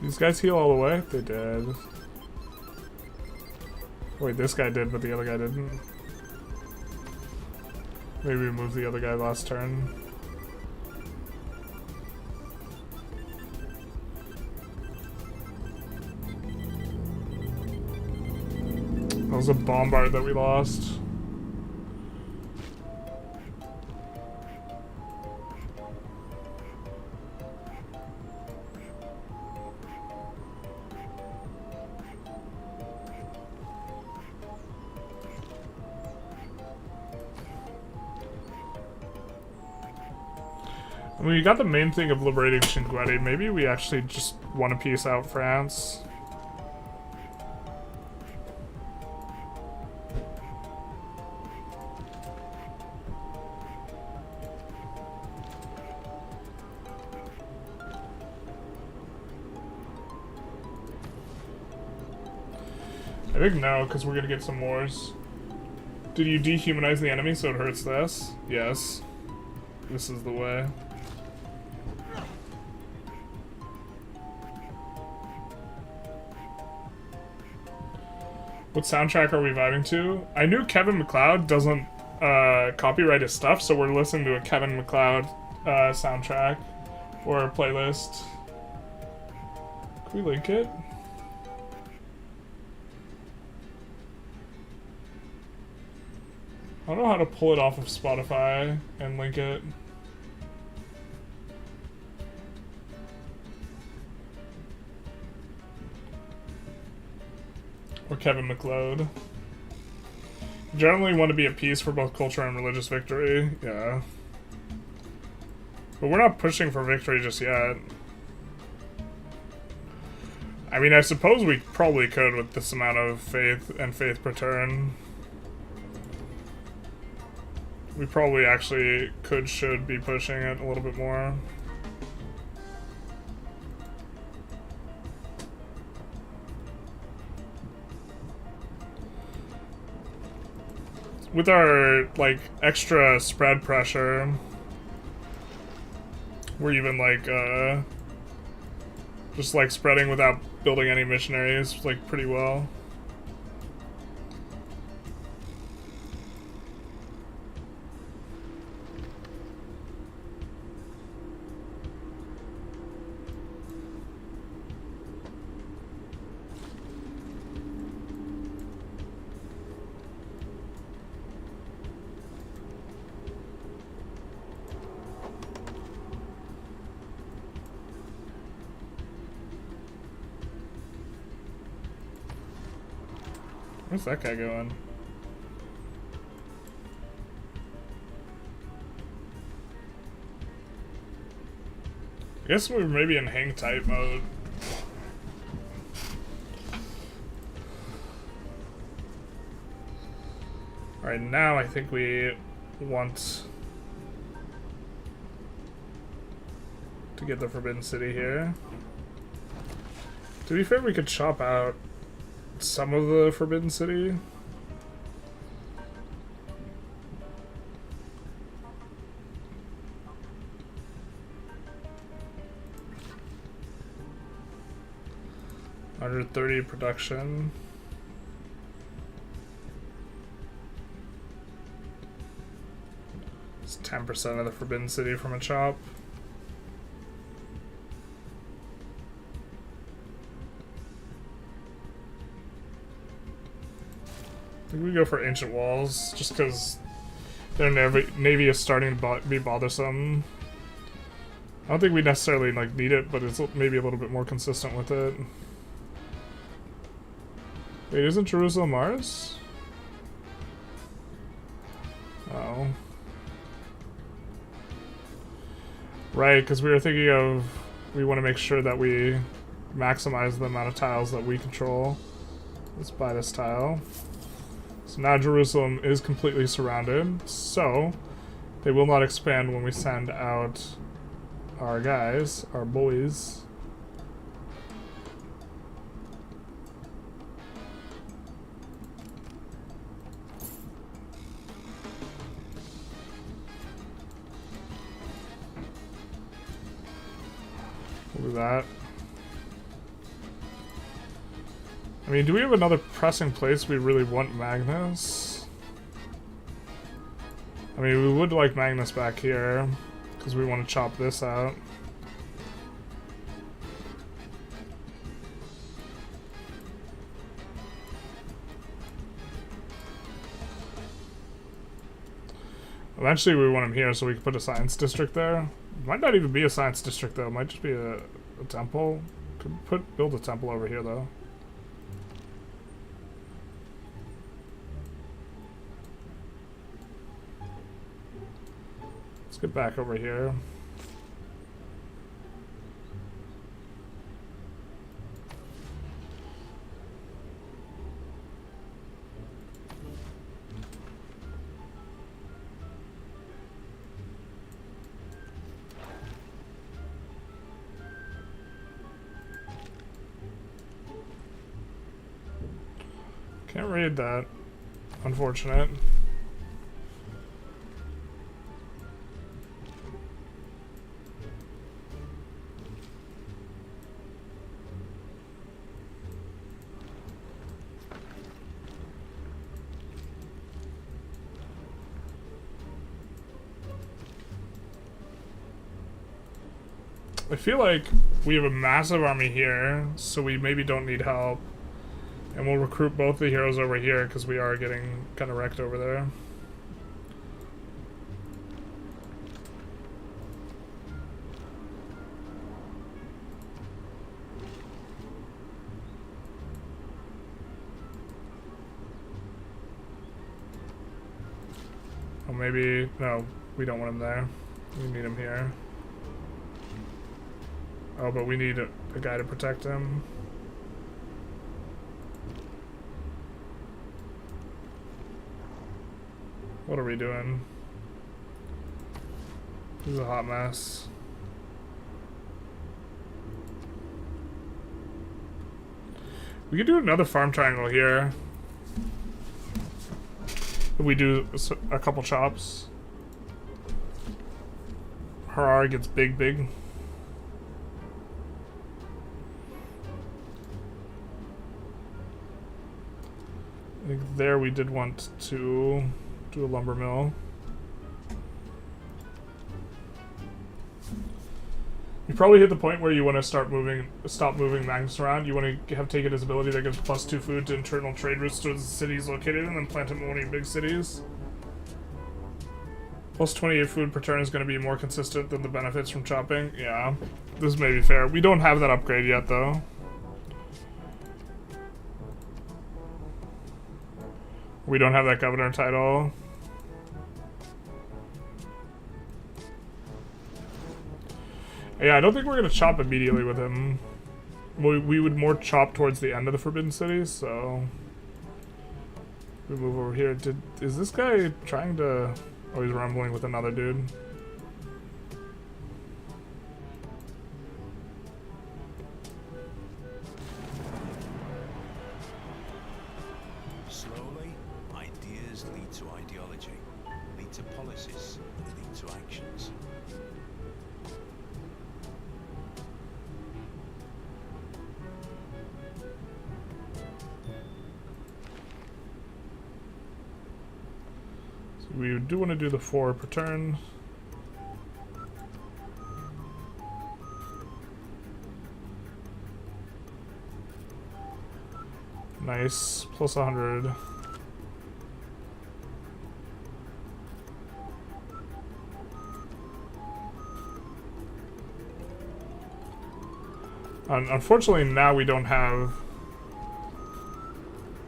These guys heal all the way? They did. Wait, this guy did, but the other guy didn't. Maybe we moved the other guy last turn. That was a bombard that we lost. I mean, we got the main thing of liberating Chinguetti. Maybe we actually just want to piece out France. I think no, because we're going to get some wars. Did you dehumanize the enemy so it hurts less? Yes. This is the way. What soundtrack are we vibing to? I knew Kevin MacLeod doesn't copyright his stuff, so we're listening to a Kevin MacLeod soundtrack or playlist. Can we link it? I don't know how to pull it off of Spotify and link it. Or Kevin MacLeod. Generally want to be at peace for both culture and religious victory. Yeah. But we're not pushing for victory just yet. I mean, I suppose we probably could with this amount of faith and faith per turn. We probably actually should be pushing it a little bit more. With our, like, extra spread pressure, we're even, like, just, like, spreading without building any missionaries, like, pretty well. Where's that guy going? I guess we're maybe in hang tight mode. Alright, now I think we want to get the Forbidden City here. To be fair, we could chop out some of the Forbidden City. $130 production. It's 10% of the Forbidden City from a chop. I think we go for Ancient Walls, just because their navy is starting to be bothersome. I don't think we necessarily like need it, but it's maybe a little bit more consistent with it. Wait, isn't Jerusalem Mars? Oh. Right, because we were thinking of, we want to make sure that we maximize the amount of tiles that we control. Let's buy this tile. So now Jerusalem is completely surrounded, so they will not expand when we send out our guys, our boys. We'll do that. I mean, do we have another pressing place we really want Magnus? I mean, we would like Magnus back here, because we want to chop this out. Eventually we want him here so we can put a science district there. Might not even be a science district though, it might just be a temple. Could build a temple over here though. Let's get back over here. Can't read that. Unfortunate. I feel like we have a massive army here, so we maybe don't need help. And we'll recruit both the heroes over here, because we are getting kind of wrecked over there. Oh, maybe... No, we don't want him there. We need him here. Oh, but we need a guy to protect him. What are we doing? This is a hot mess. We could do another farm triangle here. If we do a couple chops. Harar gets big. I think there we did want to do a lumber mill. You probably hit the point where you want to stop moving Magnus around. You want to have taken his ability that gives +2 food to internal trade routes to the cities located, and then plant him in one of your big cities. +28 food per turn is going to be more consistent than the benefits from chopping. Yeah, this may be fair. We don't have that upgrade yet, though. We don't have that governor title. Yeah, I don't think we're going to chop immediately with him. We would more chop towards the end of the Forbidden Cities, so... We move over here. Is this guy trying to... Oh, he's rumbling with another dude. Slowly, ideas lead to ideology, lead to policies, lead to actions. We do want to do the 4 per turn. Nice. Plus 100. Unfortunately, now we don't have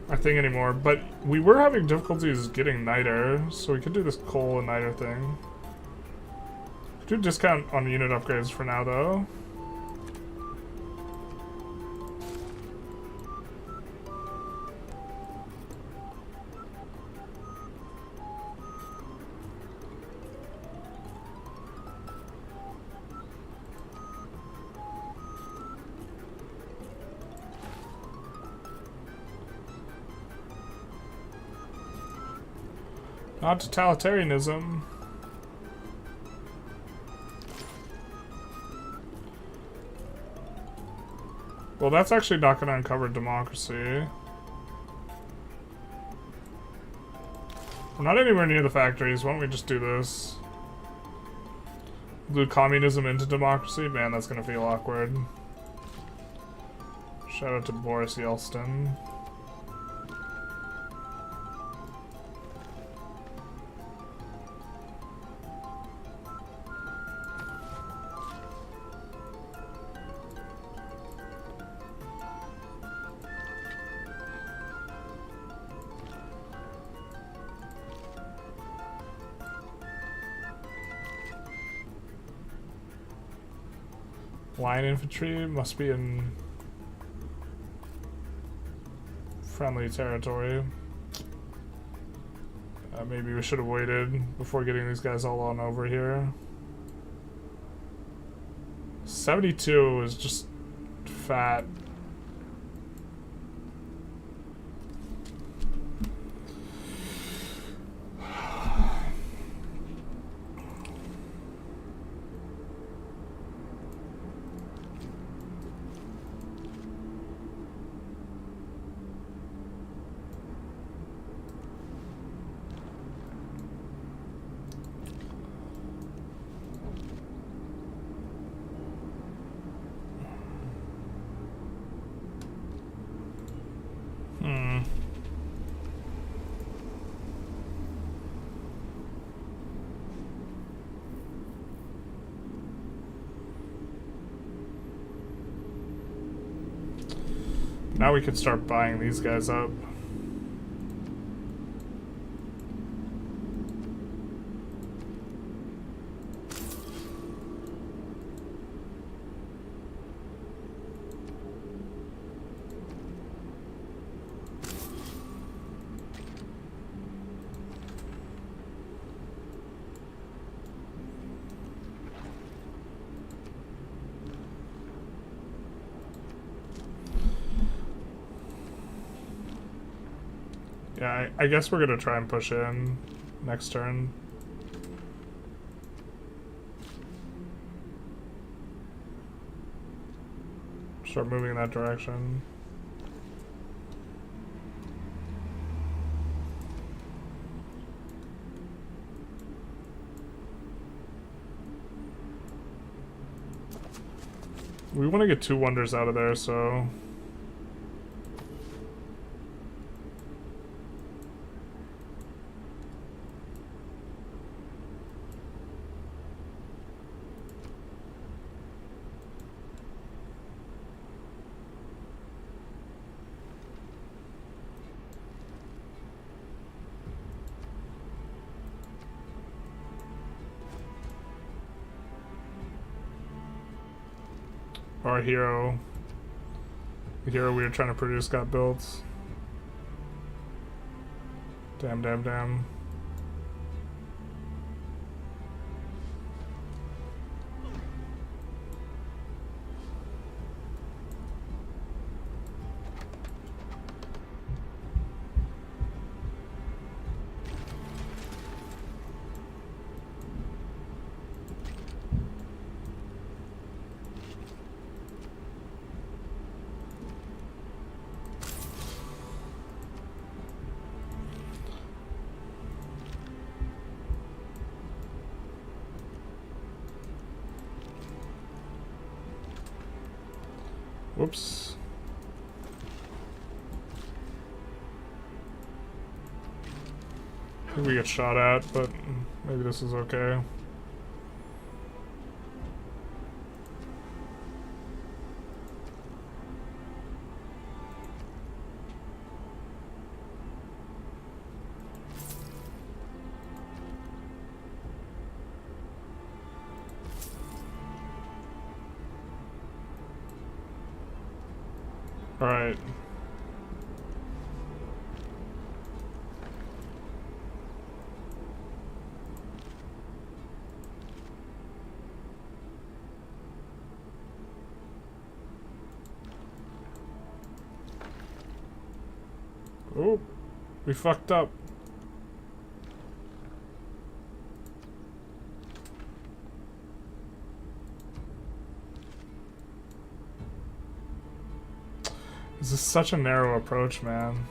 our thing anymore, but we were having difficulties getting niter, so we could do this coal and niter thing. Do discount on unit upgrades for now, though. Not totalitarianism. Well, that's actually not going to uncover democracy. We're not anywhere near the factories. Why don't we just do this? Glue communism into democracy? Man, that's going to feel awkward. Shout out to Boris Yeltsin. Line infantry must be in friendly territory. Maybe we should have waited before getting these guys all on over here. 72 is just fat. Now we can start buying these guys up. Yeah, I guess we're gonna try and push in next turn. Start moving in that direction. We want to get 2 wonders out of there, so... Our hero, the hero we were trying to produce, got built. Damn, damn, damn. Whoops. I think we get shot at, but maybe this is okay. Alright. Oh, we fucked up. This is such a narrow approach, man.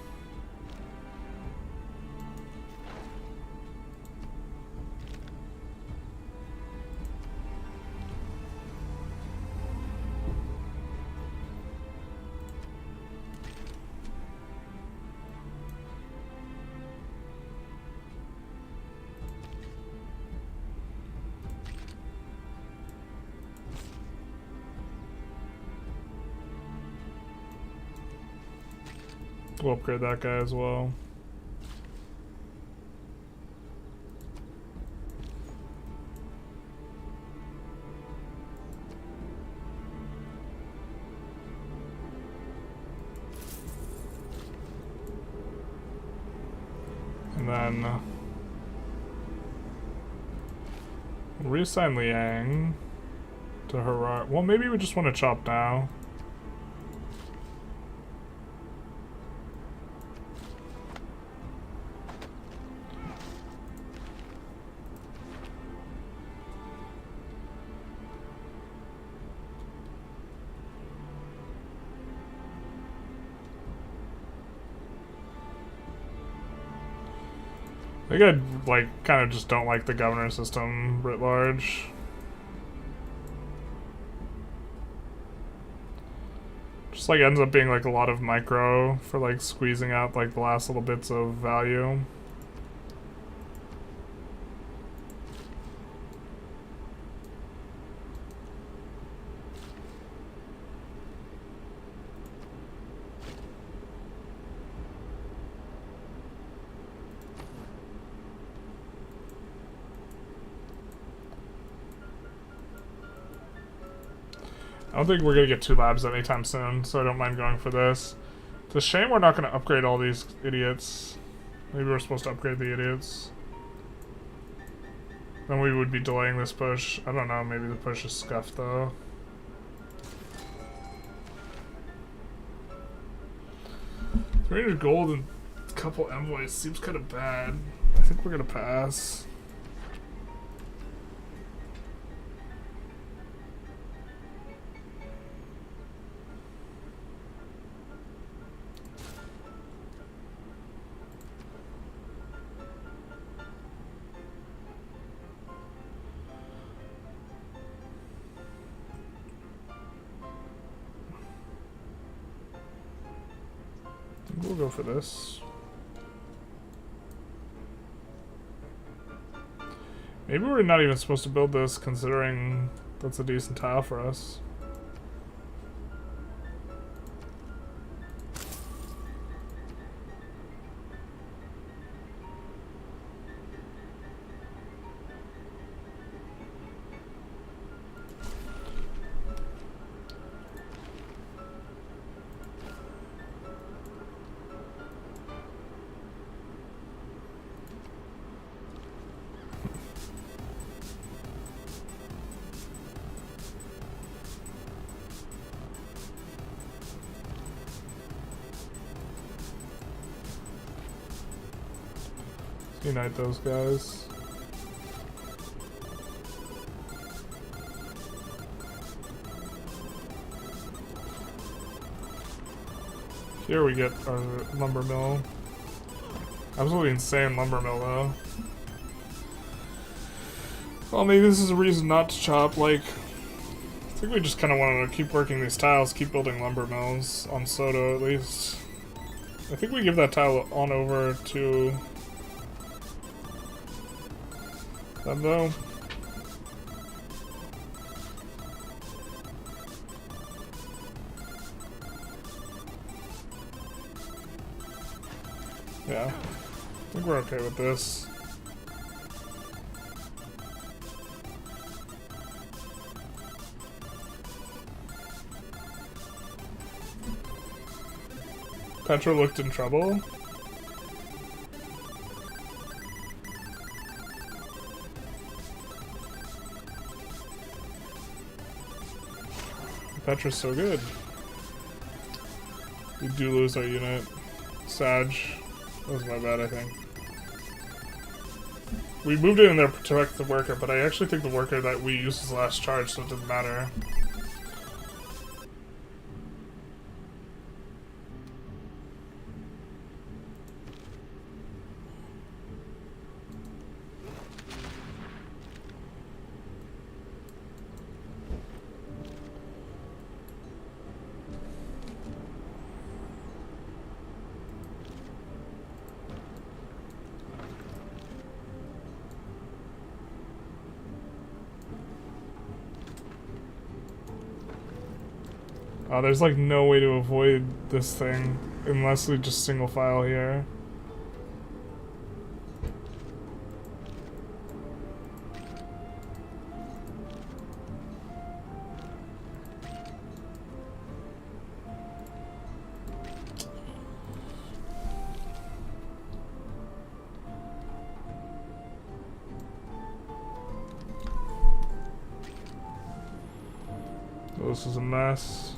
We'll upgrade that guy as well. And then reassign Liang to Harar. Well, maybe we just want to chop now. I think I like kind of just don't like the governor system writ large. Just like ends up being like a lot of micro for like squeezing out like the last little bits of value. I don't think we're gonna get 2 labs anytime soon, so I don't mind going for this. It's a shame we're not gonna upgrade all these idiots. Maybe we're supposed to upgrade the idiots. Then we would be delaying this push. I don't know, maybe the push is scuffed though. $300 gold and a couple envoys seems kind of bad. I think we're gonna pass. We'll go for this. Maybe we're not even supposed to build this, considering that's a decent tile for us. Unite those guys. Here we get our lumber mill. Absolutely insane lumber mill though. Well, maybe this is a reason not to chop. Like, I think we just kind of wanted to keep working these tiles, keep building lumber mills on Soto at least. I think we give that tile on over to them though. Yeah, I think we're okay with this. Petra looked in trouble. Petra's so good. We do lose our unit. Sag. That was my bad, I think. We moved in there to protect the worker, but I actually think the worker that we used was last charge, so it didn't matter. There's like no way to avoid this thing unless we just single file here. This is a mess.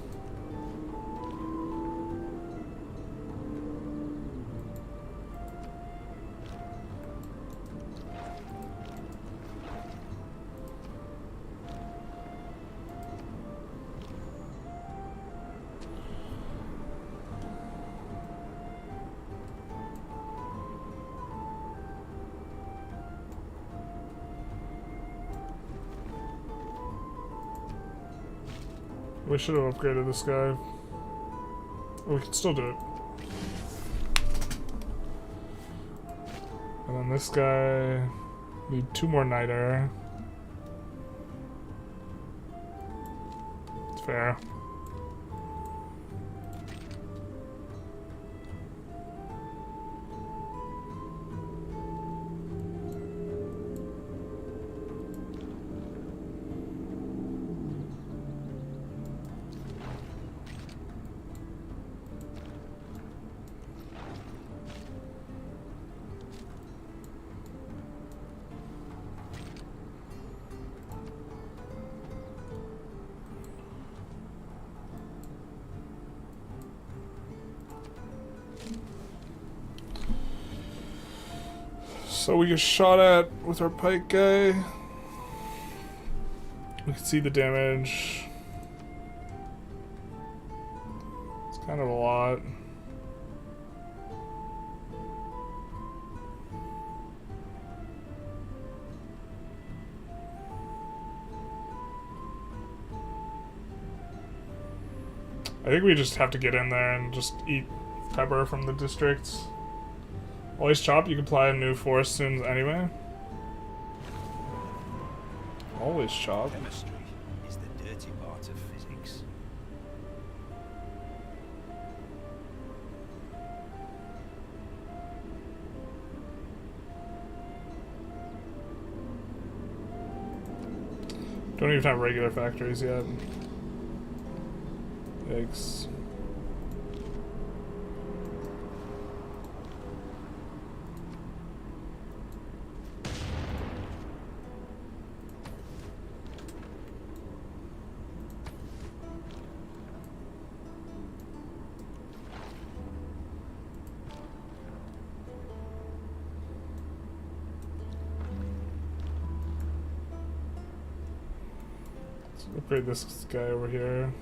We should have upgraded this guy. We can still do it. And then this guy... Need 2 more niter. It's fair. So we get shot at with our pike guy. We can see the damage. It's kind of a lot. I think we just have to get in there and just eat pepper from the districts. Always chop, you can apply a new force soon anyway. Always chop. Chemistry is the dirty part of physics. Don't even have regular factories yet. Yikes. Let's upgrade this guy over here.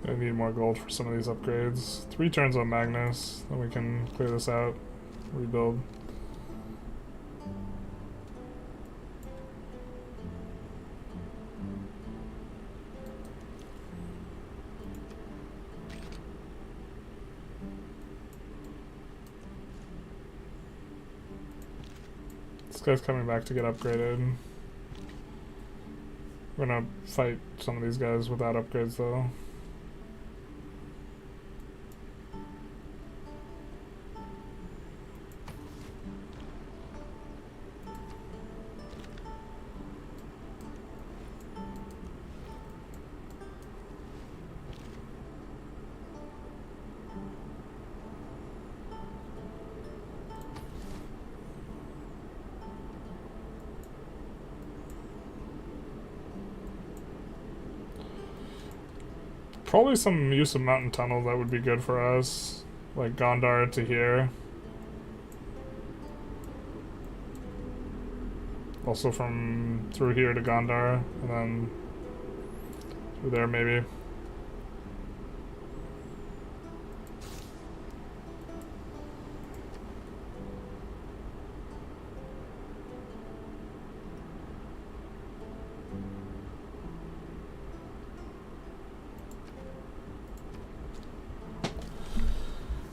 I need more gold for some of these upgrades. 3 turns on Magnus, then we can clear this out, rebuild. This guy's coming back to get upgraded. We're gonna fight some of these guys without upgrades though. Probably some use of mountain tunnel that would be good for us, like Gondar to here. Also from through here to Gondar, and then through there maybe.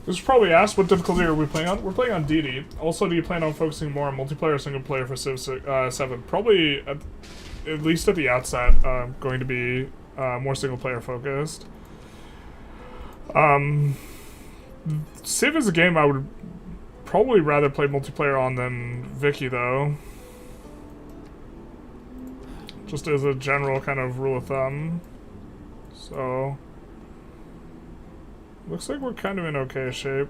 This was probably asked, what difficulty are we playing on? We're playing on DD. Also, do you plan on focusing more on multiplayer or single player for Civ 7? Probably, at least at the outset, going to be more single player focused. Civ is a game I would probably rather play multiplayer on than Vicky, though. Just as a general kind of rule of thumb. So... looks like we're kind of in okay shape.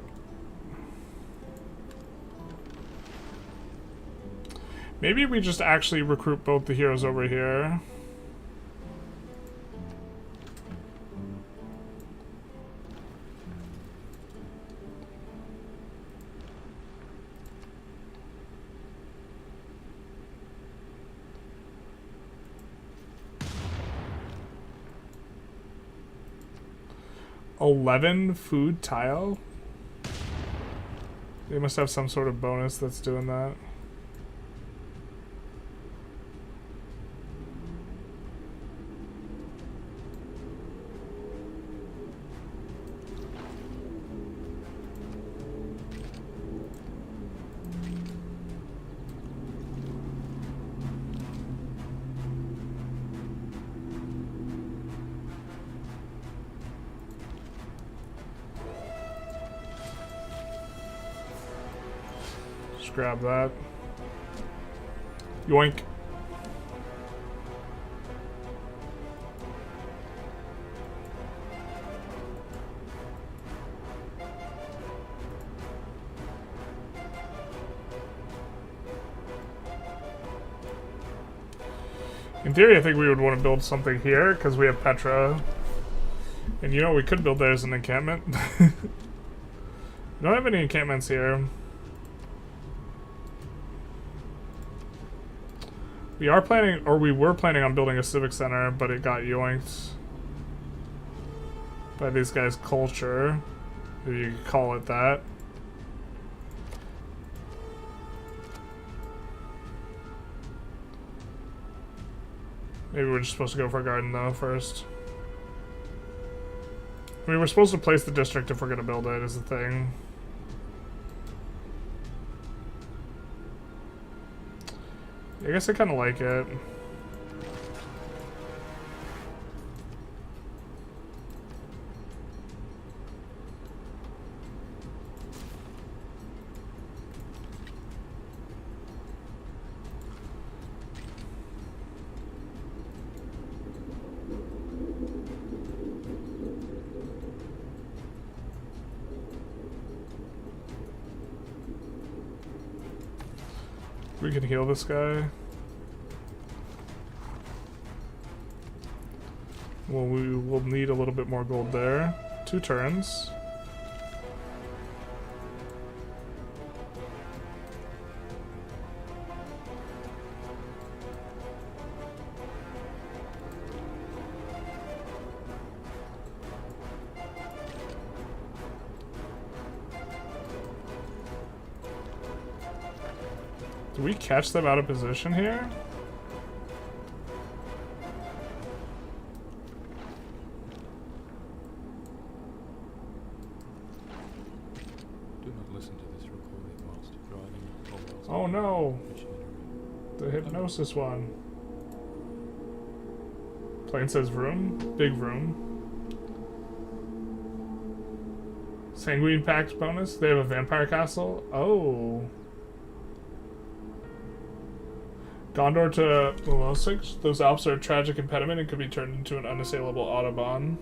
Maybe we just actually recruit both the heroes over here. $11 food tile? They must have some sort of bonus that's doing that. Grab that. Yoink. In theory, I think we would want to build something here, because we have Petra. And you know, we could build there as an encampment. We don't have any encampments here. We are planning, or we were planning on building a civic center, but it got yoinked by these guys' culture, if you could call it that. Maybe we're just supposed to go for a garden though first. I mean, we're supposed to place the district if we're gonna build it, is the thing. I guess I kind of like it. We can heal this guy. Well, we will need a little bit more gold there. 2 turns. Do we catch them out of position here? Do not listen to this recording whilst driving or whilst Oh no! machinery. The hypnosis one. Plane says room? Big room. Sanguine Pact bonus? They have a vampire castle? Oh. Gondor to Losix. Those Alps are a tragic impediment and could be turned into an unassailable Autobahn.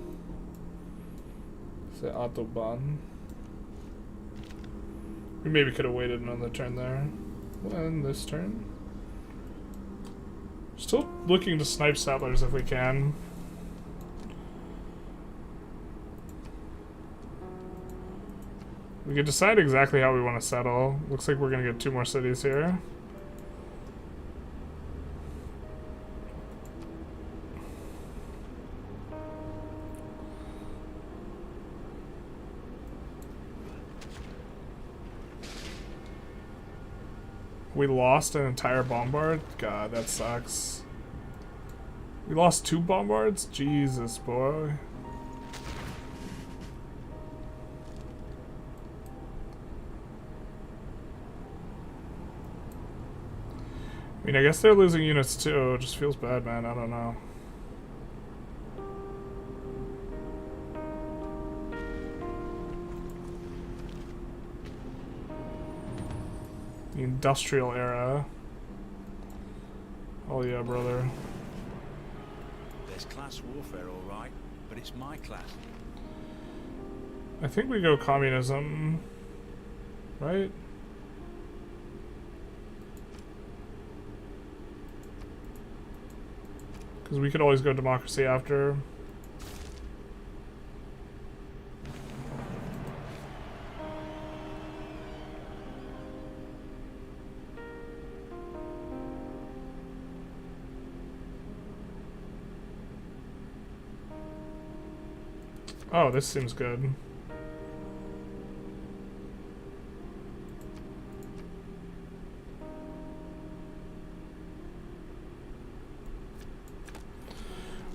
Say Autobahn. We maybe could have waited another turn there. We'll end this turn. Still looking to snipe settlers if we can. We could decide exactly how we want to settle. Looks like we're going to get 2 more cities here. We lost an entire bombard? God, that sucks. We lost 2 bombards? Jesus, boy. I mean, I guess they're losing units too. It just feels bad, man. I don't know. The industrial era. Oh yeah, brother. There's class warfare, all right, but it's my class. I think we go communism, right? Because we could always go democracy after. Oh, this seems good.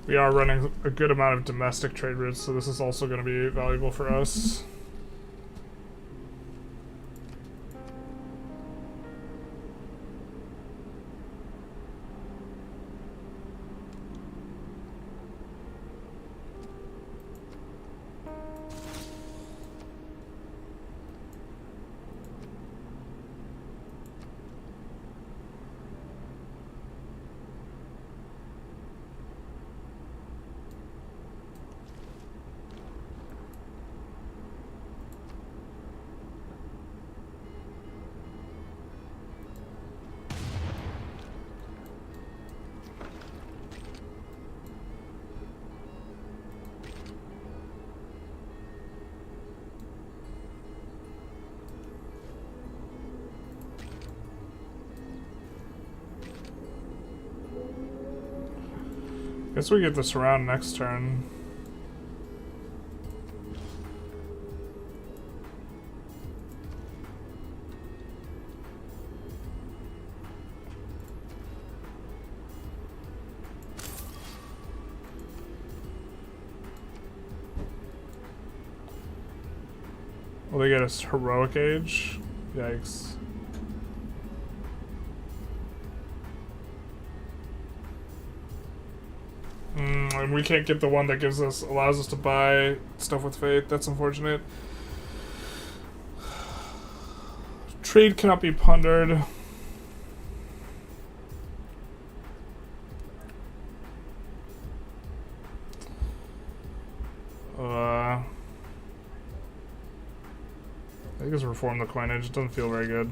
We are running a good amount of domestic trade routes, so this is also going to be valuable for us. Guess we get this around next turn. Will they get us heroic age? Yikes. And we can't get the one that allows us to buy stuff with faith. That's unfortunate. Trade cannot be pondered. I think it's reform the coinage. It doesn't feel very good.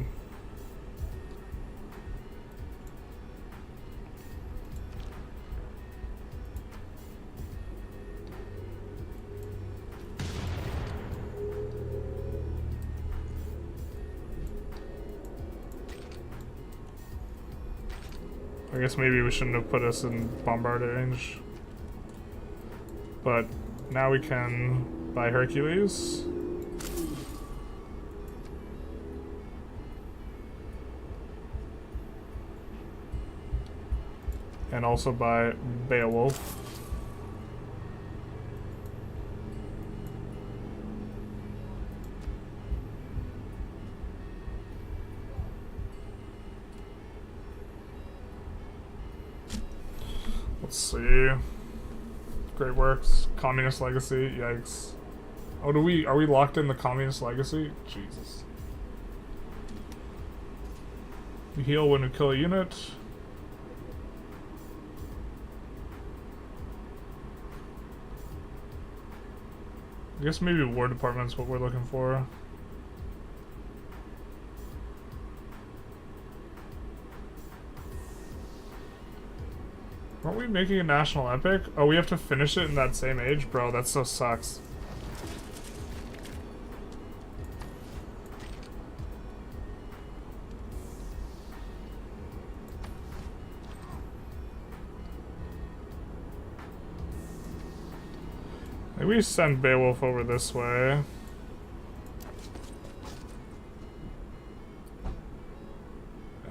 I guess maybe we shouldn't have put us in bombard range. But now we can buy Hercules. And also buy Beowulf. Let's see. Great works. Communist legacy. Yikes. Oh, are we locked in the communist legacy? Jesus. We heal when we kill a unit. I guess maybe War Department's what we're looking for. Aren't we making a national epic? Oh, we have to finish it in that same age? Bro, that so sucks. Maybe we send Beowulf over this way.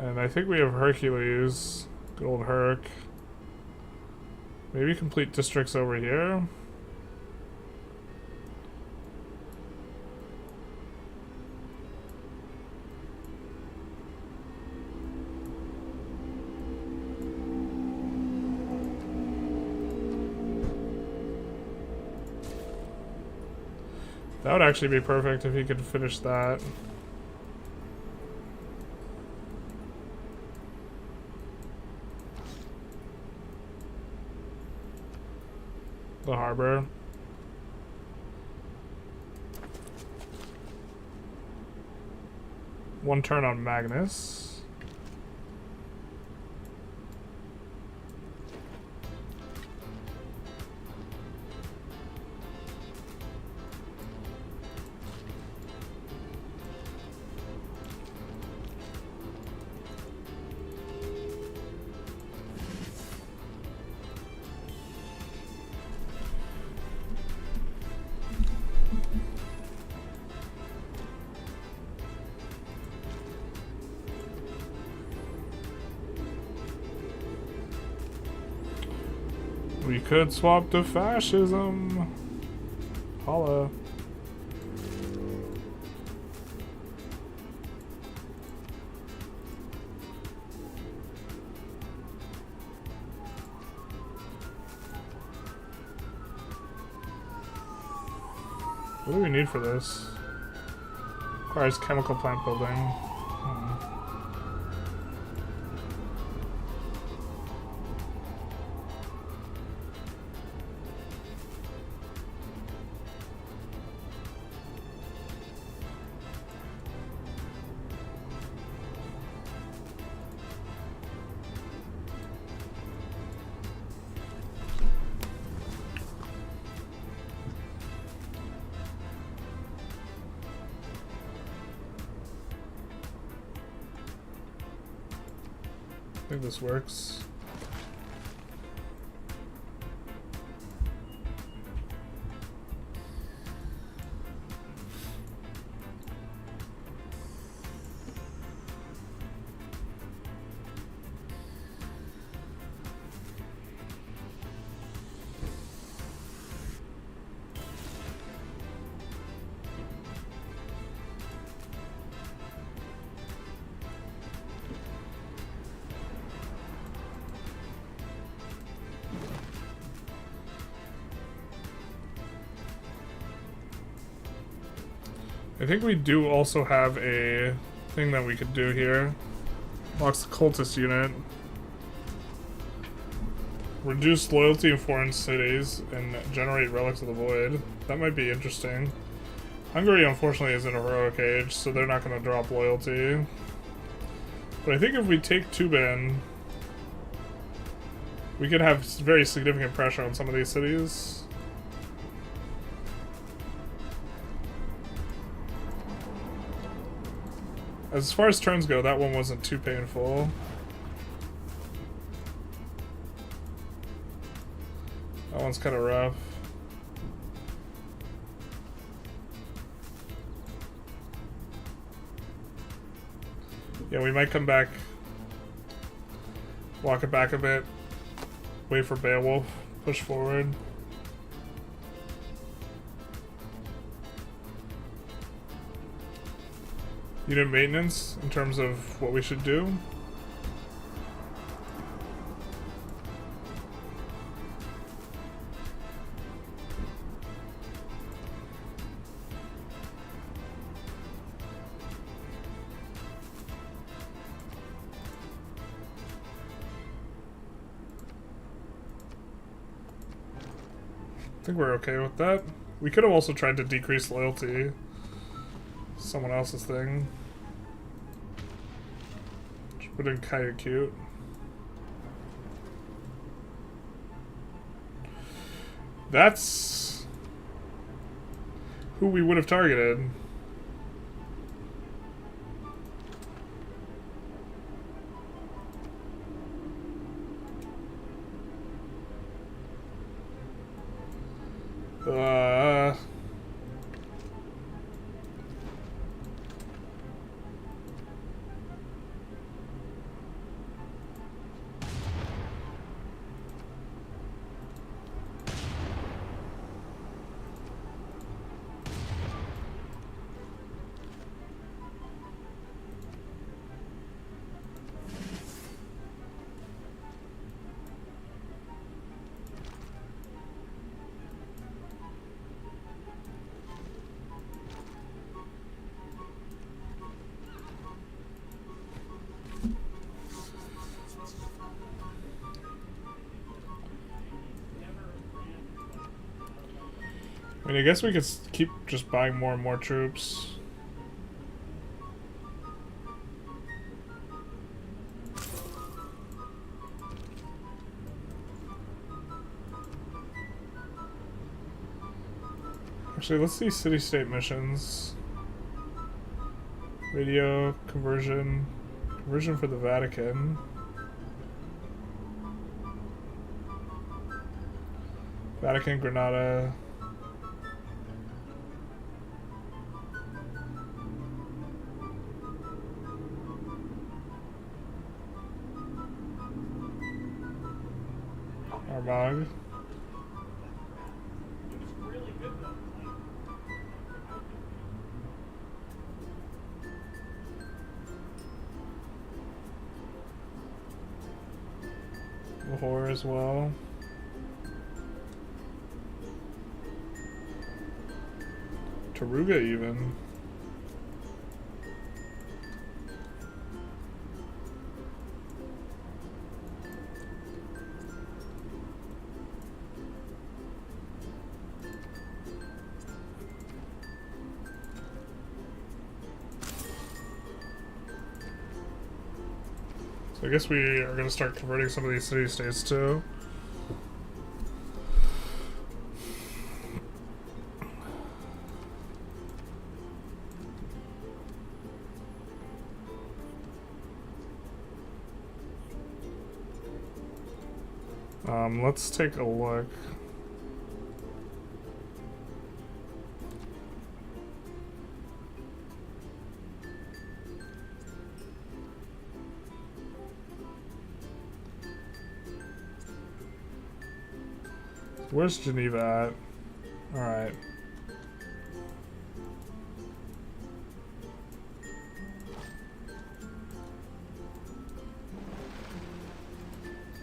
And I think we have Hercules. Good old Herc. Maybe complete districts over here. That would actually be perfect if he could finish that. The harbor. One turn on Magnus. We could swap to fascism. Holla. What do we need for this? Requires chemical plant building. I think this works. I think we do also have a thing that we could do here. Locks the cultist unit. Reduce loyalty in foreign cities and generate relics of the void. That might be interesting. Hungary unfortunately is in a heroic age, so they're not going to drop loyalty. But I think if we take Tuban, we could have very significant pressure on some of these cities. As far as turns go, that one wasn't too painful. That one's kind of rough. Yeah, we might come back, walk it back a bit, wait for Beowulf, push forward. Unit maintenance in terms of what we should do. I think we're okay with that. We could have also tried to decrease loyalty. Someone else's thing. Just put in kinda cute. That's who we would have targeted. I mean, I guess we could keep just buying more and more troops. Actually, let's see city-state missions. Radio conversion. Conversion for the Vatican. Vatican, Granada. Armagh. Lahore as well. Taruga even. So I guess we are going to start converting some of these city-states too. Let's take a look. Where's Geneva at? Alright.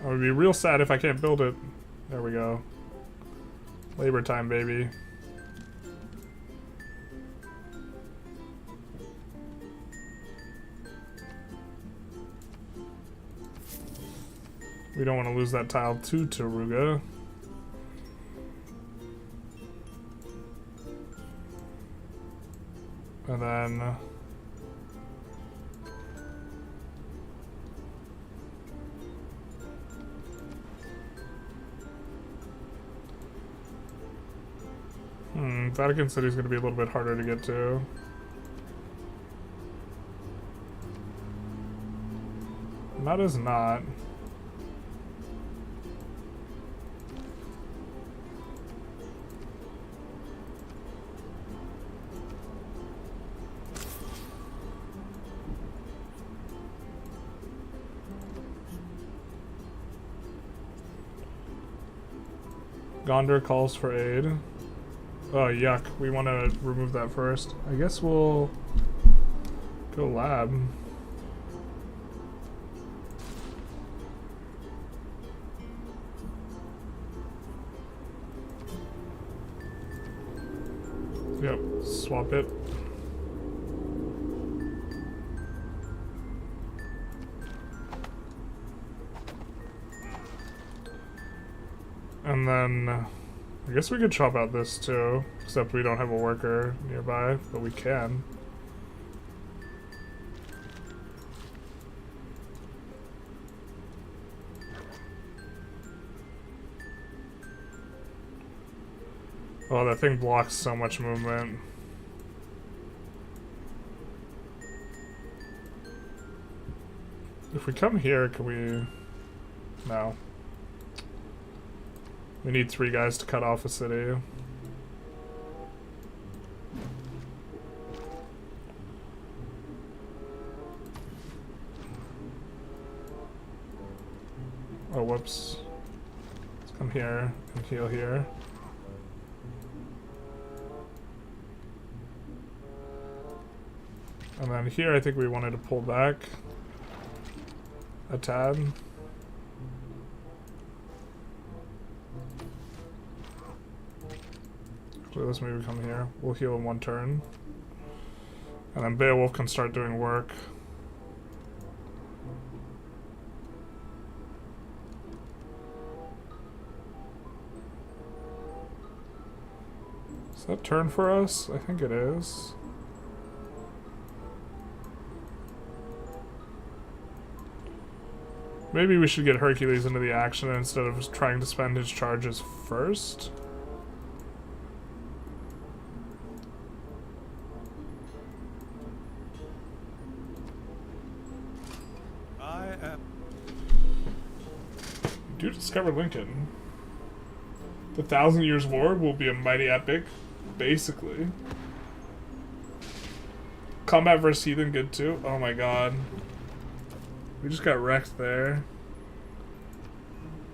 I would be real sad if I can't build it. There we go. Labor time, baby. We don't want to lose that tile to Taruga. And then Vatican City's gonna be a little bit harder to get to. That is not. Gondor calls for aid. Oh, yuck. We want to remove that first. I guess we'll go lab. Yep, swap it. And then I guess we could chop out this too, except we don't have a worker nearby, but we can. Oh, that thing blocks so much movement. If we come here, can we... No. We need 3 guys to cut off a city. Oh, whoops. Let's come here and heal here. And then here I think we wanted to pull back a tad. Actually, let's maybe come here. We'll heal in 1 turn. And then Beowulf can start doing work. Is that turn for us? I think it is. Maybe we should get Hercules into the action instead of trying to spend his charges first. Do discover Lincoln. The 1,000 Years' War will be a mighty epic, basically. Combat versus Heathen good too. Oh my god. We just got wrecked there.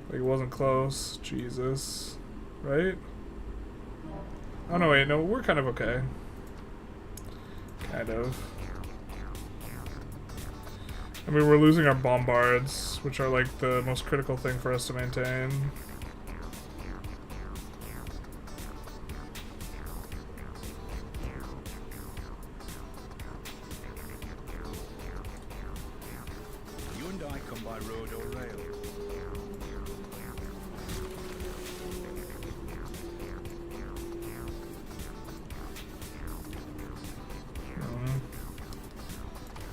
Like it wasn't close. Jesus. Right? Oh no, wait, no, we're kind of okay. Kind of. I mean, we're losing our bombards, which are like the most critical thing for us to maintain. You and I come by road or rail.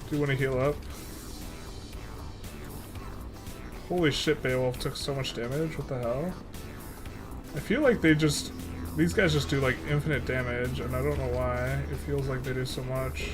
Do you want to heal up? Holy shit, Beowulf took so much damage. What the hell? I feel like they just... These guys just do like infinite damage, and I don't know why. It feels like they do so much.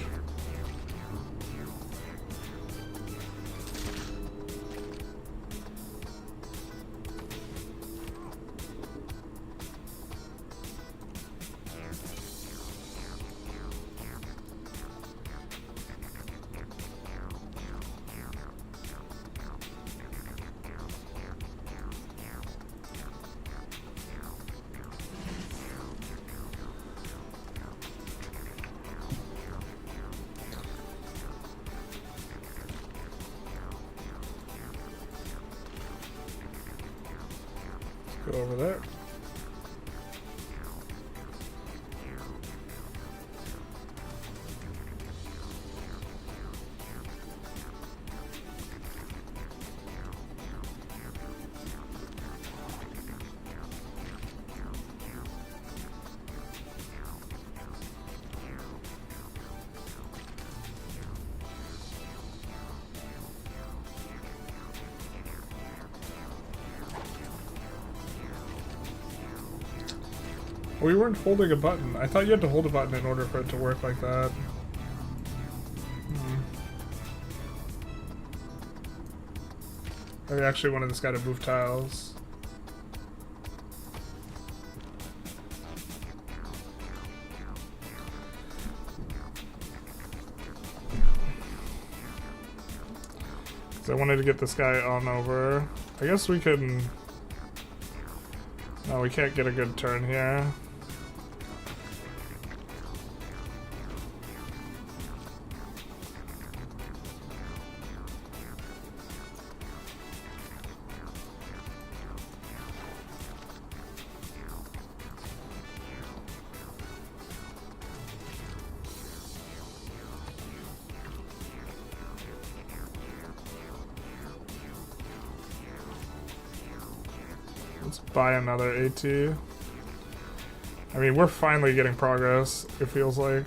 Go over there. We weren't holding a button. I thought you had to hold a button in order for it to work like that. I actually wanted this guy to move tiles. I wanted to get this guy on over. I guess we can... No, we can't get a good turn here. Let's buy another AT. I mean, we're finally getting progress, it feels like.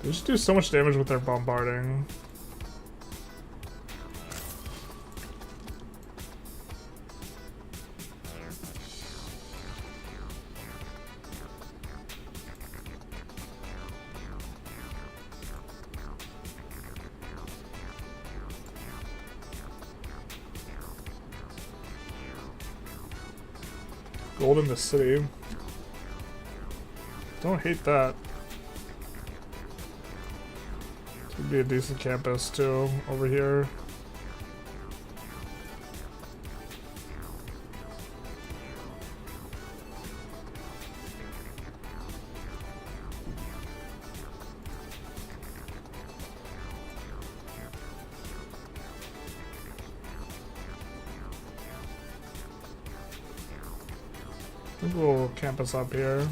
They just do so much damage with their bombarding. Gold in the city. Don't hate that. This would be a decent campus too, over here. I think we'll campus up here.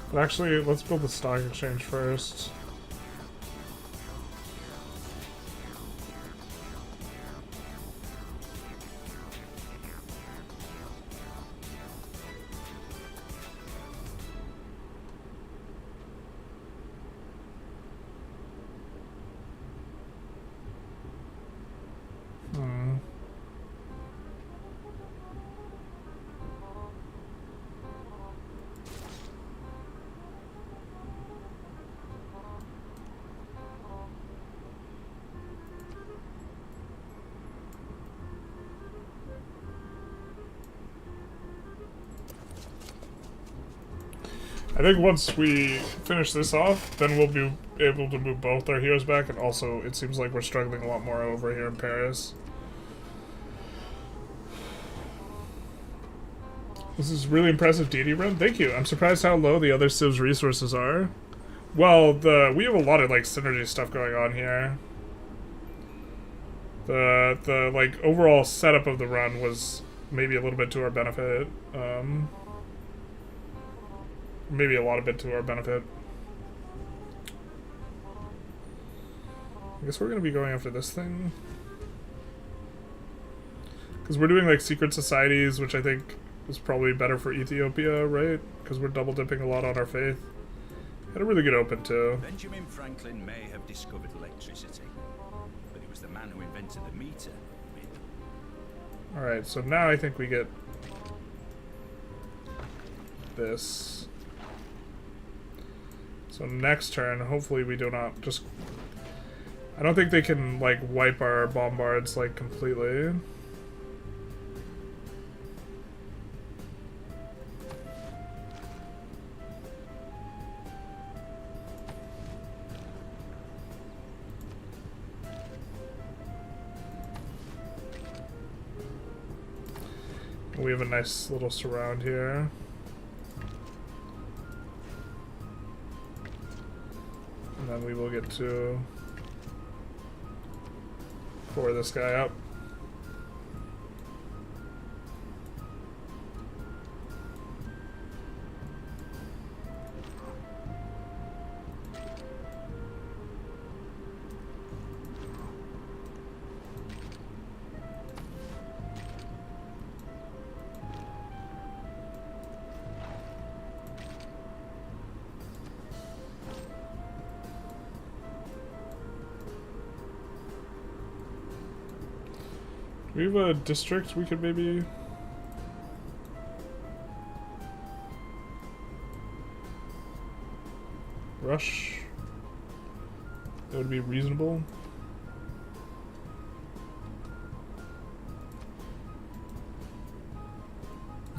But actually, let's build the stock exchange first. I think once we finish this off, then we'll be able to move both our heroes back, and also it seems like we're struggling a lot more over here in Paris. This is really impressive deity run. Thank you. I'm surprised how low the other civs resources are. Well, we have a lot of like synergy stuff going on here. The like overall setup of the run was maybe a little bit to our benefit. Maybe a lot of it to our benefit. I guess we're gonna be going after this thing. Because we're doing like secret societies, which I think is probably better for Ethiopia, right? Because we're double dipping a lot on our faith. Had a really good open too. Benjamin Franklin may have discovered electricity, but it was the man who invented the meter. Alright, so now I think we get this. So next turn, hopefully we do not just... I don't think they can, like, wipe our bombards, like, completely. We have a nice little surround here. And then we will get to pour this guy up. We have a district we could maybe... rush. That would be reasonable.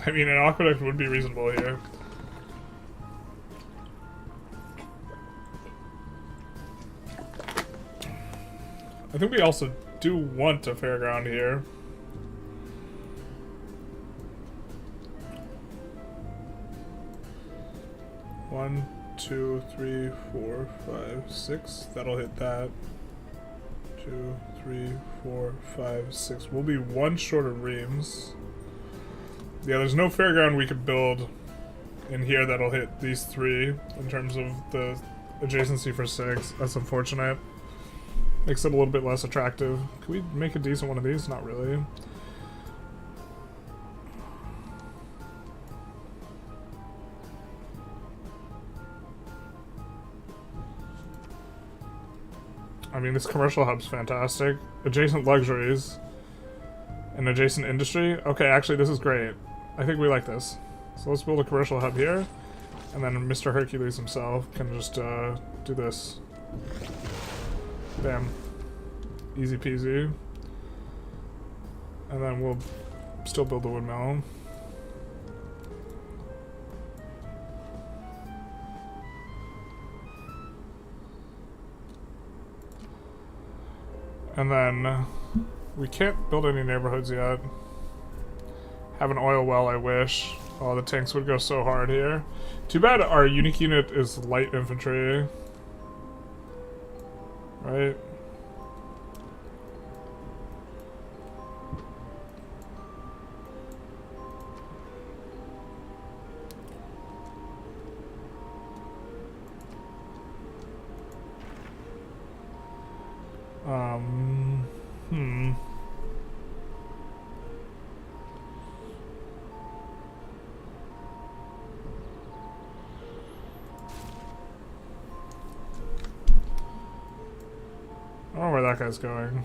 I mean, an aqueduct would be reasonable here. I think we also do want a fairground here. One, 2, 3, 4, 5, 6. That'll hit that. 2, 3, 4, 5, 6. We'll be one short of Reims. Yeah, there's no fairground we could build in here that'll hit these 3 in terms of the adjacency for 6. That's unfortunate. Makes it a little bit less attractive. Can we make a decent one of these? Not really. I mean, this commercial hub's fantastic. Adjacent luxuries. An adjacent industry. Okay, actually, this is great. I think we like this. So let's build a commercial hub here. And then Mr. Hercules himself can just do this. Bam. Easy peasy. And then we'll still build the windmill. And then we can't build any neighborhoods yet. Have an oil well, I wish. Oh, the tanks would go so hard here. Too bad our unique unit is light infantry. Right? I don't know where that guy's going.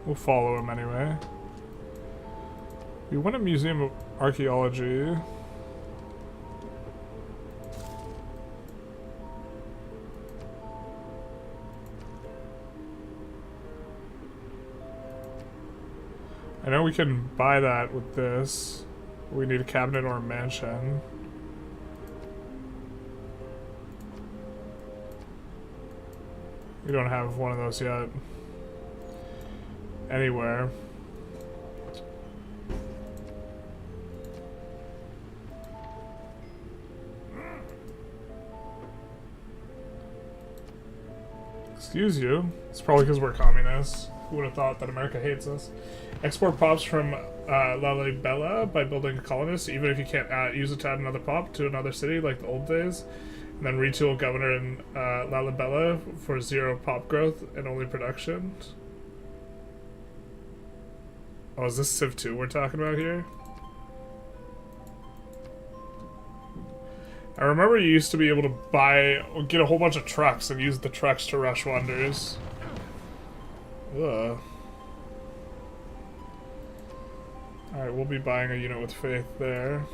We'll follow him anyway. We want a museum of archaeology. I know we can buy that with this. We need a cabinet or a mansion. We don't have one of those yet. Anywhere. Excuse you. It's probably because we're communists. Who would have thought that America hates us? Export pops from Lalibela by building a colonist, even if you can't use it to add another pop to another city like the old days. And then retool governor in Lalibela for 0 pop growth and only production. Oh, is this Civ 2 we're talking about here? I remember you used to be able to get a whole bunch of trucks and use the trucks to rush wonders. Ugh. Alright, we'll be buying a unit with faith there.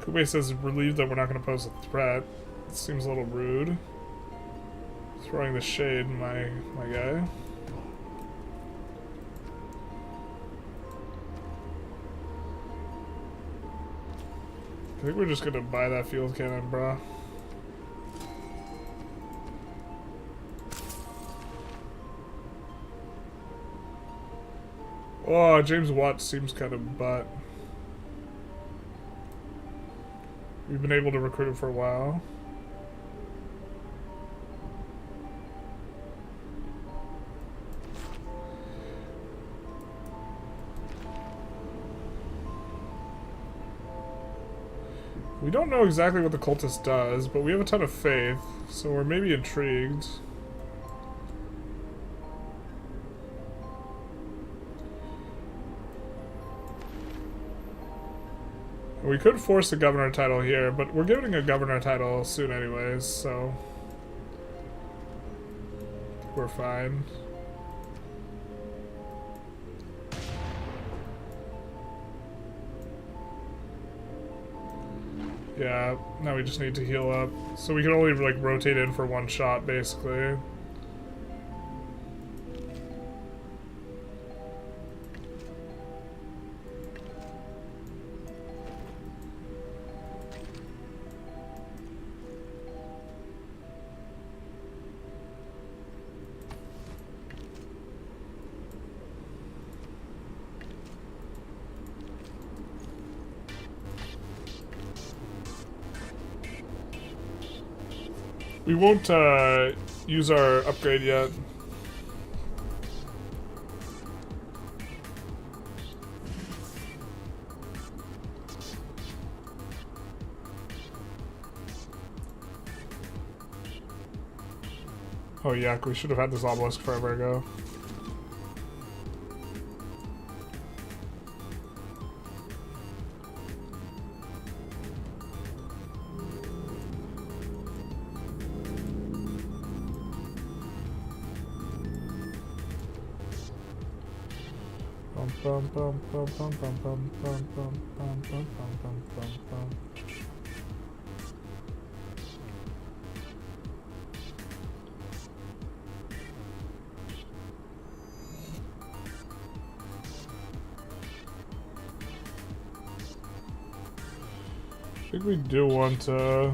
Kube says relieved that we're not going to pose a threat. It seems a little rude. Throwing the shade, my guy. I think we're just gonna buy that field cannon, bruh. Oh, James Watt seems kind of butt. We've been able to recruit him for a while. We don't know exactly what the cultist does, but we have a ton of faith, so we're maybe intrigued. We could force a governor title here, but we're giving a governor title soon anyways, so we're fine. Yeah, now we just need to heal up. So we can only like rotate in for one shot basically. We won't use our upgrade yet. Oh yuck, we should have had this obelisk forever ago. Bum bum bum bum bum bum bum bum bum bum bum bum bum. I think we do want to.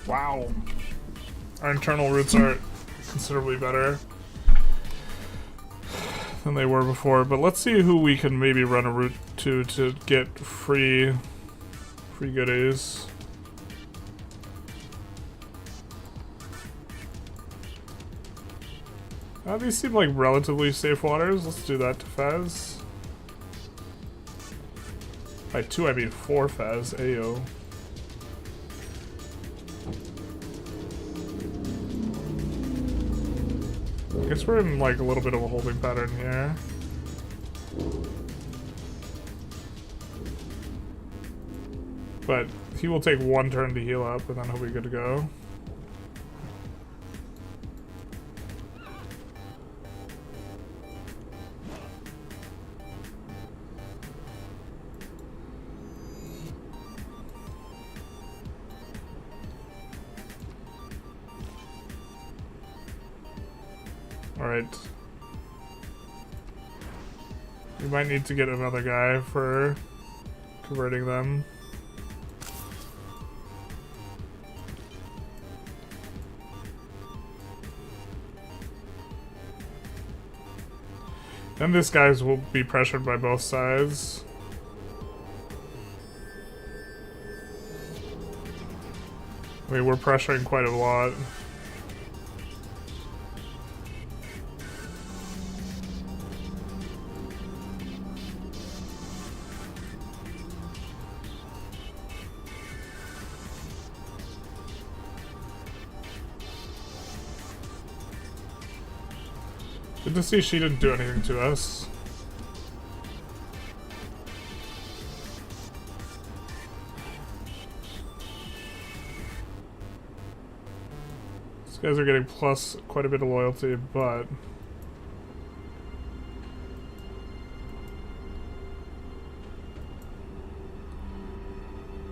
Wow. Our internal routes are considerably better than they were before, but let's see who we can maybe run a route to get free goodies. These seem like relatively safe waters. Let's do that to Fez. By 2 I mean 4 Fez. Ayo. I guess we're in like a little bit of a holding pattern here. But he will take 1 turn to heal up and then he'll be good to go. Alright. We might need to get another guy for converting them. Then these guys will be pressured by both sides. I mean, we're pressuring quite a lot. Good to see she didn't do anything to us. These guys are getting plus quite a bit of loyalty, but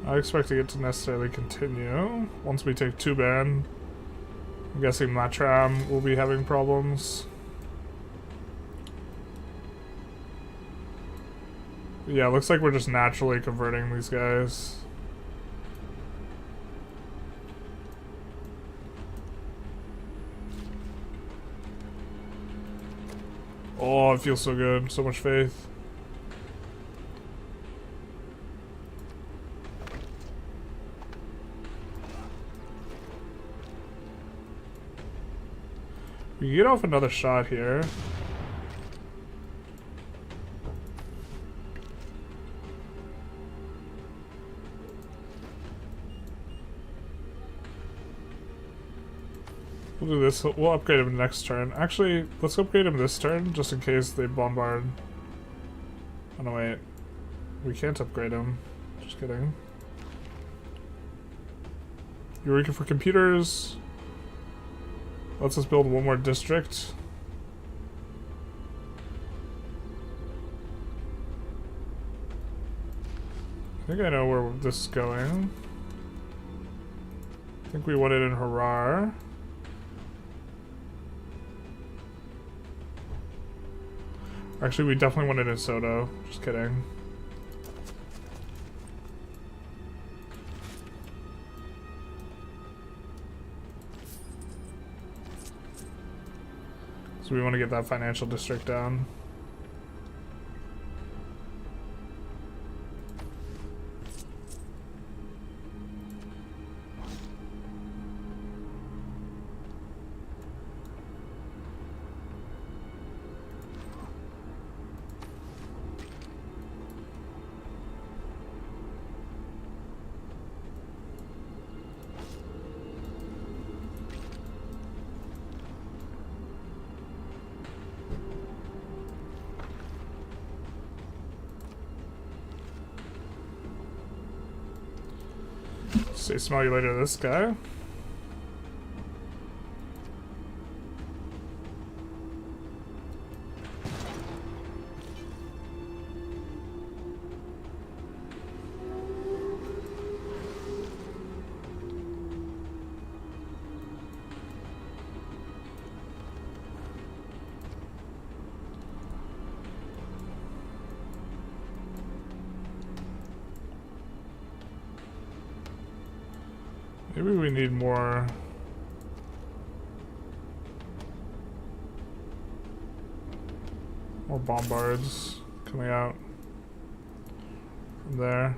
I expect it to necessarily continue. Once we take Tuban, I'm guessing Matram will be having problems. Yeah, looks like we're just naturally converting these guys. Oh, it feels so good. So much faith. We can get off another shot here. We'll do this. We'll upgrade him next turn. Actually, let's upgrade him this turn, just in case they bombard. Oh no, wait. We can't upgrade him. Just kidding. Eureka for computers. Let's us build one more district. I think I know where this is going. I think we want it in Harar. Actually, we definitely want it in Soto. Just kidding. So we want to get that financial district down. Say smell you later, this guy. Maybe we need more. More bombards coming out from there.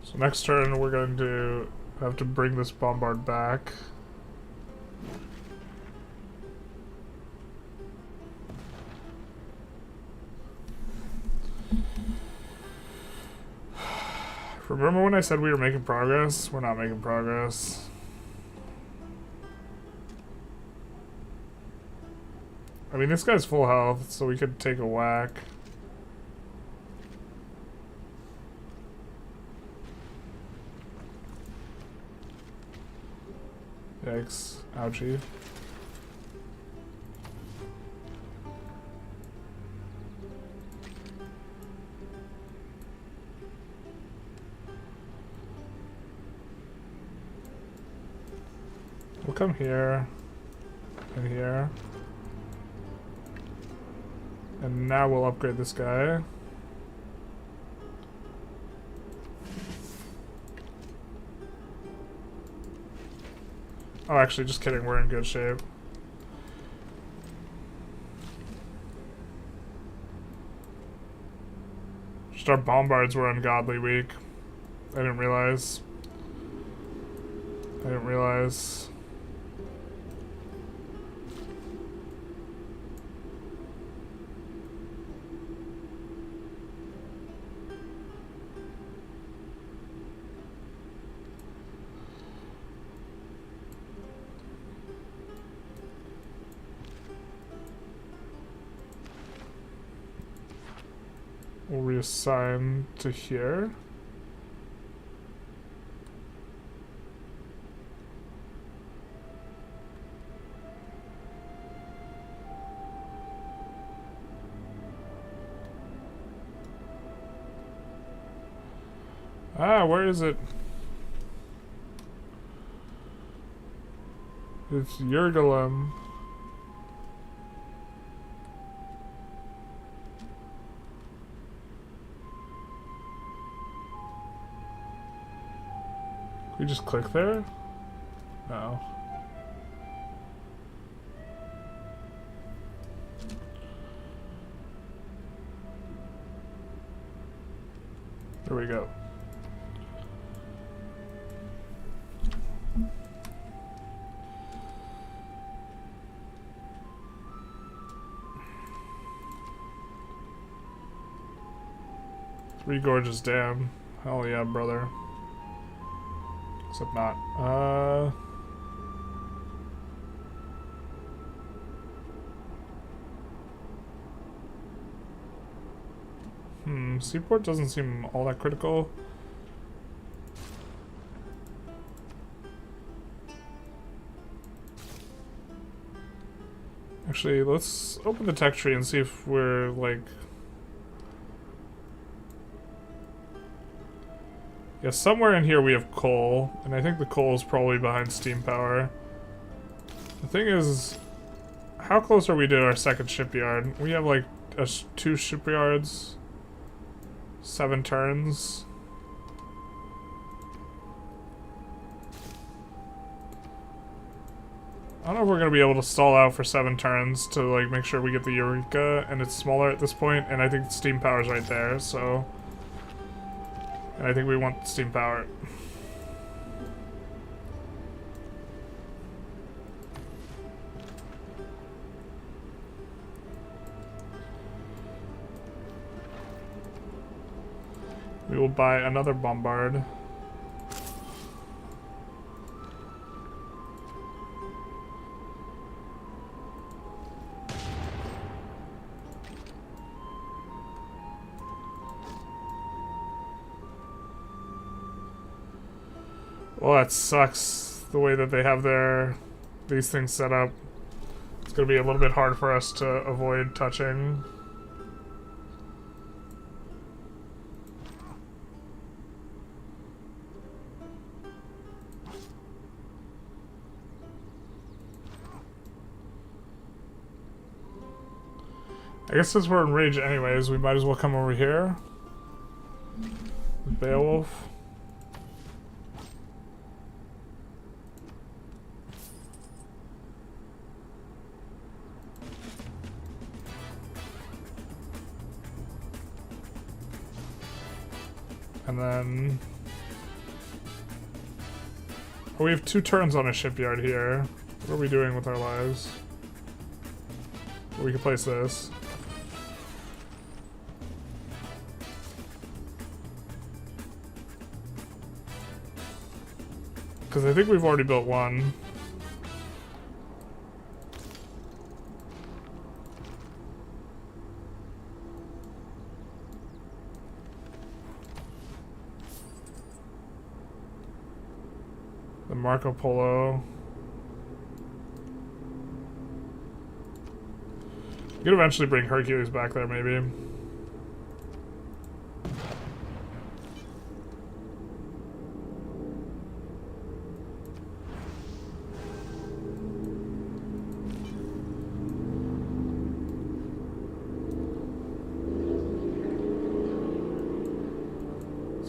So next turn we're going to have to bring this bombard back. Remember when I said we were making progress? We're not making progress. I mean, this guy's full health, so we could take a whack. Yikes. Ouchie. We'll come here and here. And now we'll upgrade this guy. Oh, actually, just kidding. We're in good shape. Just our bombards were ungodly weak. I didn't realize. We'll reassign to here. Ah, where is it? It's Yergalum. We just click there? No. There we go. Three Gorges Dam. Hell yeah, brother. Except not. Seaport doesn't seem all that critical. Actually, let's open the tech tree and see if we're, like... Yeah, somewhere in here we have coal, and I think the coal is probably behind steam power. The thing is, how close are we to our second shipyard? We have, like, 2 shipyards, 7 turns. I don't know if we're gonna be able to stall out for 7 turns to, like, make sure we get the Eureka, and it's smaller at this point, and I think steam power's right there, so... And I think we want steam power. We will buy another bombard. Well, that sucks, the way that they have these things set up. It's gonna be a little bit hard for us to avoid touching. I guess since we're in rage anyways, we might as well come over here. Beowulf. And then... Oh, we have 2 turns on a shipyard here. What are we doing with our lives? We can place this. Because I think we've already built one. The Marco Polo. We could eventually bring Hercules back there, maybe.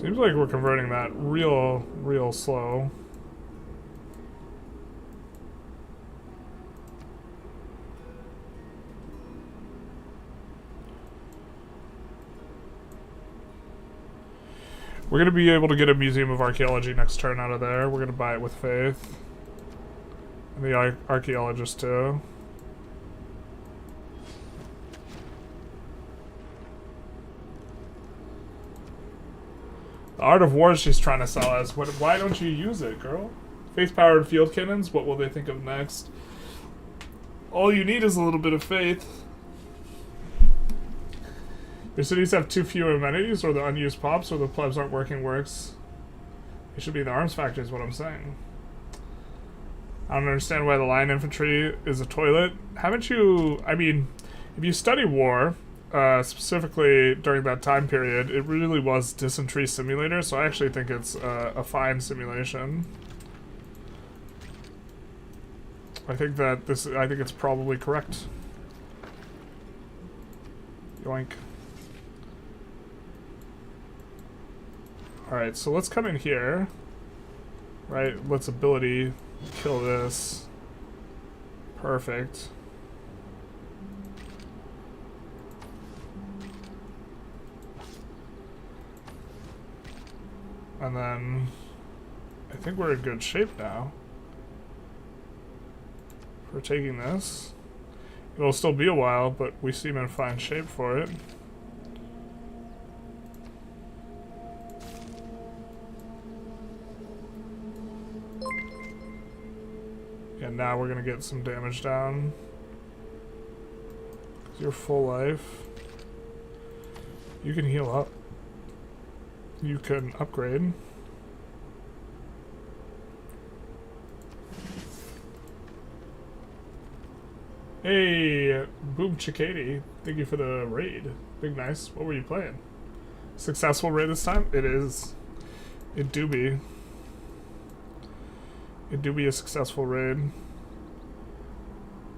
Seems like we're converting that real slow. We're going to be able to get a Museum of Archaeology next turn out of there. We're going to buy it with faith. And the archaeologist too. The Art of War she's trying to sell us. Why don't you use it, girl? Faith-powered field cannons? What will they think of next? All you need is a little bit of faith. Your cities have too few amenities, or the unused pops, or the plebs aren't working works. It should be the arms factory is what I'm saying. I don't understand why the line infantry is a toilet. Haven't you... I mean, if you study war... specifically during that time period, it really was dysentery simulator, so I actually think it's a fine simulation. I think it's probably correct. Yoink. Alright, so let's come in here. Right, let's ability kill this. Perfect. And then, I think we're in good shape now. For taking this. It'll still be a while, but we seem in fine shape for it. And now we're gonna get some damage down. 'Cause you're full life. You can heal up. You can upgrade. Hey, Boom Chicady. Thank you for the raid. Big nice. What were you playing? Successful raid this time? It is. It do be. It do be a successful raid.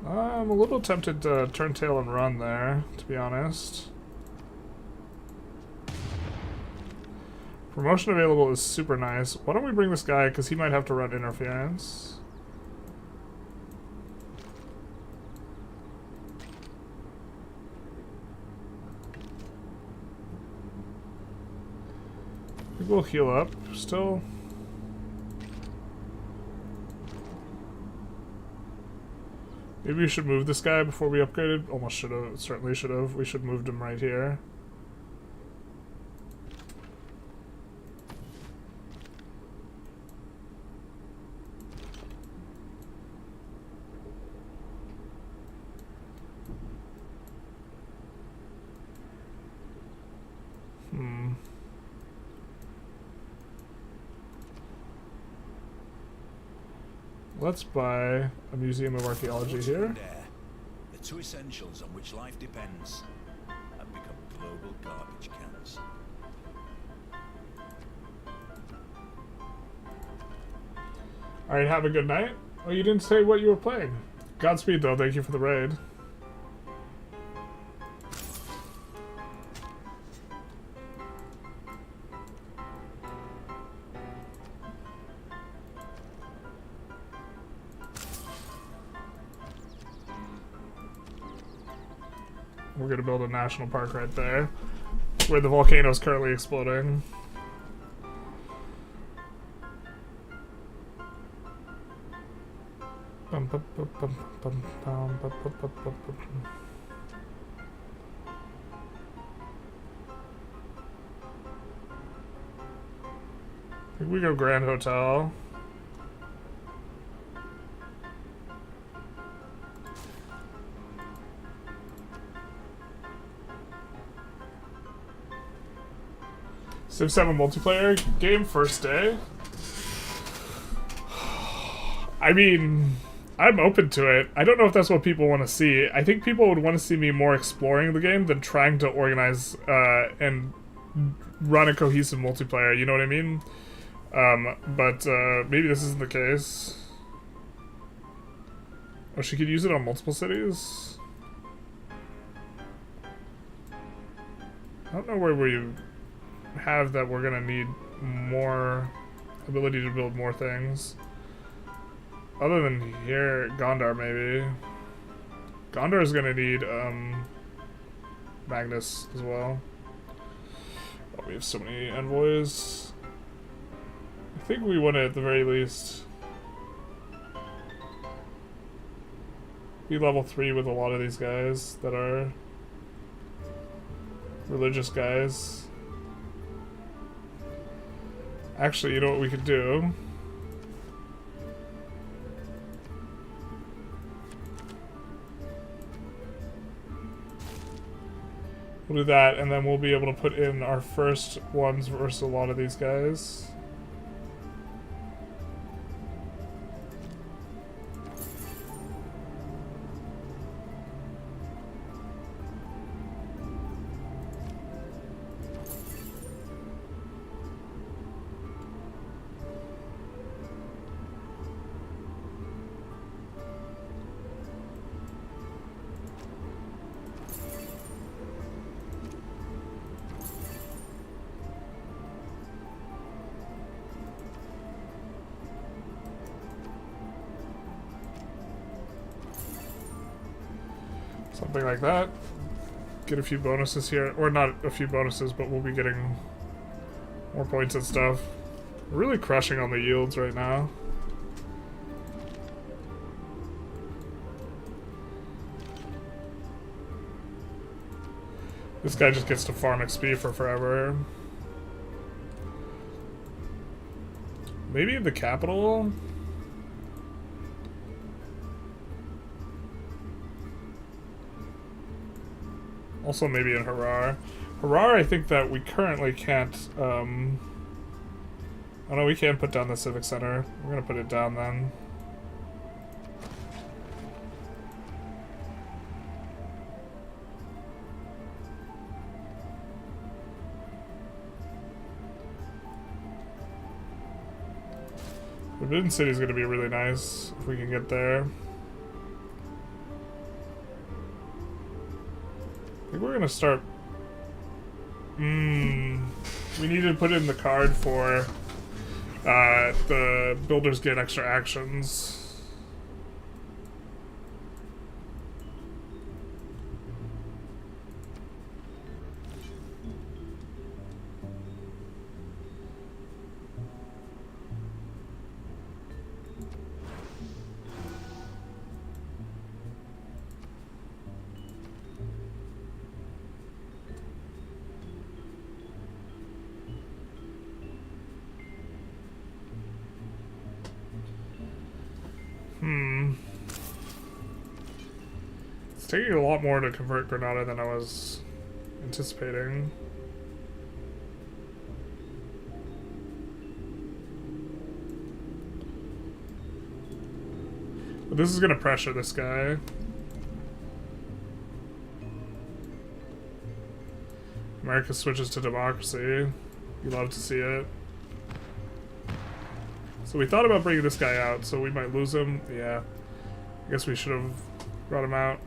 I'm a little tempted to turn tail and run there, to be honest. Promotion available is super nice. Why don't we bring this guy, because he might have to run interference. I think we'll heal up still. Maybe we should move this guy before we upgraded. Almost should have. Certainly should have. We should have moved him right here. Let's buy a Museum of Archaeology here. The two essentials on which life depends have become global garbage cans. Alright, have a good night. Oh, you didn't say what you were playing. Godspeed, though. Thank you for the raid. We're gonna build a national park right there, where the volcano is currently exploding. I think we go Grand Hotel. Civ 7 multiplayer game, first day. I mean, I'm open to it. I don't know if that's what people want to see. I think people would want to see me more exploring the game than trying to organize and run a cohesive multiplayer, you know what I mean? But maybe this isn't the case. Oh, she could use it on multiple cities? I don't know where we have that we're gonna need more ability to build more things. Other than here, Gondar maybe. Gondar is gonna need Magnus as well. Oh, we have so many envoys. I think we want to at the very least be level 3 with a lot of these guys that are religious guys. Actually, you know what we could do? We'll do that, and then we'll be able to put in our first ones versus a lot of these guys. Something like that. Get a few bonuses here. Or not a few bonuses, but we'll be getting more points and stuff. We're really crushing on the yields right now. This guy just gets to farm XP for forever. Maybe the capital? Also maybe in Harar. Harar, I think that we currently can't, oh no, we can put down the Civic Center. We're gonna put it down then. Forbidden City is gonna be really nice if we can get there. I think we're gonna start. We need to put in the card for the builders get extra actions. It's taking a lot more to convert Granada than I was anticipating. But this is gonna pressure this guy. America switches to democracy. You love to see it. So we thought about bringing this guy out, so we might lose him. Yeah. I guess we should have brought him out.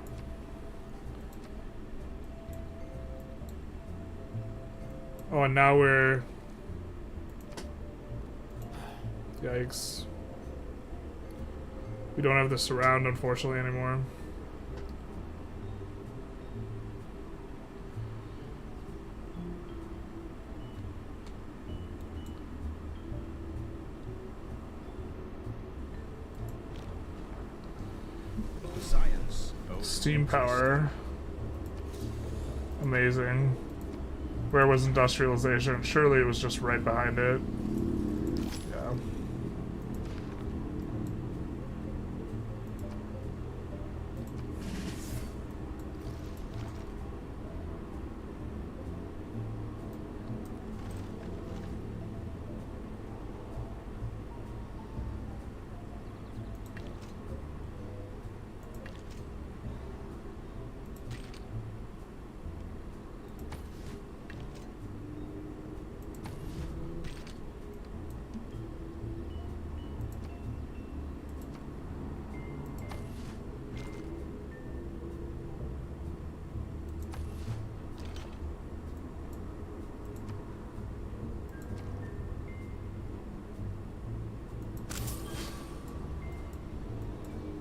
Oh, and now we're... Yikes. We don't have the surround, unfortunately, anymore. Steam power. Amazing. Where was industrialization? Surely it was just right behind it. Yeah.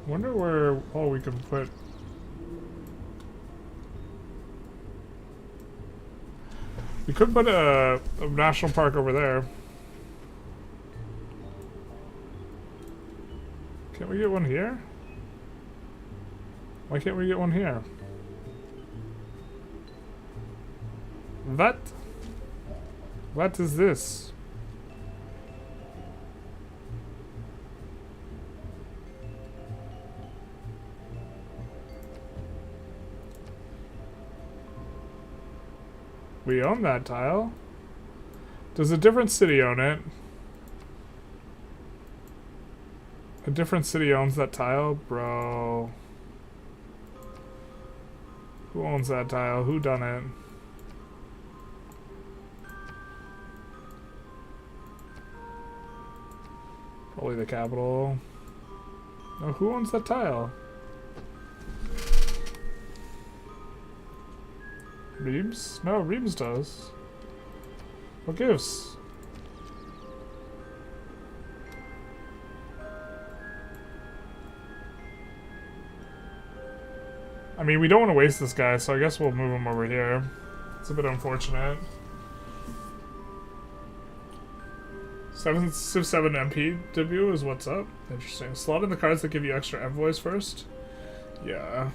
Wonder where all we can put. We could put a national park over there. Can't we get one here? Why can't we get one here? What? What is this? We own that tile. Does a different city own it? A different city owns that tile? Bro. Who owns that tile? Who done it? Probably the capital. No, who owns that tile? Reeves? No, Reeves does. What gives? I mean, we don't want to waste this guy, so I guess we'll move him over here. It's a bit unfortunate. Civ 7 MP debut is what's up. Interesting. Slot in the cards that give you extra envoys first? Yeah.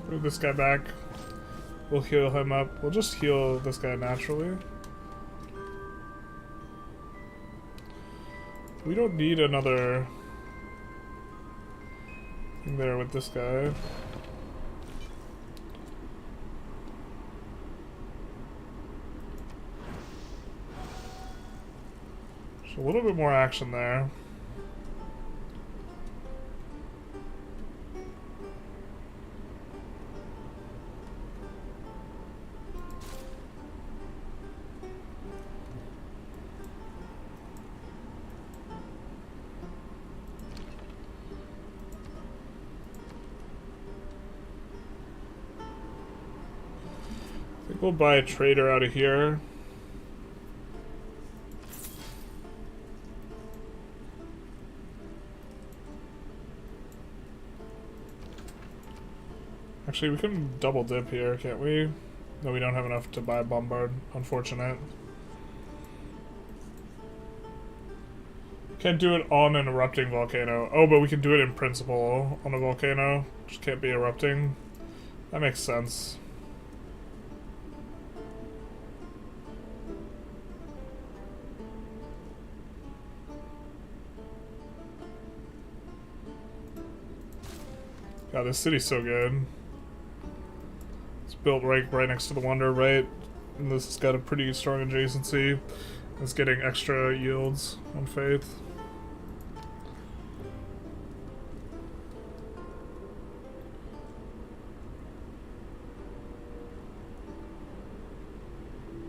Move this guy back. We'll heal him up. We'll just heal this guy naturally. We don't need another thing there with this guy. Just a little bit more action there. I think we'll buy a trader out of here. Actually, we can double dip here, can't we? No, we don't have enough to buy a bombard. Unfortunate. Can't do it on an erupting volcano. Oh, but we can do it in principle on a volcano. Just can't be erupting. That makes sense. God, this city's so good. It's built right next to the Wonder, right? And this has got a pretty strong adjacency. It's getting extra yields on faith.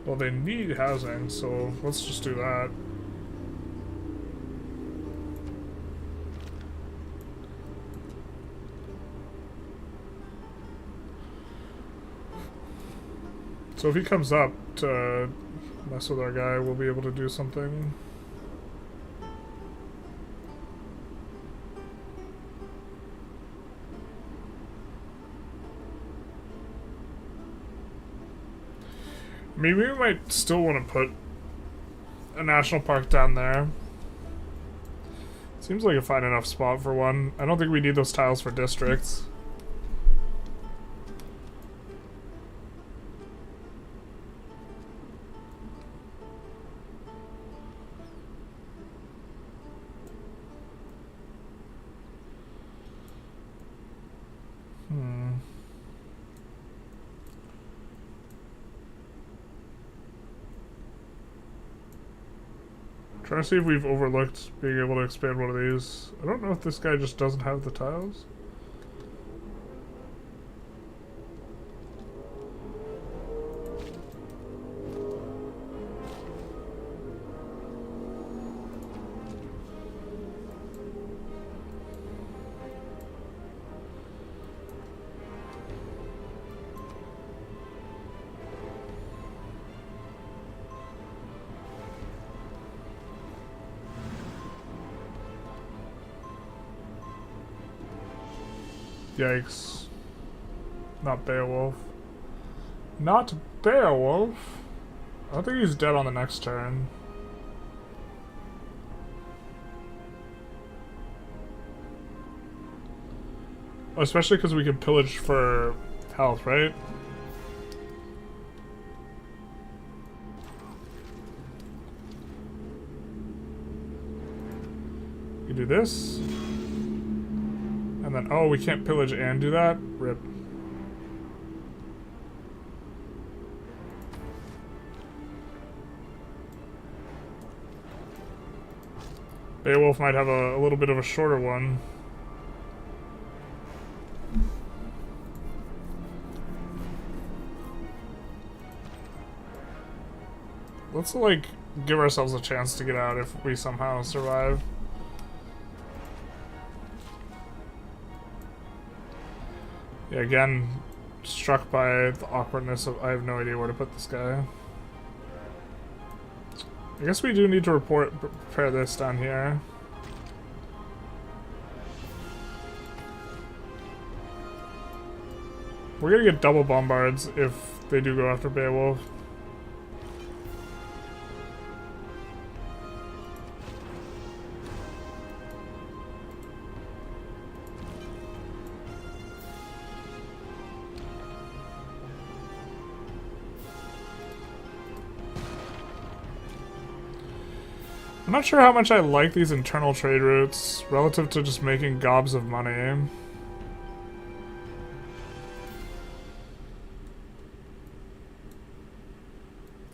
Well, they need housing, so let's just do that. So if he comes up to mess with our guy, we'll be able to do something. Maybe we might still want to put a national park down there. Seems like a fine enough spot for one. I don't think we need those tiles for districts. Trying to see if we've overlooked being able to expand one of these. I don't know if this guy just doesn't have the tiles. Yikes. Not Beowulf. Not Beowulf? I don't think he's dead on the next turn. Especially because we can pillage for health, right? You do this. And then, oh, we can't pillage and do that? Rip. Beowulf might have a little bit of a shorter one. Let's, like, give ourselves a chance to get out if we somehow survive. Yeah, again, struck by the awkwardness of I have no idea where to put this guy. I guess we do need to prepare this down here. We're gonna get double bombards if they do go after Beowulf. I'm not sure how much I like these internal trade routes relative to just making gobs of money.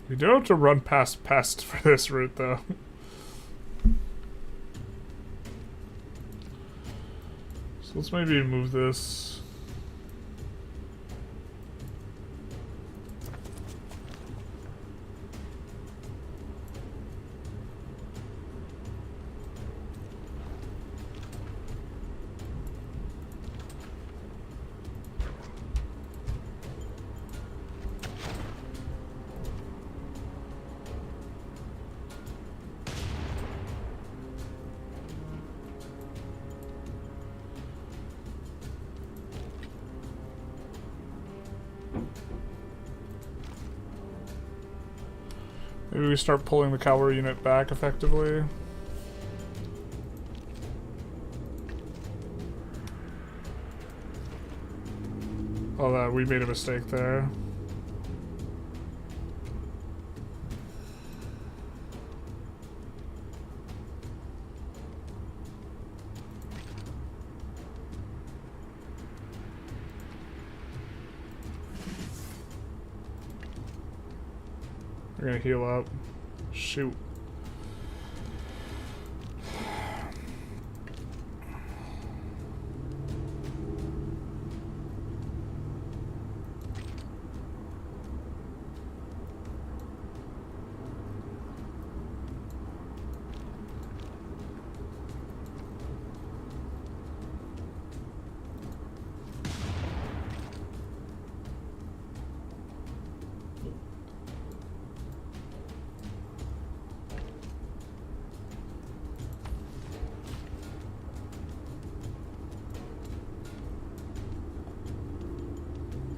We do have to run past Pest for this route, though. So let's maybe move this. Maybe we start pulling the cavalry unit back effectively. Oh, we made a mistake there. We're gonna heal up. Shoot.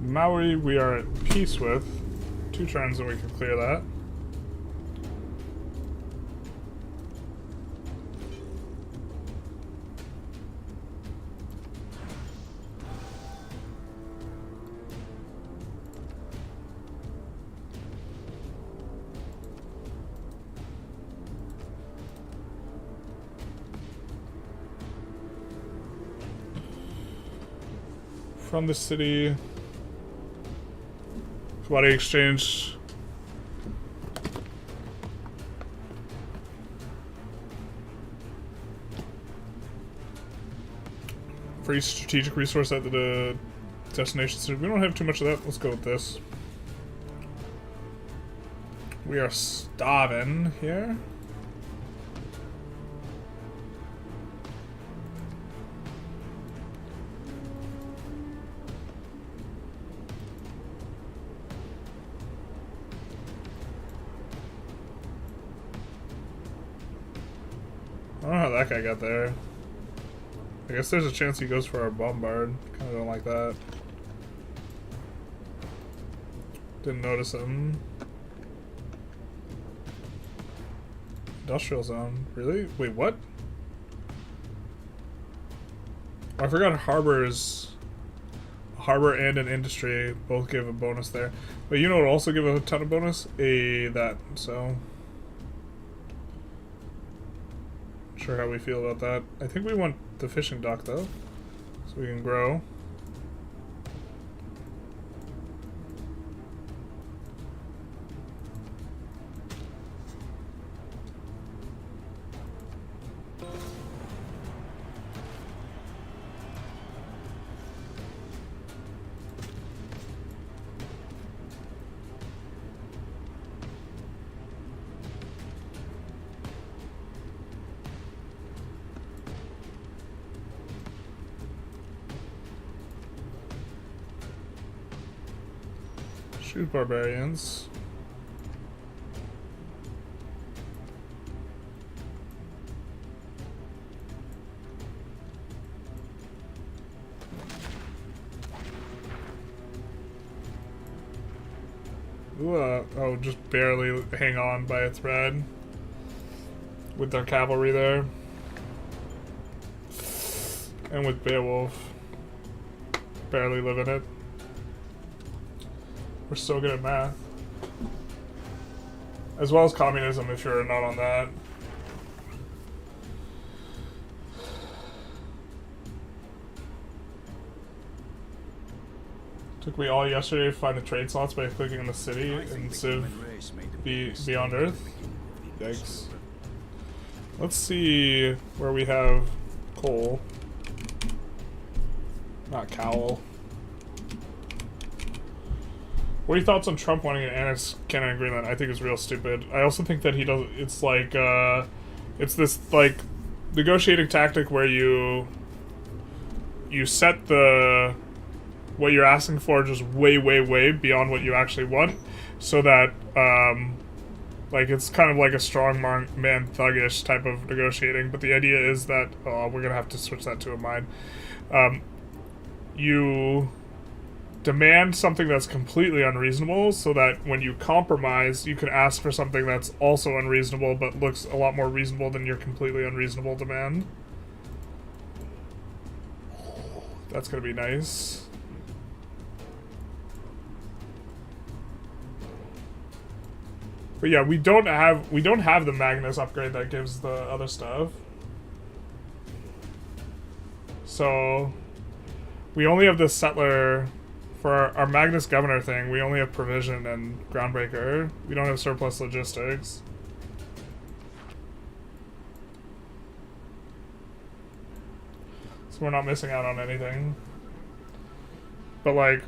Maori we are at peace with. 2 turns and we can clear that. From the city. Commodity exchange. Free strategic resource at the destination city. We don't have too much of that. Let's go with this. We are starving here. I don't know how that guy got there. I guess there's a chance he goes for our bombard. Kinda don't like that. Didn't notice him. Industrial zone. Really? Wait, what? Oh, I forgot harbors. Harbor and an industry both give a bonus there. But you know what also give a ton of bonus? That. So... sure how we feel about that. I think we want the fishing dock though, so we can grow. Shoot barbarians. Ooh, oh, just barely hang on by a thread with their cavalry there. And with Beowulf. Barely living it. We're so good at math. As well as communism if you're not on that. Took me all yesterday to find the trade slots by clicking on the city in Civ Beyond Earth. Yikes. Let's see where we have coal. Not cowl. What are your thoughts on Trump wanting an annex Canada and Greenland? I think it's real stupid. I also think that he does. It's like it's this like negotiating tactic where you set the what you're asking for just way beyond what you actually want, so that like it's kind of like a strong man thuggish type of negotiating. But the idea is that we're gonna have to switch that to a mine. You demand something that's completely unreasonable, so that when you compromise, you can ask for something that's also unreasonable but looks a lot more reasonable than your completely unreasonable demand. That's gonna be nice. But yeah, we don't have the Magnus upgrade that gives the other stuff. So we only have the settler. For our Magnus Governor thing, we only have Provision and Groundbreaker. We don't have Surplus Logistics. So we're not missing out on anything. But like...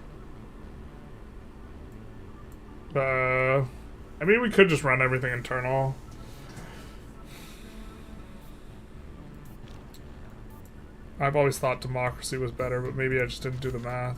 I mean, we could just run everything internal. I've always thought democracy was better, but maybe I just didn't do the math.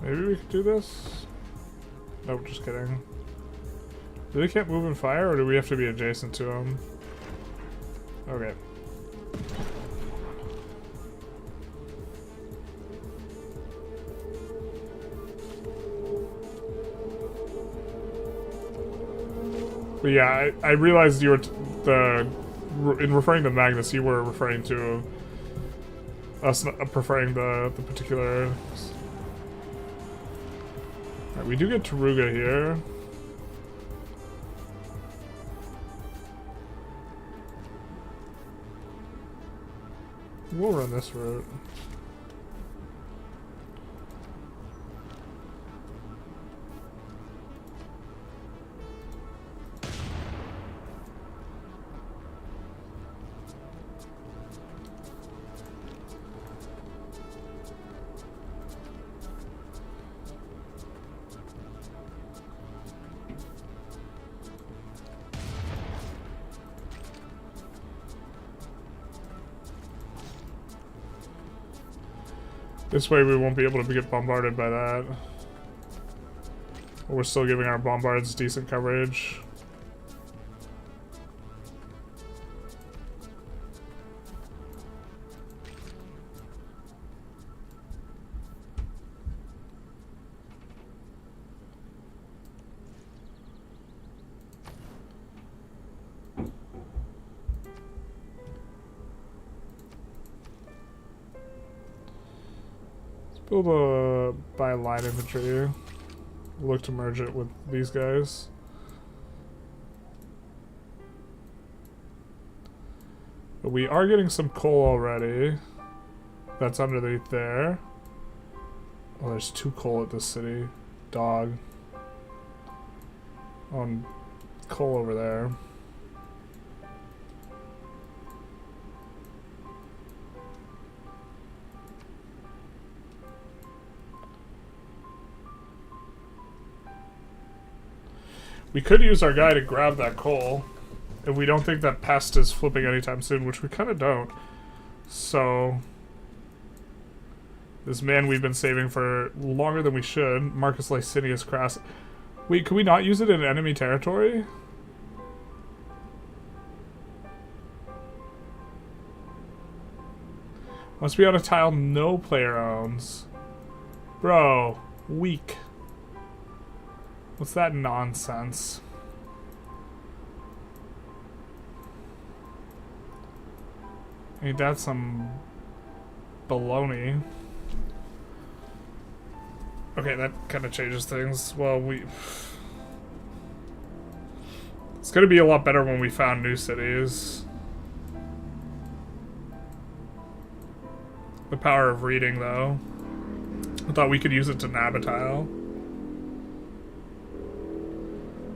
Maybe we could do this? Nope, just kidding. Do they can't move and fire, or do we have to be adjacent to them? Okay. But yeah, I realized you were in referring to Magnus, you were referring to us preferring the particular. Right, we do get Taruga here. We'll run this route. This way we won't be able to get bombarded by that. But we're still giving our bombards decent coverage. Build a by light infantry. Look to merge it with these guys. But we are getting some coal already. That's underneath there. Oh, there's 2 coal at this city. Dog. On coal over there. We could use our guy to grab that coal. If we don't think that Pest is flipping anytime soon, which we kind of don't. So, this man we've been saving for longer than we should, Marcus Licinius Crassus. Wait, could we not use it in enemy territory? Must be on a tile no player owns. Bro, weak. What's that nonsense? Ain't that some baloney? Okay, that kind of changes things. Well, it's gonna be a lot better when we found new cities. The power of reading, though. I thought we could use it to nab a tile.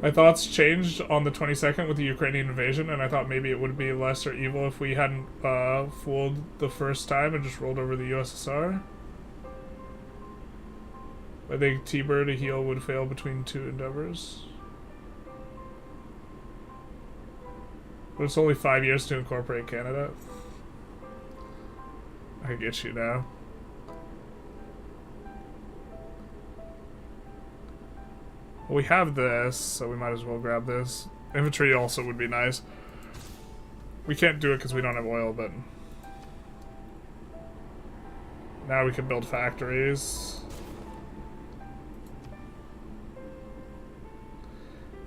My thoughts changed on the 22nd with the Ukrainian invasion, and I thought maybe it would be lesser evil if we hadn't fooled the first time and just rolled over the USSR. I think Tiber to heal would fail between two endeavors. But it's only 5 years to incorporate Canada. I get you now. Well, we have this, so we might as well grab this. Infantry also would be nice. We can't do it because we don't have oil, but now we can build factories.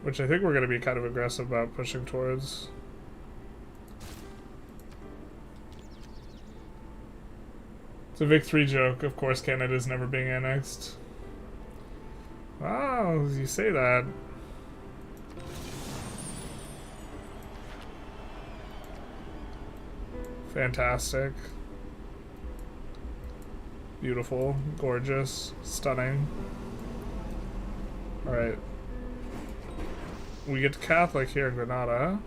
Which I think we're going to be kind of aggressive about pushing towards. It's a Vic 3 joke. Of course, Canada's never being annexed. Wow, you say that. Fantastic. Beautiful. Gorgeous. Stunning. Alright. We get Catholic here in Granada.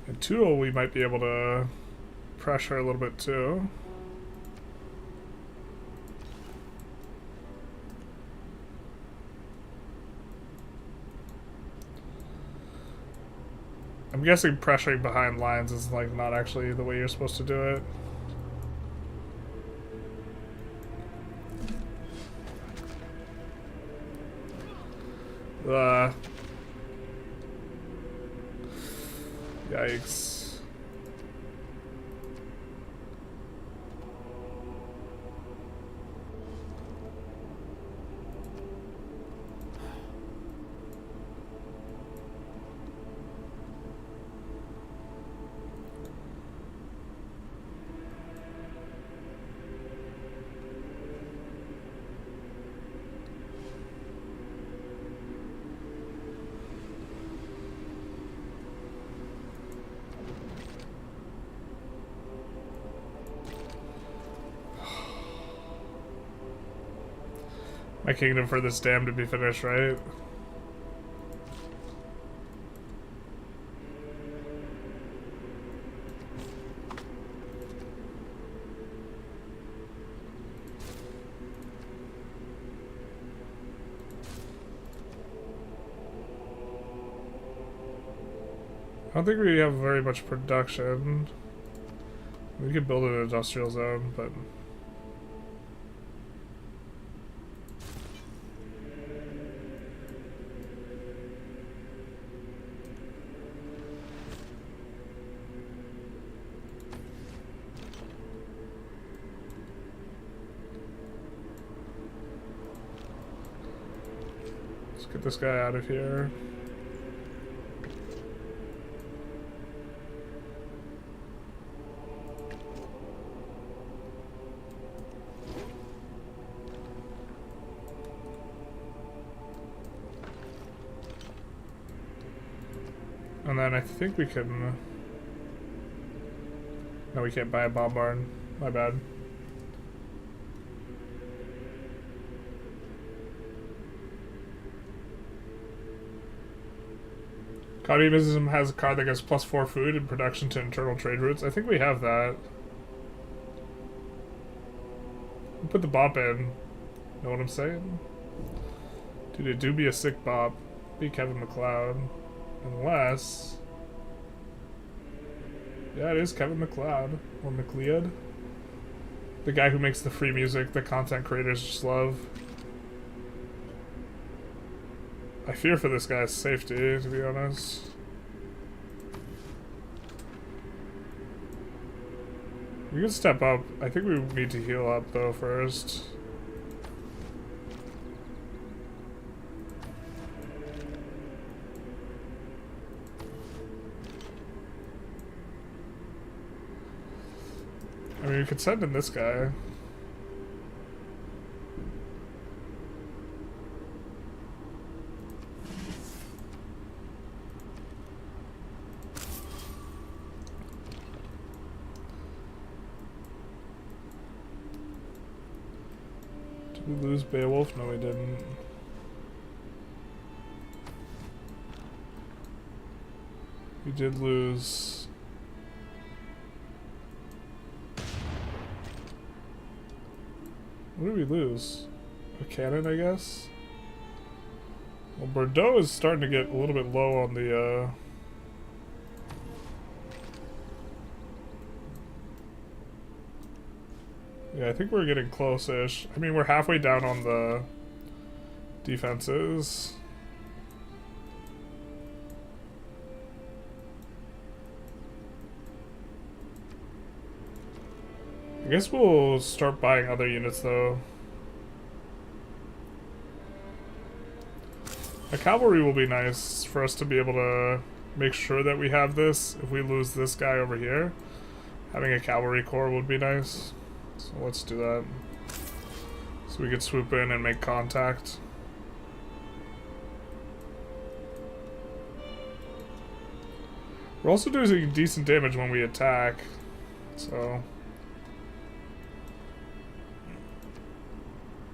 And Tool we might be able to pressure a little bit too. I'm guessing pressuring behind lines is like not actually the way you're supposed to do it. Yikes. My kingdom for this dam to be finished, right? I don't think we have very much production. We could build an industrial zone, but let's get this guy out of here. And then I think we can... No, we can't buy a bomb barn. My bad. Communism has a card that gives +4 food and production to internal trade routes. I think we have that. We'll put the bop in. Know what I'm saying? Dude, it do be a sick bop. Be Kevin MacLeod. Unless... Yeah, it is Kevin MacLeod. Or MacLeod. The guy who makes the free music that content creators just love. I fear for this guy's safety, to be honest. We can step up. I think we need to heal up, though, first. I mean, we could send in this guy. Did we lose Beowulf? No, we didn't. We did lose... What did we lose? A cannon, I guess? Well, Bordeaux is starting to get a little bit low on the, Yeah, I think we're getting close-ish. I mean, we're halfway down on the defenses. I guess we'll start buying other units, though. A cavalry will be nice for us to be able to make sure that we have this. If we lose this guy over here, having a cavalry corps would be nice. So let's do that. So we could swoop in and make contact. We're also doing decent damage when we attack, so...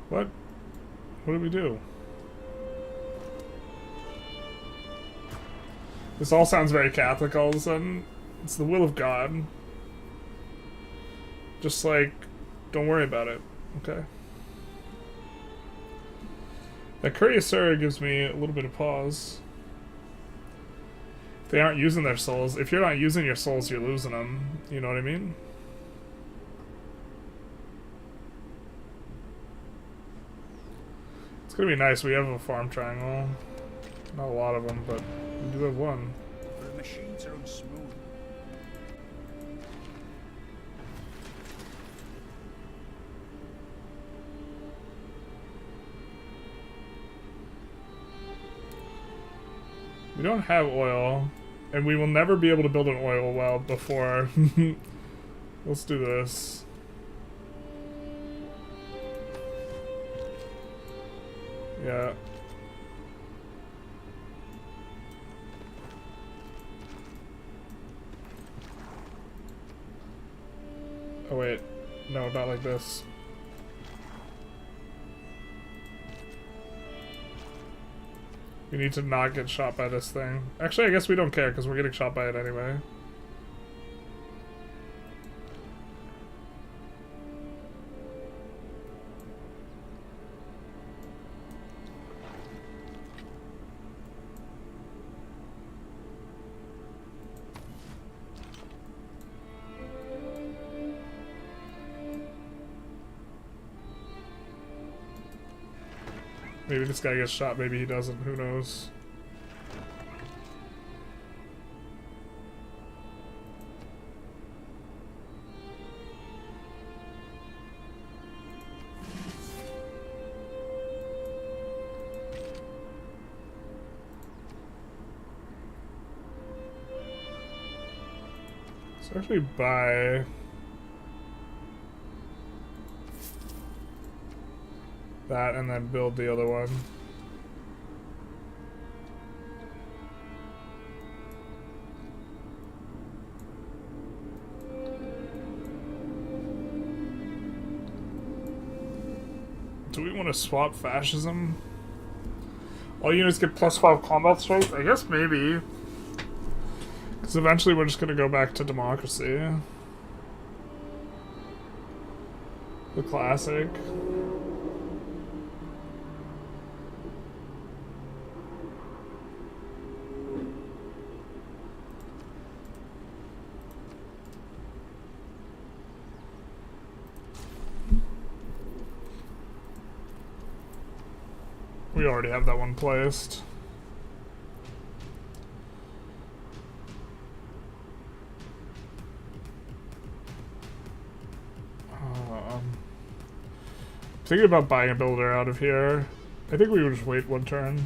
What? What did we do? This all sounds very Catholic all of a sudden. It's the will of God. Just like, don't worry about it, okay? That Cuirassier gives me a little bit of pause. They aren't using their souls. If you're not using your souls, you're losing them. You know what I mean? It's gonna be nice. We have a farm triangle. Not a lot of them, but we do have one. The machines are unsmooth. We don't have oil, and we will never be able to build an oil well before. Let's do this. Yeah. Oh wait, no, not like this. We need to not get shot by this thing. Actually, I guess we don't care because we're getting shot by it anyway. Maybe this guy gets shot, maybe he doesn't, who knows. Let's actually buy... that and then build the other one. Do we want to swap fascism? All units get +5 combat strength? I guess maybe. Because eventually we're just going to go back to democracy. The classic. We already have that one placed. Thinking about buying a builder out of here. I think we would just wait one turn.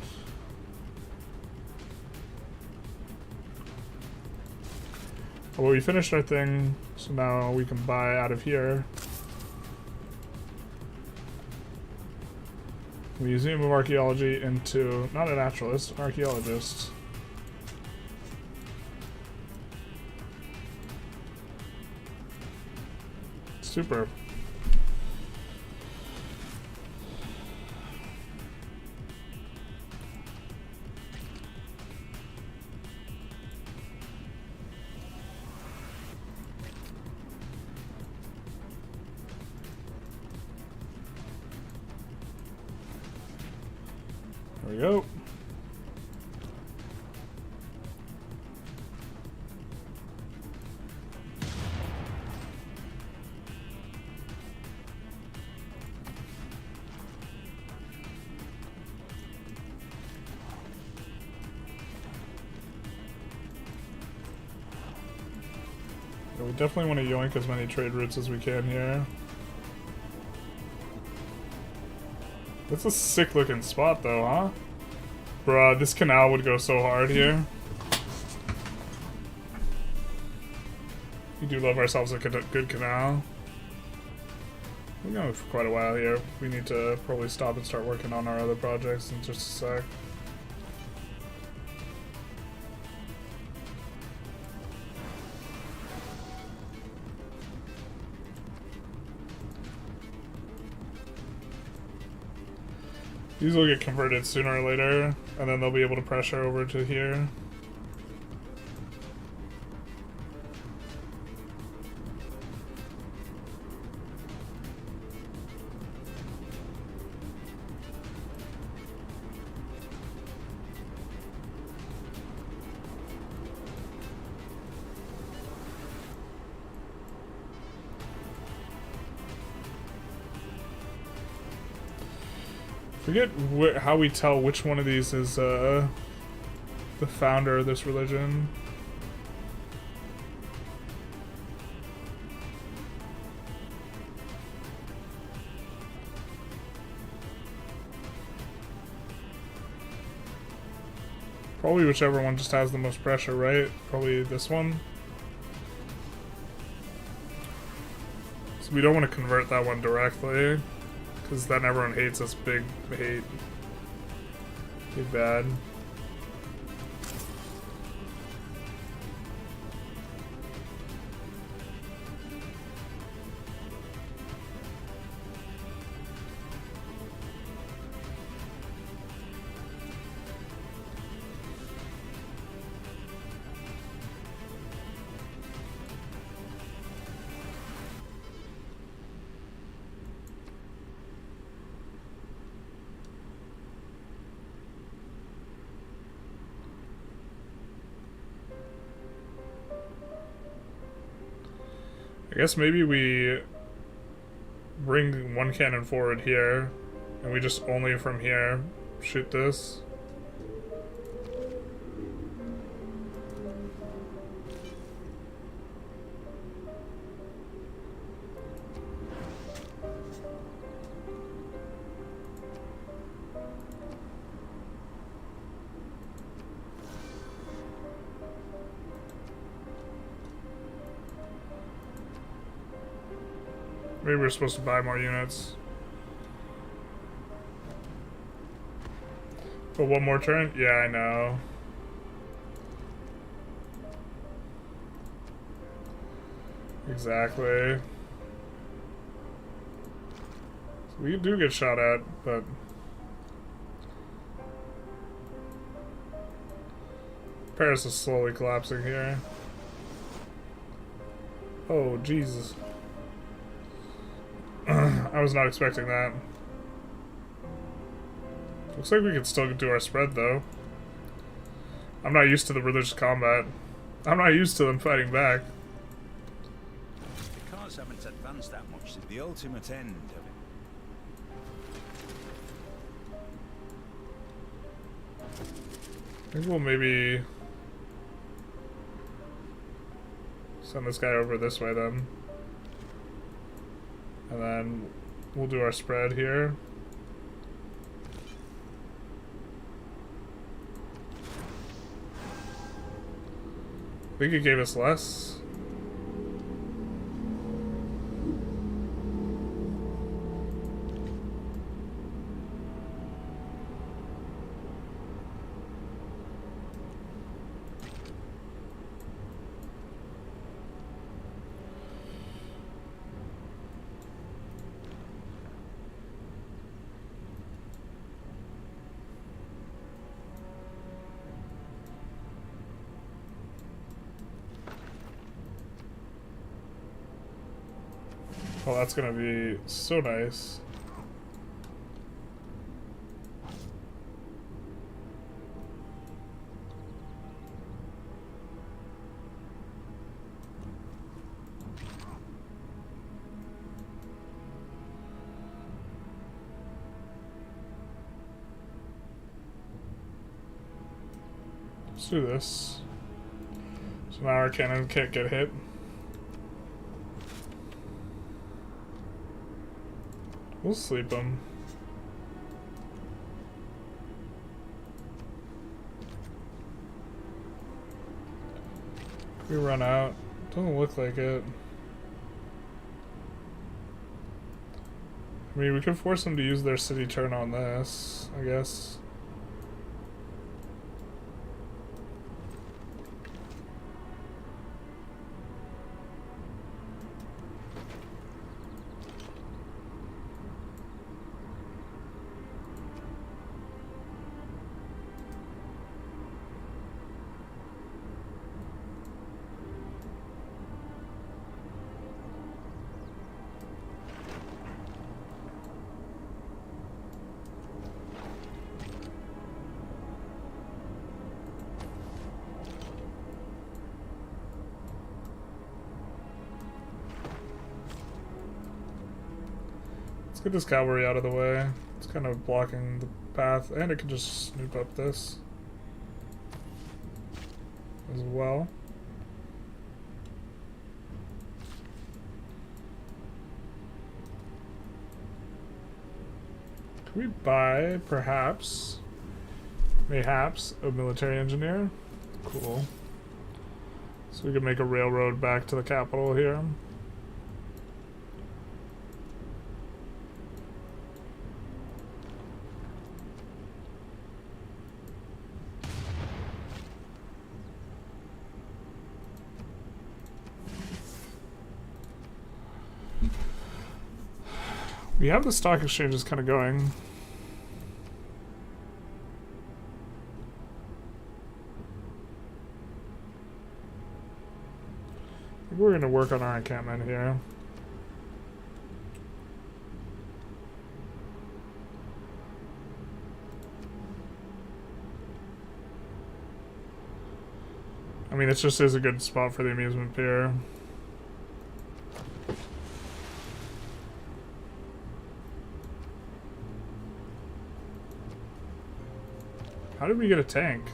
Well, we finished our thing, so now we can buy out of here. Museum of Archaeology into, not a naturalist, an archaeologist. Super. There we go. Yeah, we definitely want to yoink as many trade routes as we can here. That's a sick looking spot though, huh? Bruh, this canal would go so hard here. We do love ourselves a good canal. We're going for quite a while here. We need to probably stop and start working on our other projects in just a sec. These will get converted sooner or later, and then they'll be able to pressure over to here. Forget how we tell which one of these is the founder of this religion. Probably whichever one just has the most pressure, right? Probably this one. So we don't want to convert that one directly. Because then everyone hates us big bad. I guess maybe we bring one cannon forward here, and we just only from here shoot this. Maybe we're supposed to buy more units. For one more turn? Yeah, I know. Exactly. So we do get shot at, but... Paris is slowly collapsing here. Oh, Jesus. I was not expecting that. Looks like we can still do our spread, though. I'm not used to the religious combat. I'm not used to them fighting back. The cars haven't advanced that much. The ultimate end of it. I think we'll maybe send this guy over this way then. And then we'll do our spread here. I think it gave us less. Oh, that's gonna be so nice. Let's do this. So now our cannon can't get hit. We'll sleep him. We run out. Doesn't look like it. I mean, we could force them to use their city turn on this, I guess. Let's get this cavalry out of the way. It's kind of blocking the path, and it can just snoop up this as well. Can we buy, perhaps, mayhaps, a military engineer? Cool. So we can make a railroad back to the capital here. We have the stock exchanges kind of going. I think we're going to work on our encampment here. I mean, it just is a good spot for the amusement pier. How did we get a tank?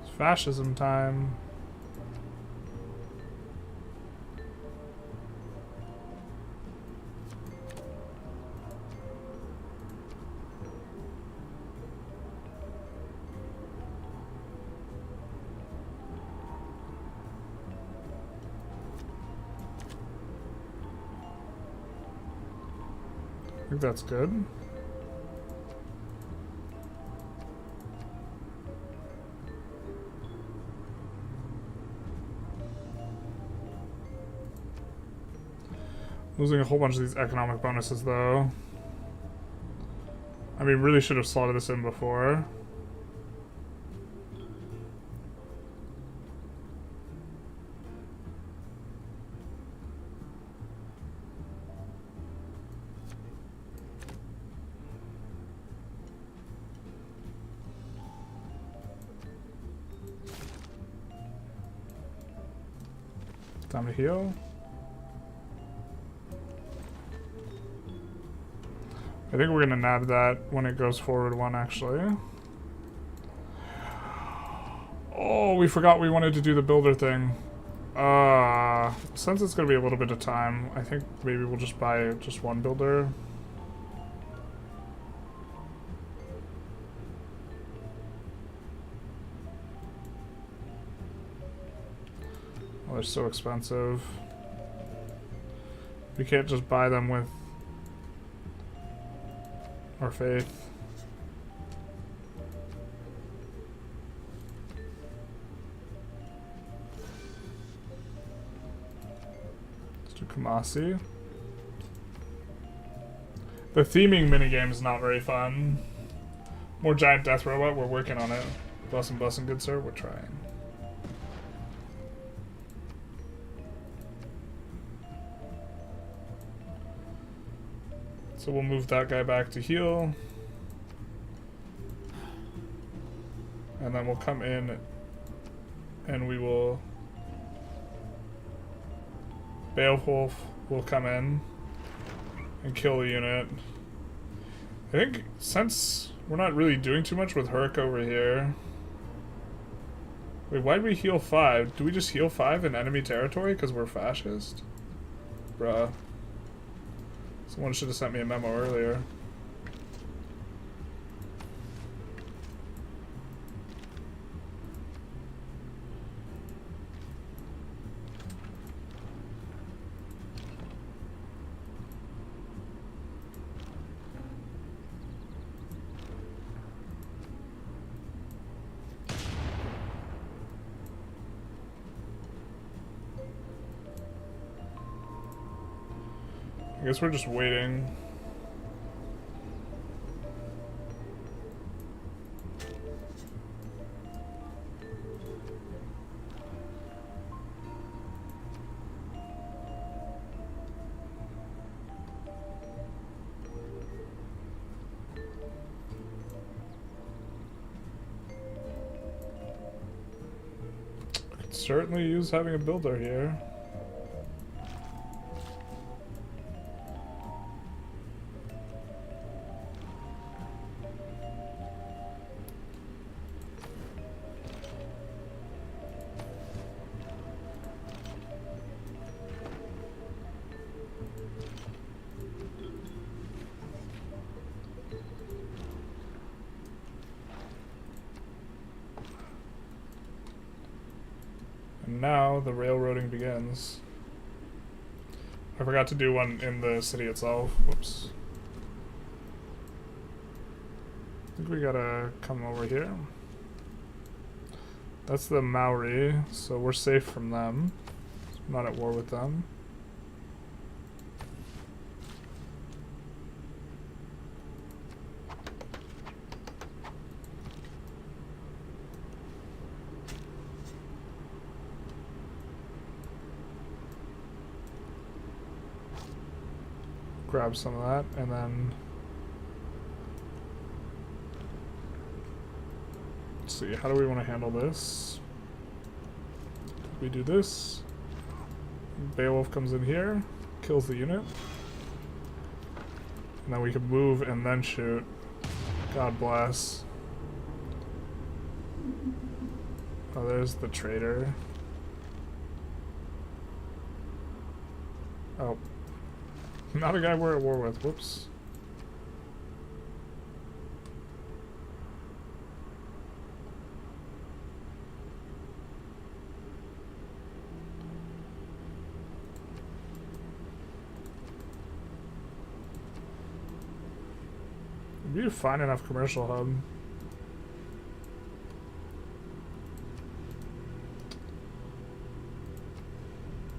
It's fascism time. I think that's good. Losing a whole bunch of these economic bonuses, though. I mean, really should have slotted this in before. Time to heal. I think we're gonna nab that when it goes forward one, actually. Oh, we forgot we wanted to do the builder thing. Since it's gonna be a little bit of time, I think maybe we'll just buy just one builder. Oh, they're so expensive. We can't just buy them with our faith. Let's do Kamasi. The theming minigame is not very fun. More giant death robot, we're working on it. Bussin', good sir, we're trying. So we'll move that guy back to heal. And then we'll come in and we will... Beowulf will come in and kill the unit. I think since we're not really doing too much with Herc over here... Wait, why'd we heal 5? Do we just heal 5 in enemy territory because we're fascist? Bruh. Someone should have sent me a memo earlier. I guess we're just waiting. Could certainly use having a builder here. And now the railroading begins. I forgot to do one in the city itself. Whoops. I think we gotta come over here. That's the Maori, so we're safe from them. I'm not at war with them. Grab some of that, and then let's see, how do we want to handle this? We do this. Beowulf comes in here, kills the unit, and then we can move and then shoot. God bless. Oh, there's the traitor. Oh. Not a guy we're at war with. Whoops. It'd be a fine enough commercial hub.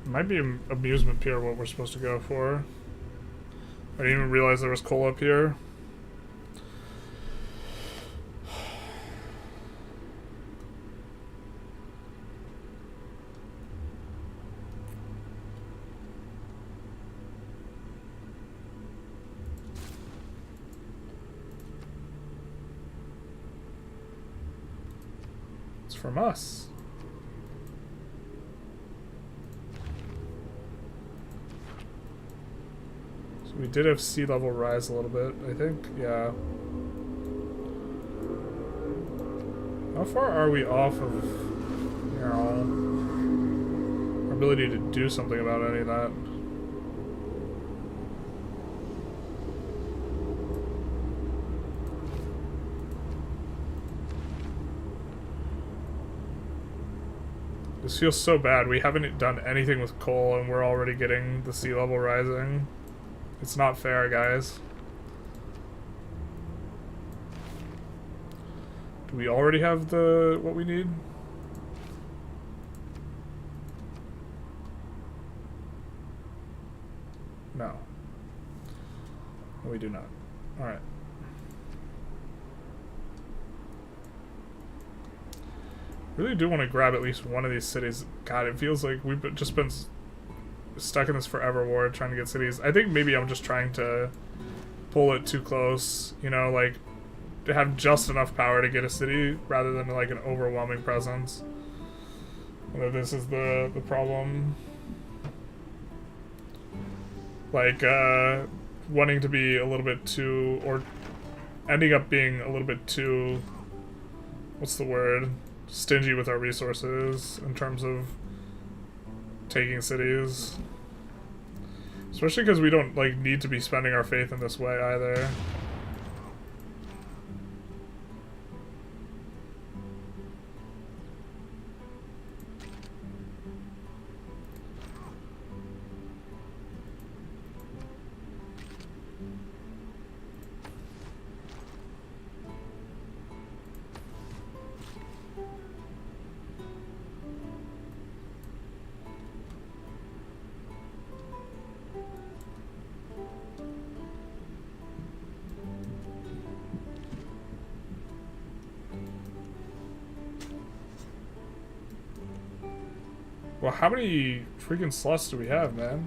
Might be an amusement pier what we're supposed to go for. I didn't even realize there was coal up here. It's from us. We did have sea level rise a little bit, I think. Yeah. How far are we off of, you know, our ability to do something about any of that? This feels so bad. We haven't done anything with coal and we're already getting the sea level rising. It's not fair, guys. Do we already have the what we need? No. We do not. Alright. Really do want to grab at least one of these cities. God, it feels like we've just been stuck in this forever war trying to get cities. I think maybe I'm just trying to pull it too close, you know, like to have just enough power to get a city rather than like an overwhelming presence. Whether this is the problem. Like wanting to be a little bit too, or ending up being a little bit too, what's the word? Stingy with our resources in terms of taking cities. Especially because we don't like need to be spending our faith in this way either. Well, how many freaking slots do we have, man?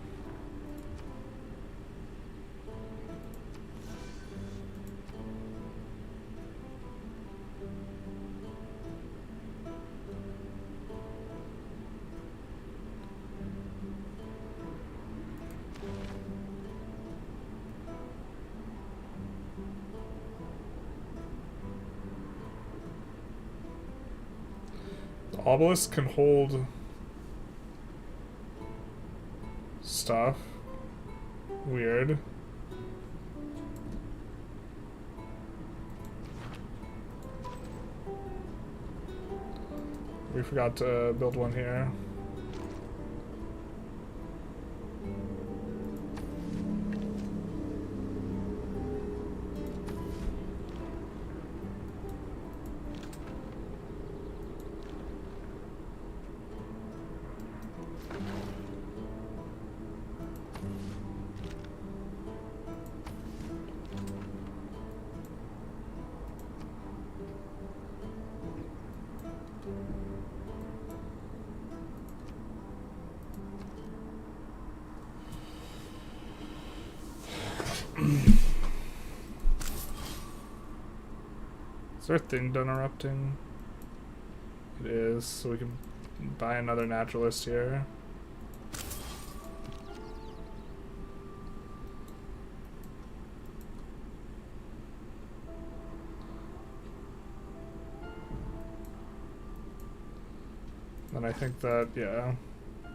The obelisk can hold stuff. Weird. We forgot to build one here. Is there a thing done erupting? It is, so we can buy another naturalist here. And I think that, yeah. I'm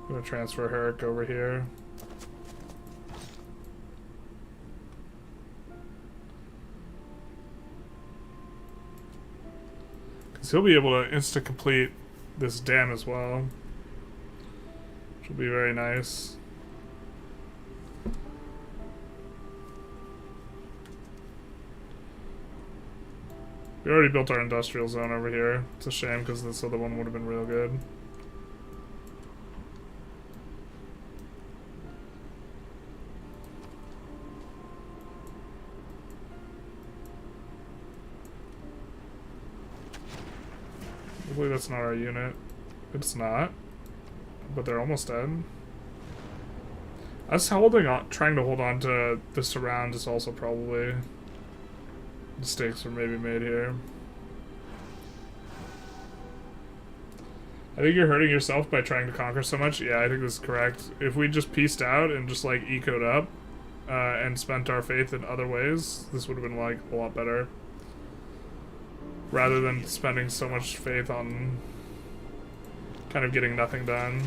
gonna transfer Herrick over here. He'll be able to insta-complete this dam as well, which will be very nice. We already built our industrial zone over here. It's a shame because this other one would have been real good. Hopefully that's not our unit. It's not. But they're almost dead. Us trying to hold on to the surround is also probably mistakes were maybe made here. I think you're hurting yourself by trying to conquer so much. Yeah, I think this is correct. If we just pieced out and just like ecoed up and spent our faith in other ways, this would have been like a lot better. Rather than spending so much faith on kind of getting nothing done.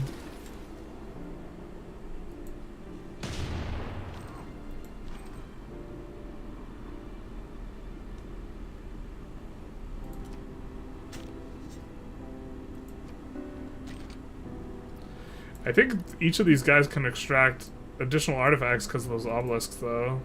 I think each of these guys can extract additional artifacts because of those obelisks, though.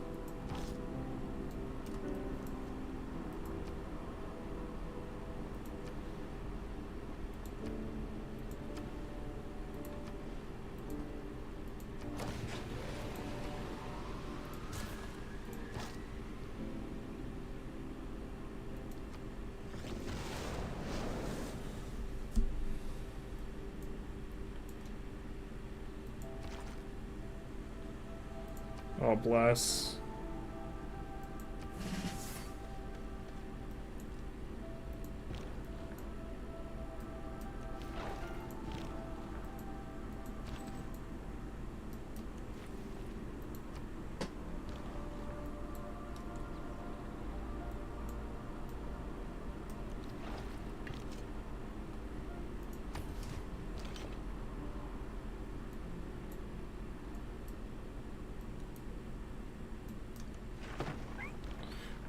Oh, bless.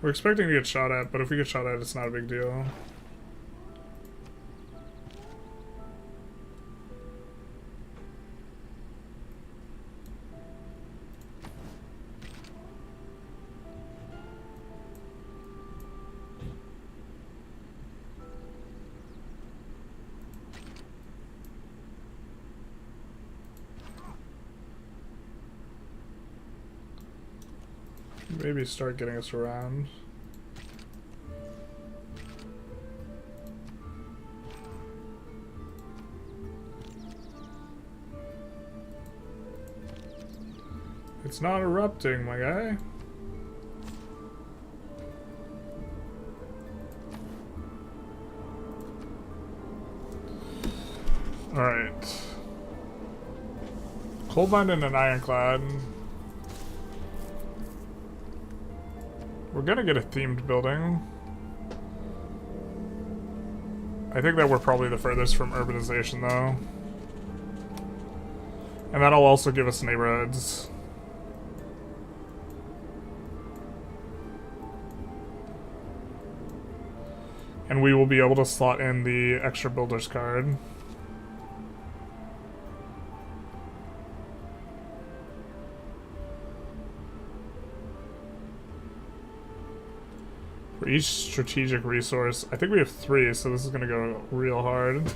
We're expecting to get shot at, but if we get shot at, it's not a big deal. Maybe start getting us around. It's not erupting, my guy. Alright. Coal mine and an ironclad. We're gonna get a themed building. I think that we're probably the furthest from urbanization, though. And that'll also give us neighborhoods. And we will be able to slot in the extra builder's card. For each strategic resource, I think we have 3, so this is gonna go real hard.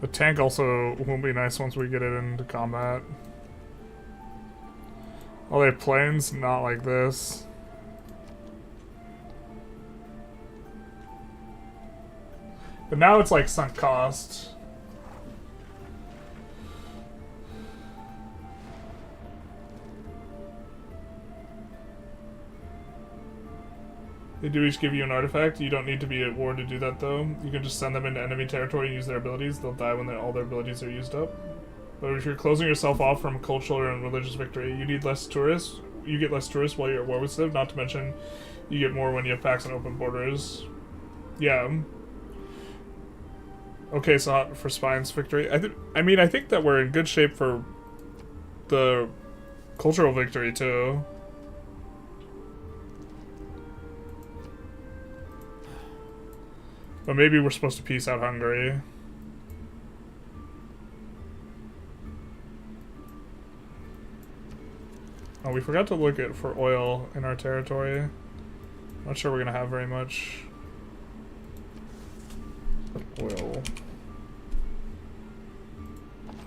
The tank also won't be nice once we get it into combat. Oh, they have planes? Not like this. But now it's like sunk cost. They do each give you an artifact. You don't need to be at war to do that, though. You can just send them into enemy territory and use their abilities. They'll die when all their abilities are used up. But if you're closing yourself off from cultural and religious victory, you need less tourists. You get less tourists while you're at war with Civ, not to mention you get more when you have pacts and open borders. Yeah. Okay, so for Spine's victory, I mean, I think that we're in good shape for the cultural victory too. But maybe we're supposed to peace out Hungary. Oh, we forgot to look at for oil in our territory. Not sure we're gonna have very much. Oil.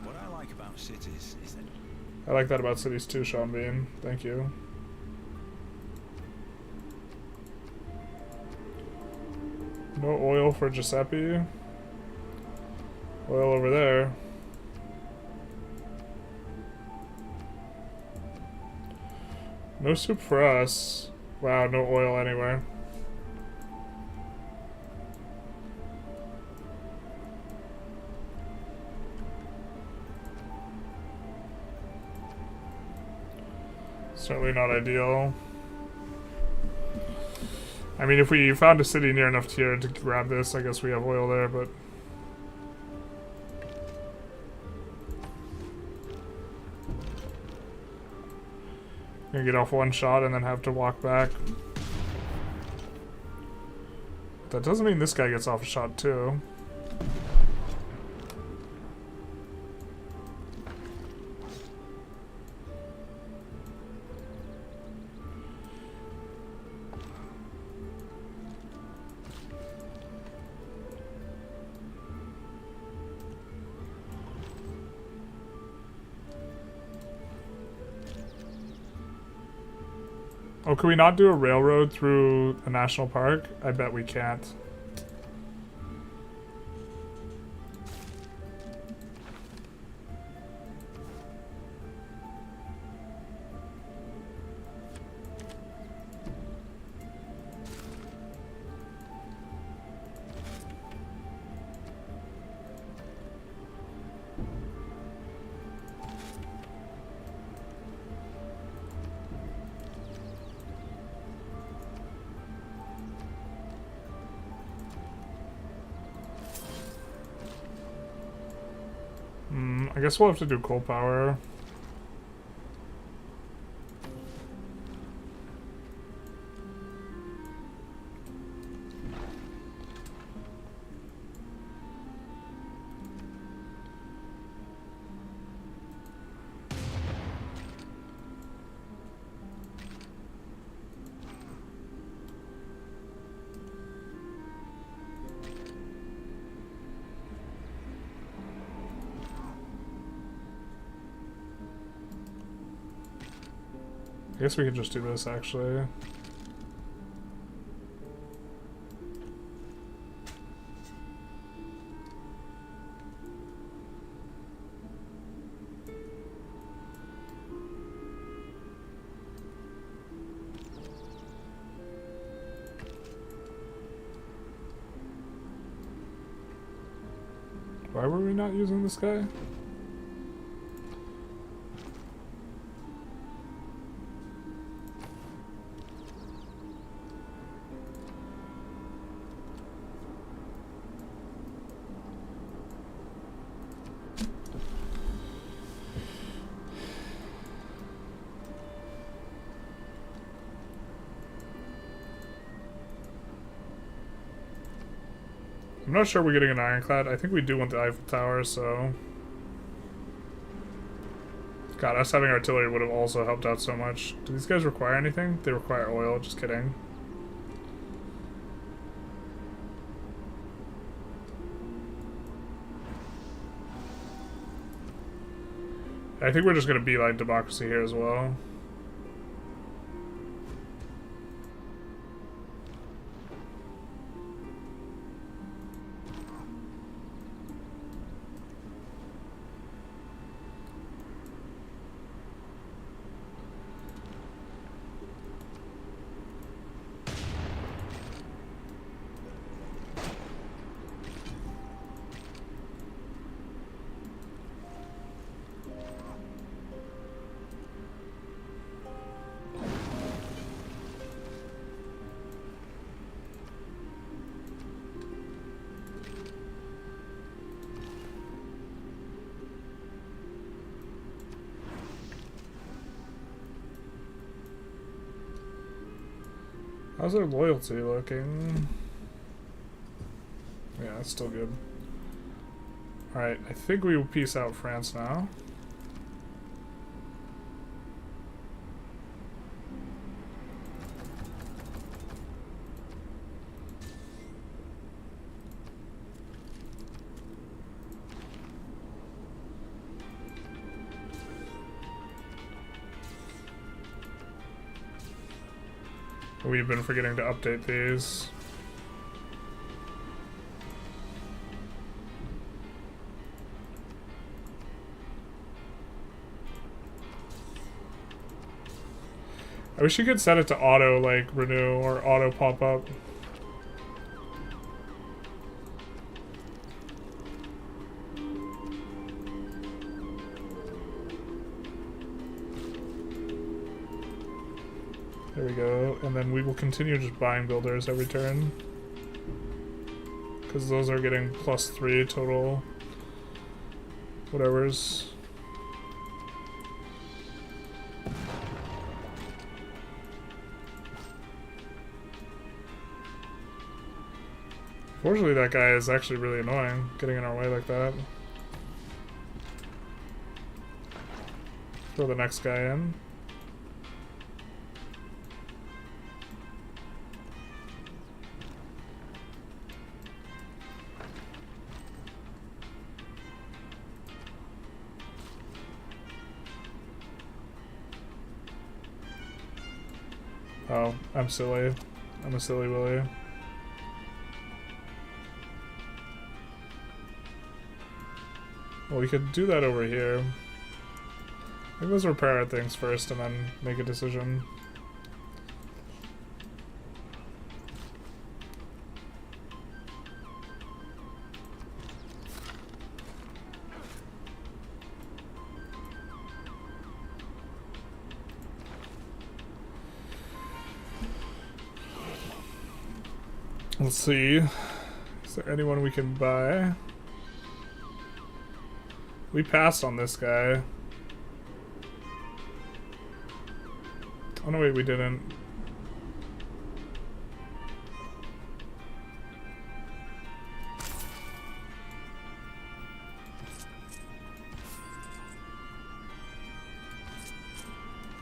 What I like about cities is that I like that about cities too, Sean Bean. Thank you. No oil for Giuseppe. Oil over there. No soup for us. Wow, no oil anywhere. Certainly not ideal. I mean, if we found a city near enough here to grab this, I guess we have oil there, but... Gonna get off one shot and then have to walk back. That doesn't mean this guy gets off a shot too. Oh, can we not do a railroad through a national park? I bet we can't. I guess we'll have to do coal power. I guess we could just do this, actually. Why were we not using this guy? I'm not sure we're getting an ironclad. I think we do want the Eiffel Tower, so... God, us having artillery would have also helped out so much. Do these guys require anything? They require oil, just kidding. I think we're just gonna beeline democracy here as well. How's our loyalty looking? Yeah, that's still good. Alright, I think we will peace out France now. We've been forgetting to update these. I wish you could set it to auto, like, renew or auto pop up. There we go, and then we will continue just buying builders every turn. Because those are getting +3 total whatever's. Fortunately, that guy is actually really annoying, getting in our way like that. Throw the next guy in. Oh, I'm silly. I'm a silly Willy. Well, we could do that over here. I think let's repair things first and then make a decision. Let's see. Is there anyone we can buy? We passed on this guy. Oh no, wait, we didn't.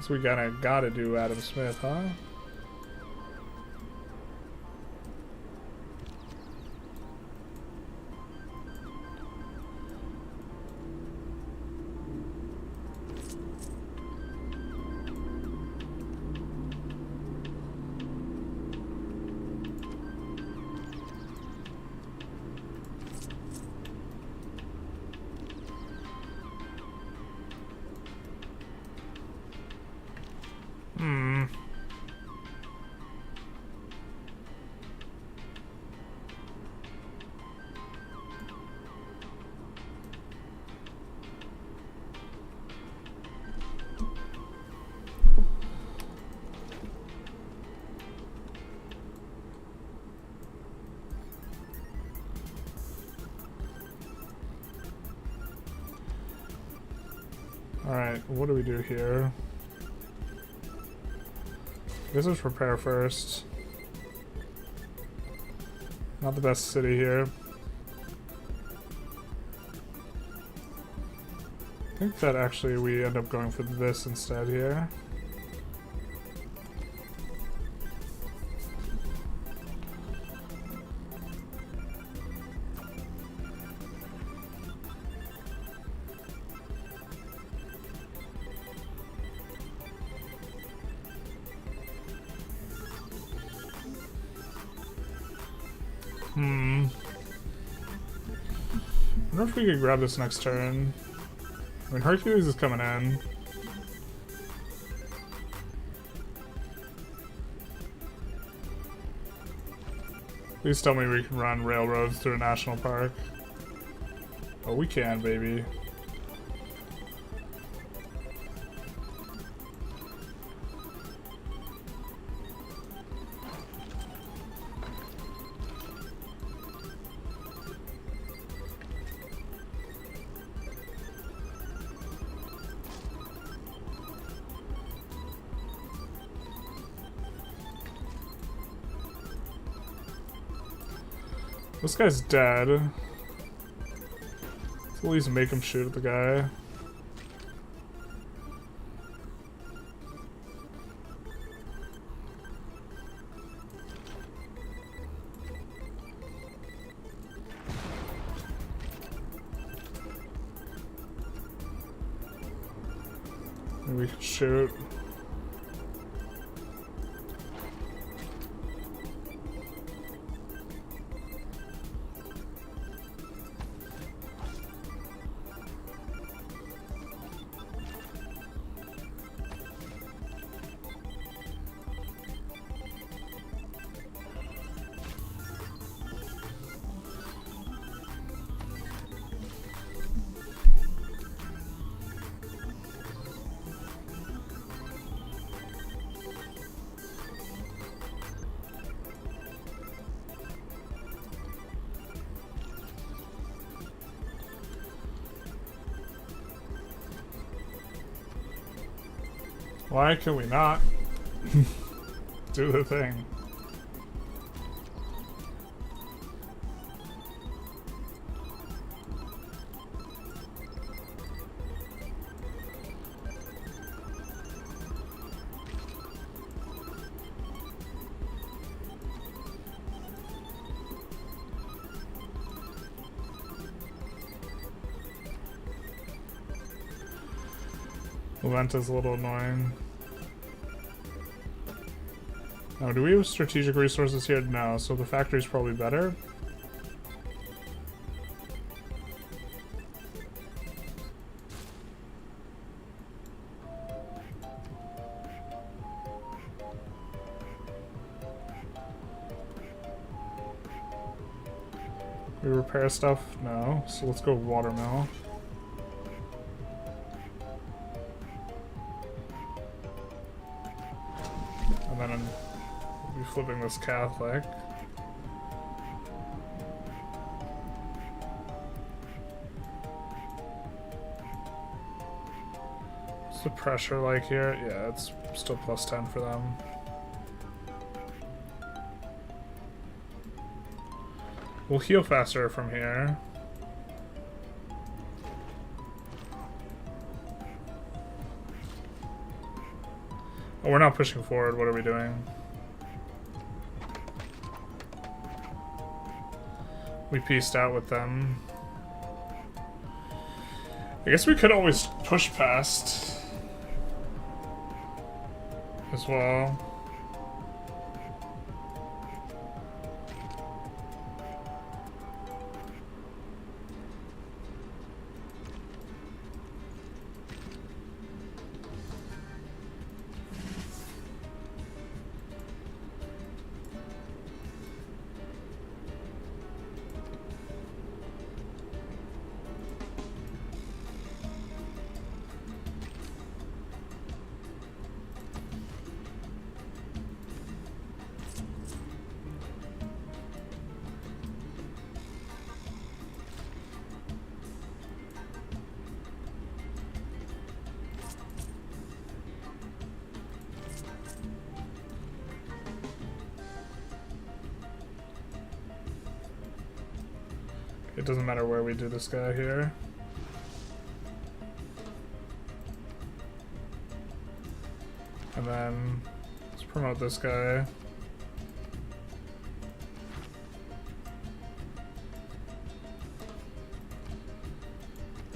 So we gotta do Adam Smith, huh? Alright, what do we do here? I guess let's prepare first. Not the best city here. I think that actually we end up going for this instead here. I wonder if we could grab this next turn. I mean, Hercules is coming in. Please tell me we can run railroads through a national park. Oh, we can, baby. This guy's dead. Let's at least make him shoot at the guy. Maybe we can shoot. Why can we not do the thing? Moventa's a little annoying. Now, do we have strategic resources here? No, so the factory's probably better. We repair stuff? No, so let's go watermill. And then we'll be flipping this Catholic. What's the pressure like here? Yeah, it's still plus 10 for them. We'll heal faster from here. Oh, we're not pushing forward. What are we doing? We pieced out with them. I guess we could always push past as well. It doesn't matter where we do this guy here. And then let's promote this guy.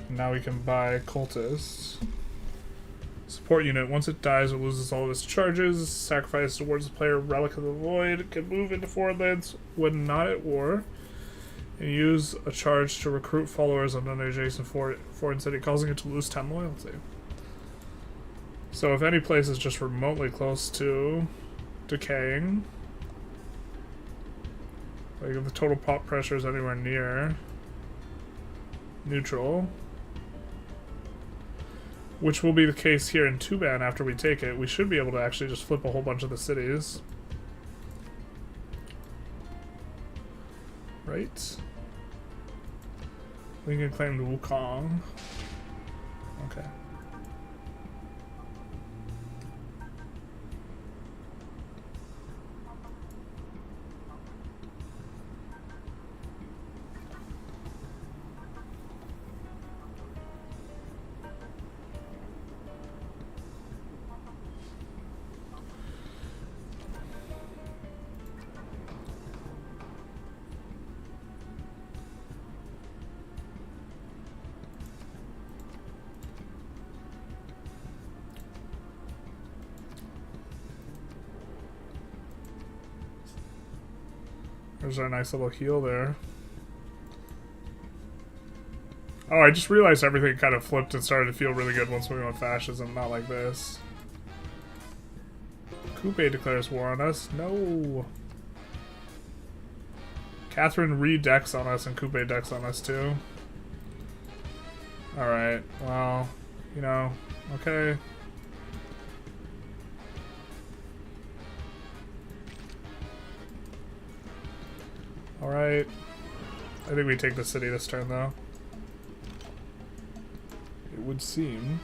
Now we can buy cultists. Support unit. Once it dies, it loses all of its charges. Sacrifice towards the player. Relic of the Void. It can move into foreign lands when not at war. And use a charge to recruit followers on an adjacent foreign city, causing it to lose 10 loyalty. So if any place is just remotely close to decaying, like if the total pop pressure is anywhere near neutral, which will be the case here in Tuban after we take it, we should be able to actually just flip a whole bunch of the cities. Right? Lincoln claimed Wukong. Okay. There's our nice little heal there. Oh, I just realized everything kind of flipped and started to feel really good once we went fascism, not like this. Coupe declares war on us. No. Catherine re-decks on us and Coupe decks on us too. Alright, well, you know, okay. Alright. I think we take the city this turn, though. It would seem.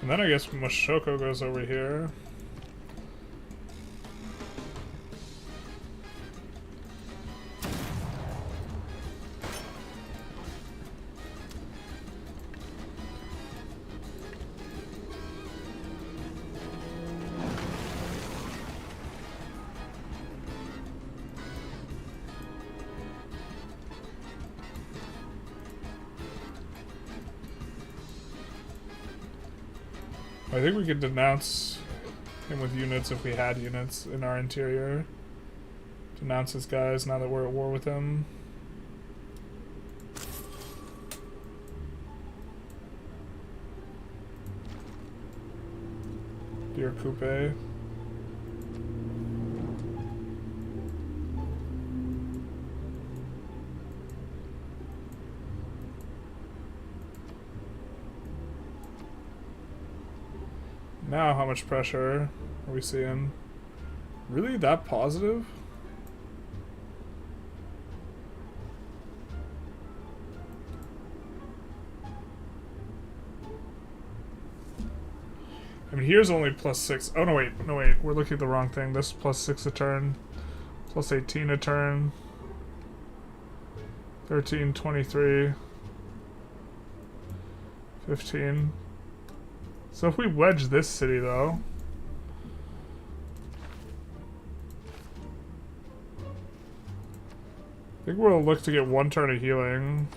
And then I guess Moshoko goes over here. I think we could denounce him with units if we had units in our interior. Denounce his guys now that we're at war with him. Dear Coupe. Now, how much pressure are we seeing? Really that positive? I mean, here's only +6. Oh, no, wait. No, wait. We're looking at the wrong thing. This is +6 a turn. +18 a turn. 13, 23. 15. So if we wedge this city, though... I think we'll look to get 1 turn of healing.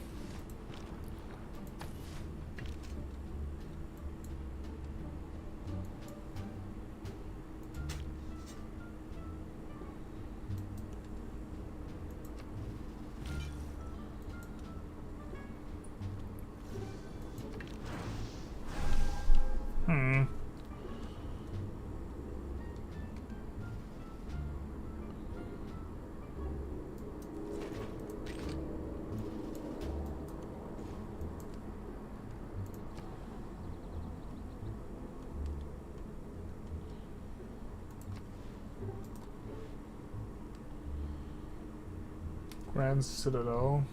Grand Citadel.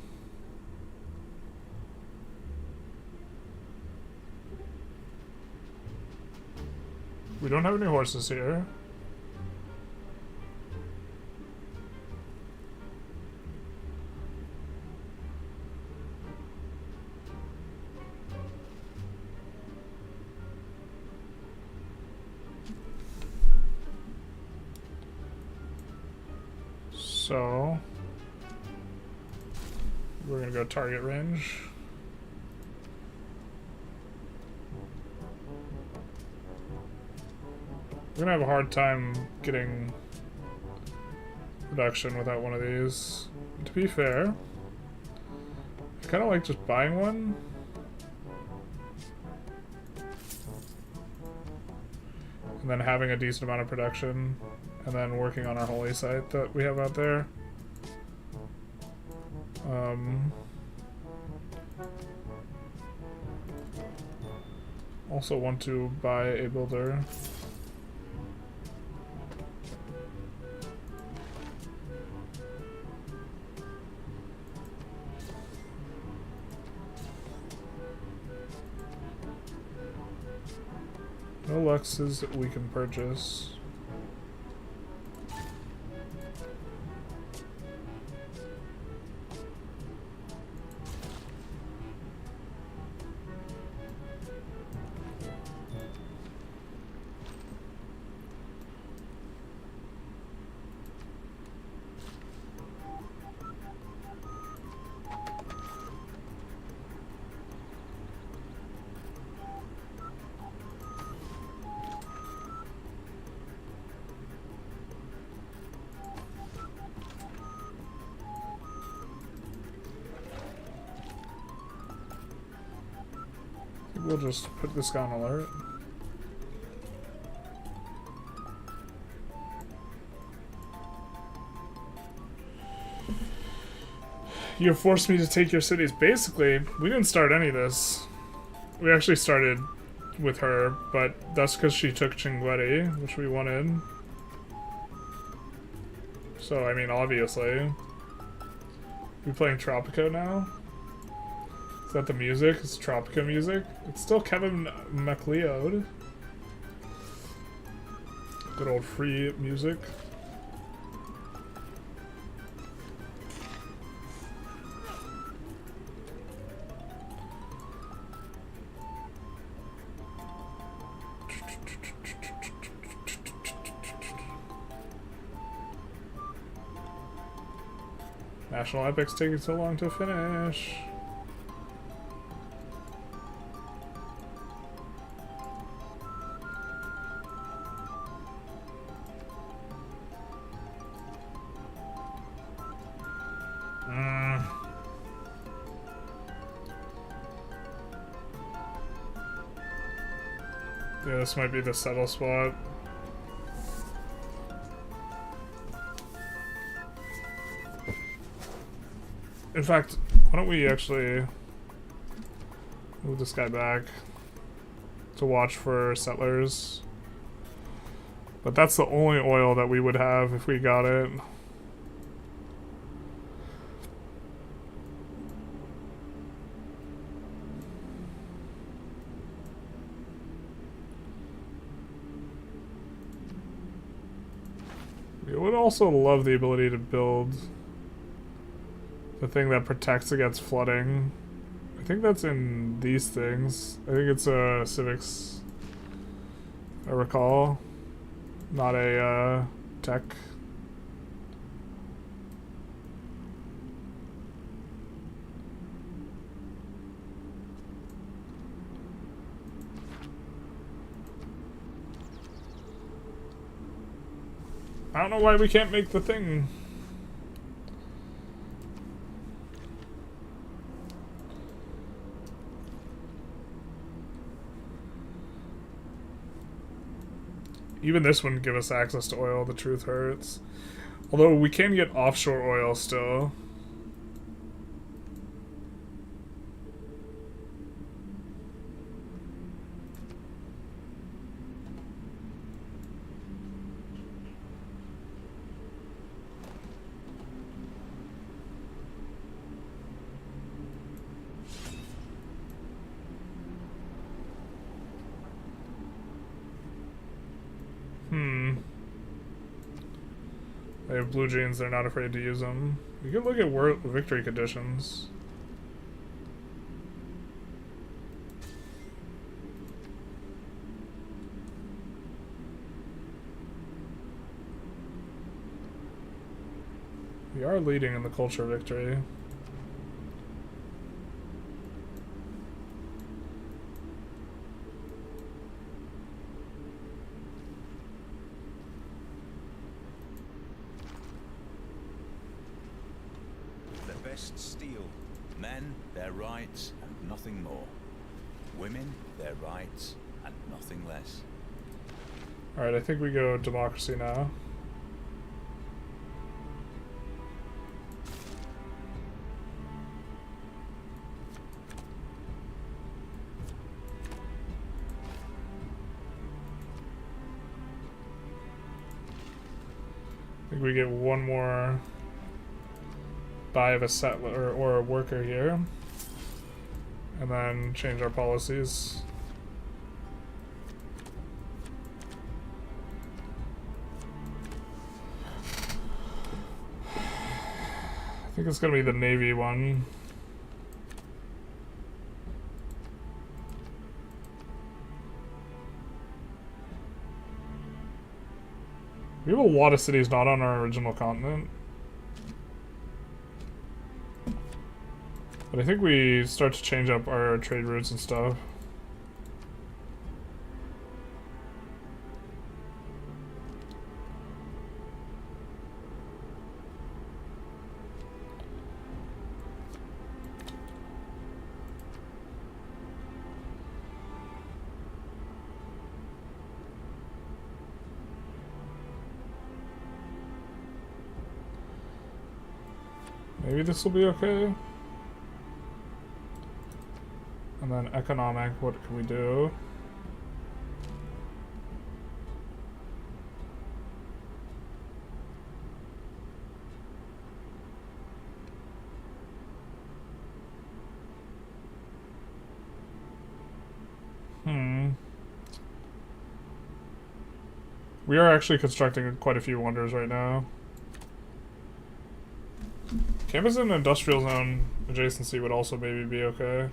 We don't have any horses here. So we're gonna go target range. We're gonna have a hard time getting production without one of these. To be fair, I kind of like just buying one. And then having a decent amount of production. And then working on our holy site that we have out there. Also want to buy a builder. No Luxes we can purchase. We'll just put this guy on alert. You have forced me to take your cities. Basically, we didn't start any of this. We actually started with her, but that's because she took Chinguetti, which we wanted. So, I mean, obviously. We playing Tropico now? Is that the music? It's Tropica music? It's still Kevin MacLeod. Good old free music. National Epics taking so long to finish. Yeah, this might be the settle spot. In fact, why don't we actually move this guy back to watch for settlers? But that's the only oil that we would have if we got it. We would also love the ability to build the thing that protects against flooding. I think that's in these things. I think it's a civics, I recall, not a tech. I don't know why we can't make the thing. Even this wouldn't give us access to oil, the truth hurts. Although we can get offshore oil still. They have blue jeans, they're not afraid to use them. We could look at victory conditions. We are leading in the culture victory. Best steel. Men, their rights, and nothing more. Women, their rights, and nothing less. Alright, I think we go democracy now. I think we get one more buy of a settler or a worker here, and then change our policies. I think it's gonna be the Navy one. We have a lot of cities not on our original continent. But I think we start to change up our trade routes and stuff. Maybe this will be okay. And then economic, what can we do? We are actually constructing quite a few wonders right now. Campus and industrial zone adjacency would also maybe be okay.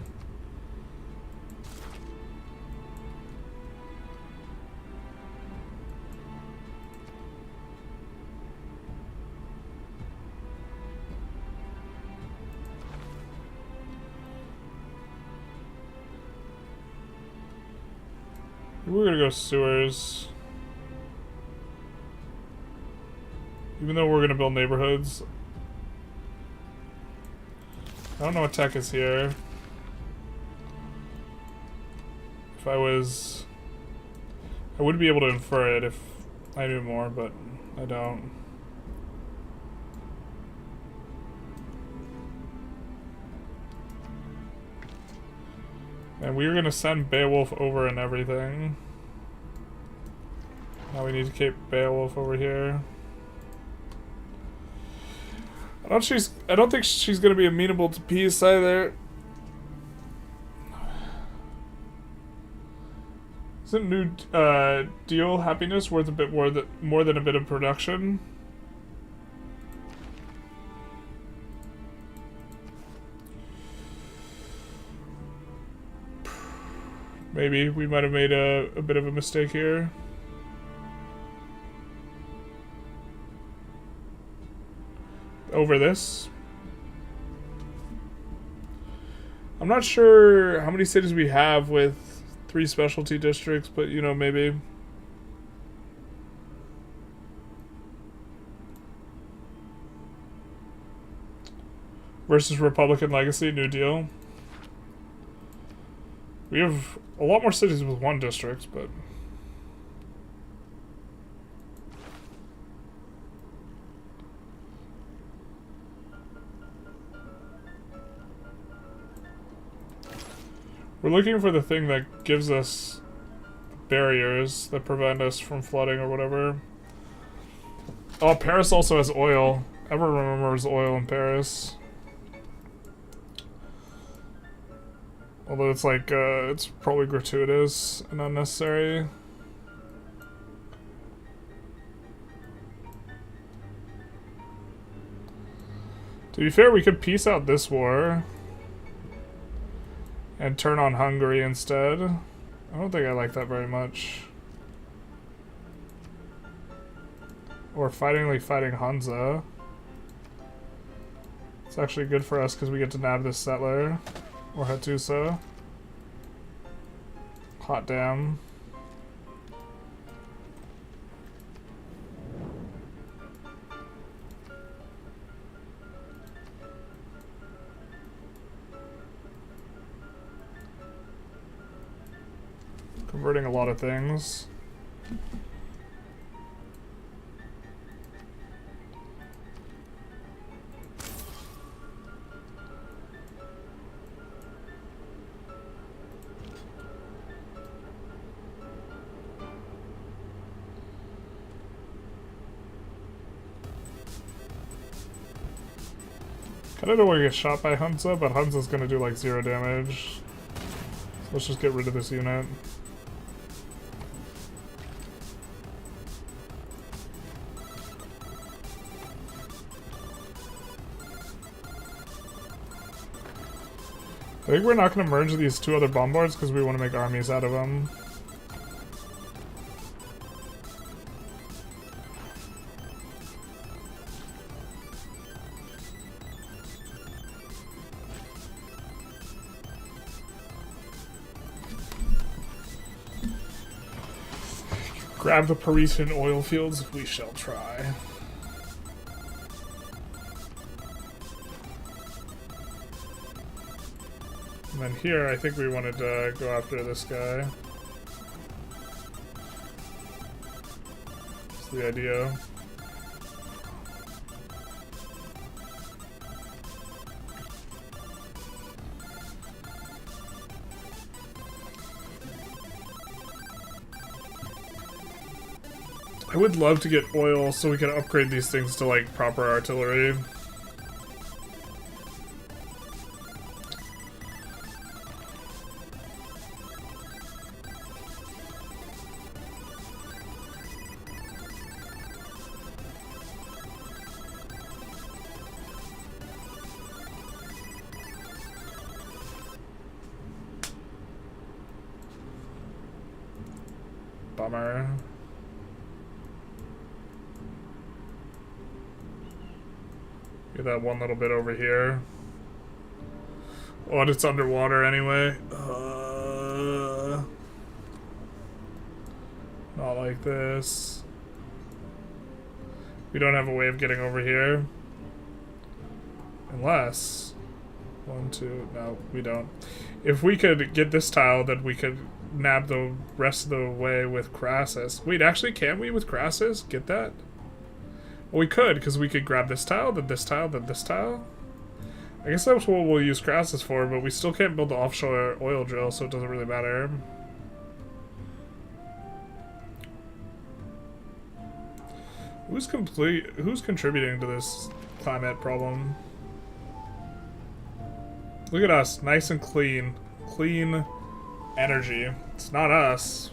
We're gonna go sewers. Even though we're gonna build neighborhoods. I don't know what tech is here. If I was... I would be able to infer it if I knew more, but I don't. And we were gonna send Beowulf over and everything. Now we need to keep Beowulf over here. I don't think she's gonna be amenable to peace either. Isn't new deal happiness worth a bit more than a bit of production? Maybe we might have made a bit of a mistake here. Over this. I'm not sure how many cities we have with 3 specialty districts, but you know, maybe. Versus Republican Legacy, New Deal. We have a lot more cities with 1 district, but... We're looking for the thing that gives us barriers that prevent us from flooding or whatever. Oh, Paris also has oil. Everyone remembers oil in Paris. Although it's like, it's probably gratuitous and unnecessary. To be fair, we could peace out this war. And turn on Hungary instead. I don't think I like that very much. Or fighting Hunza. It's actually good for us because we get to nab this settler. Or Hattusa. Hot damn. Converting a lot of things. Kinda don't want to get shot by Hunza, but Hunza's gonna do like 0 damage. So let's just get rid of this unit. I think we're not going to merge these 2 other bombards because we want to make armies out of them. Grab the Parisian oil fields if we shall try. And then here, I think we wanted to go after this guy. That's the idea. I would love to get oil so we can upgrade these things to like proper artillery. bummer. Get that one little bit over here. Oh, and it's underwater anyway. Not like this. We don't have a way of getting over here. Unless... 1, 2... No, we don't. If we could get this tile, then we could nab the rest of the way with Crassus. Wait, actually, can we with Crassus get that? Well, we could, because we could grab this tile, then this tile, then this tile. I guess that's what we'll use Crassus for, but we still can't build the offshore oil drill, so it doesn't really matter. Who's contributing to this climate problem? Look at us, nice and clean. Clean energy. It's not us.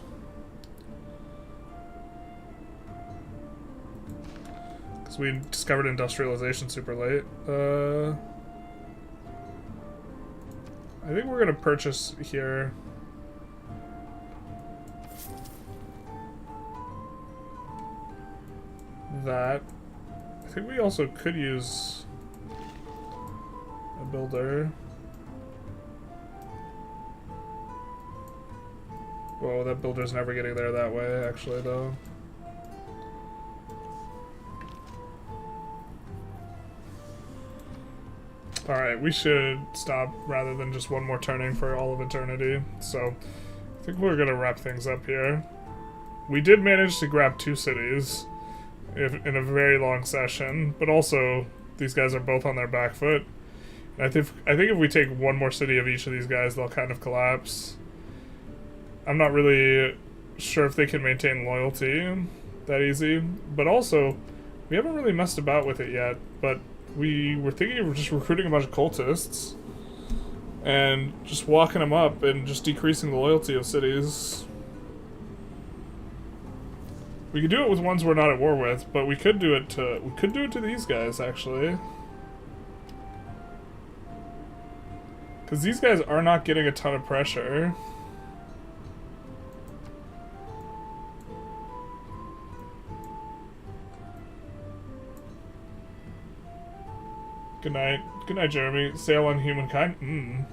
Because we discovered industrialization super late. I think we're gonna purchase here. That. I think we also could use a builder. Whoa, that builder's never getting there that way, actually, though. Alright, we should stop rather than just one more turning for all of eternity. So, I think we're gonna wrap things up here. We did manage to grab 2 cities in a very long session, but also these guys are both on their back foot. And I think if we take one more city of each of these guys, they'll kind of collapse. I'm not really sure if they can maintain loyalty that easy, but also we haven't really messed about with it yet, but we were thinking of just recruiting a bunch of cultists and just walking them up and just decreasing the loyalty of cities. We could do it with ones we're not at war with, but we could do it to these guys actually. Because these guys are not getting a ton of pressure. Good night. Good night, Jeremy. Sail on humankind?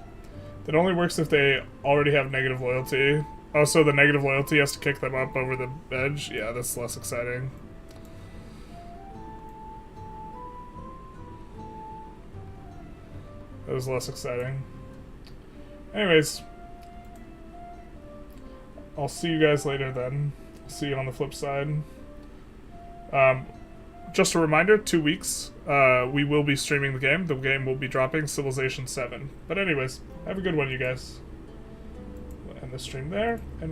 That only works if they already have negative loyalty. Oh, so the negative loyalty has to kick them up over the edge? Yeah, that's less exciting. That was less exciting. Anyways. I'll see you guys later then. I'll see you on the flip side. Just a reminder, 2 weeks, we will be streaming the game. The game will be dropping Civilization 7. But anyways, have a good one, you guys. We'll end the stream there, and we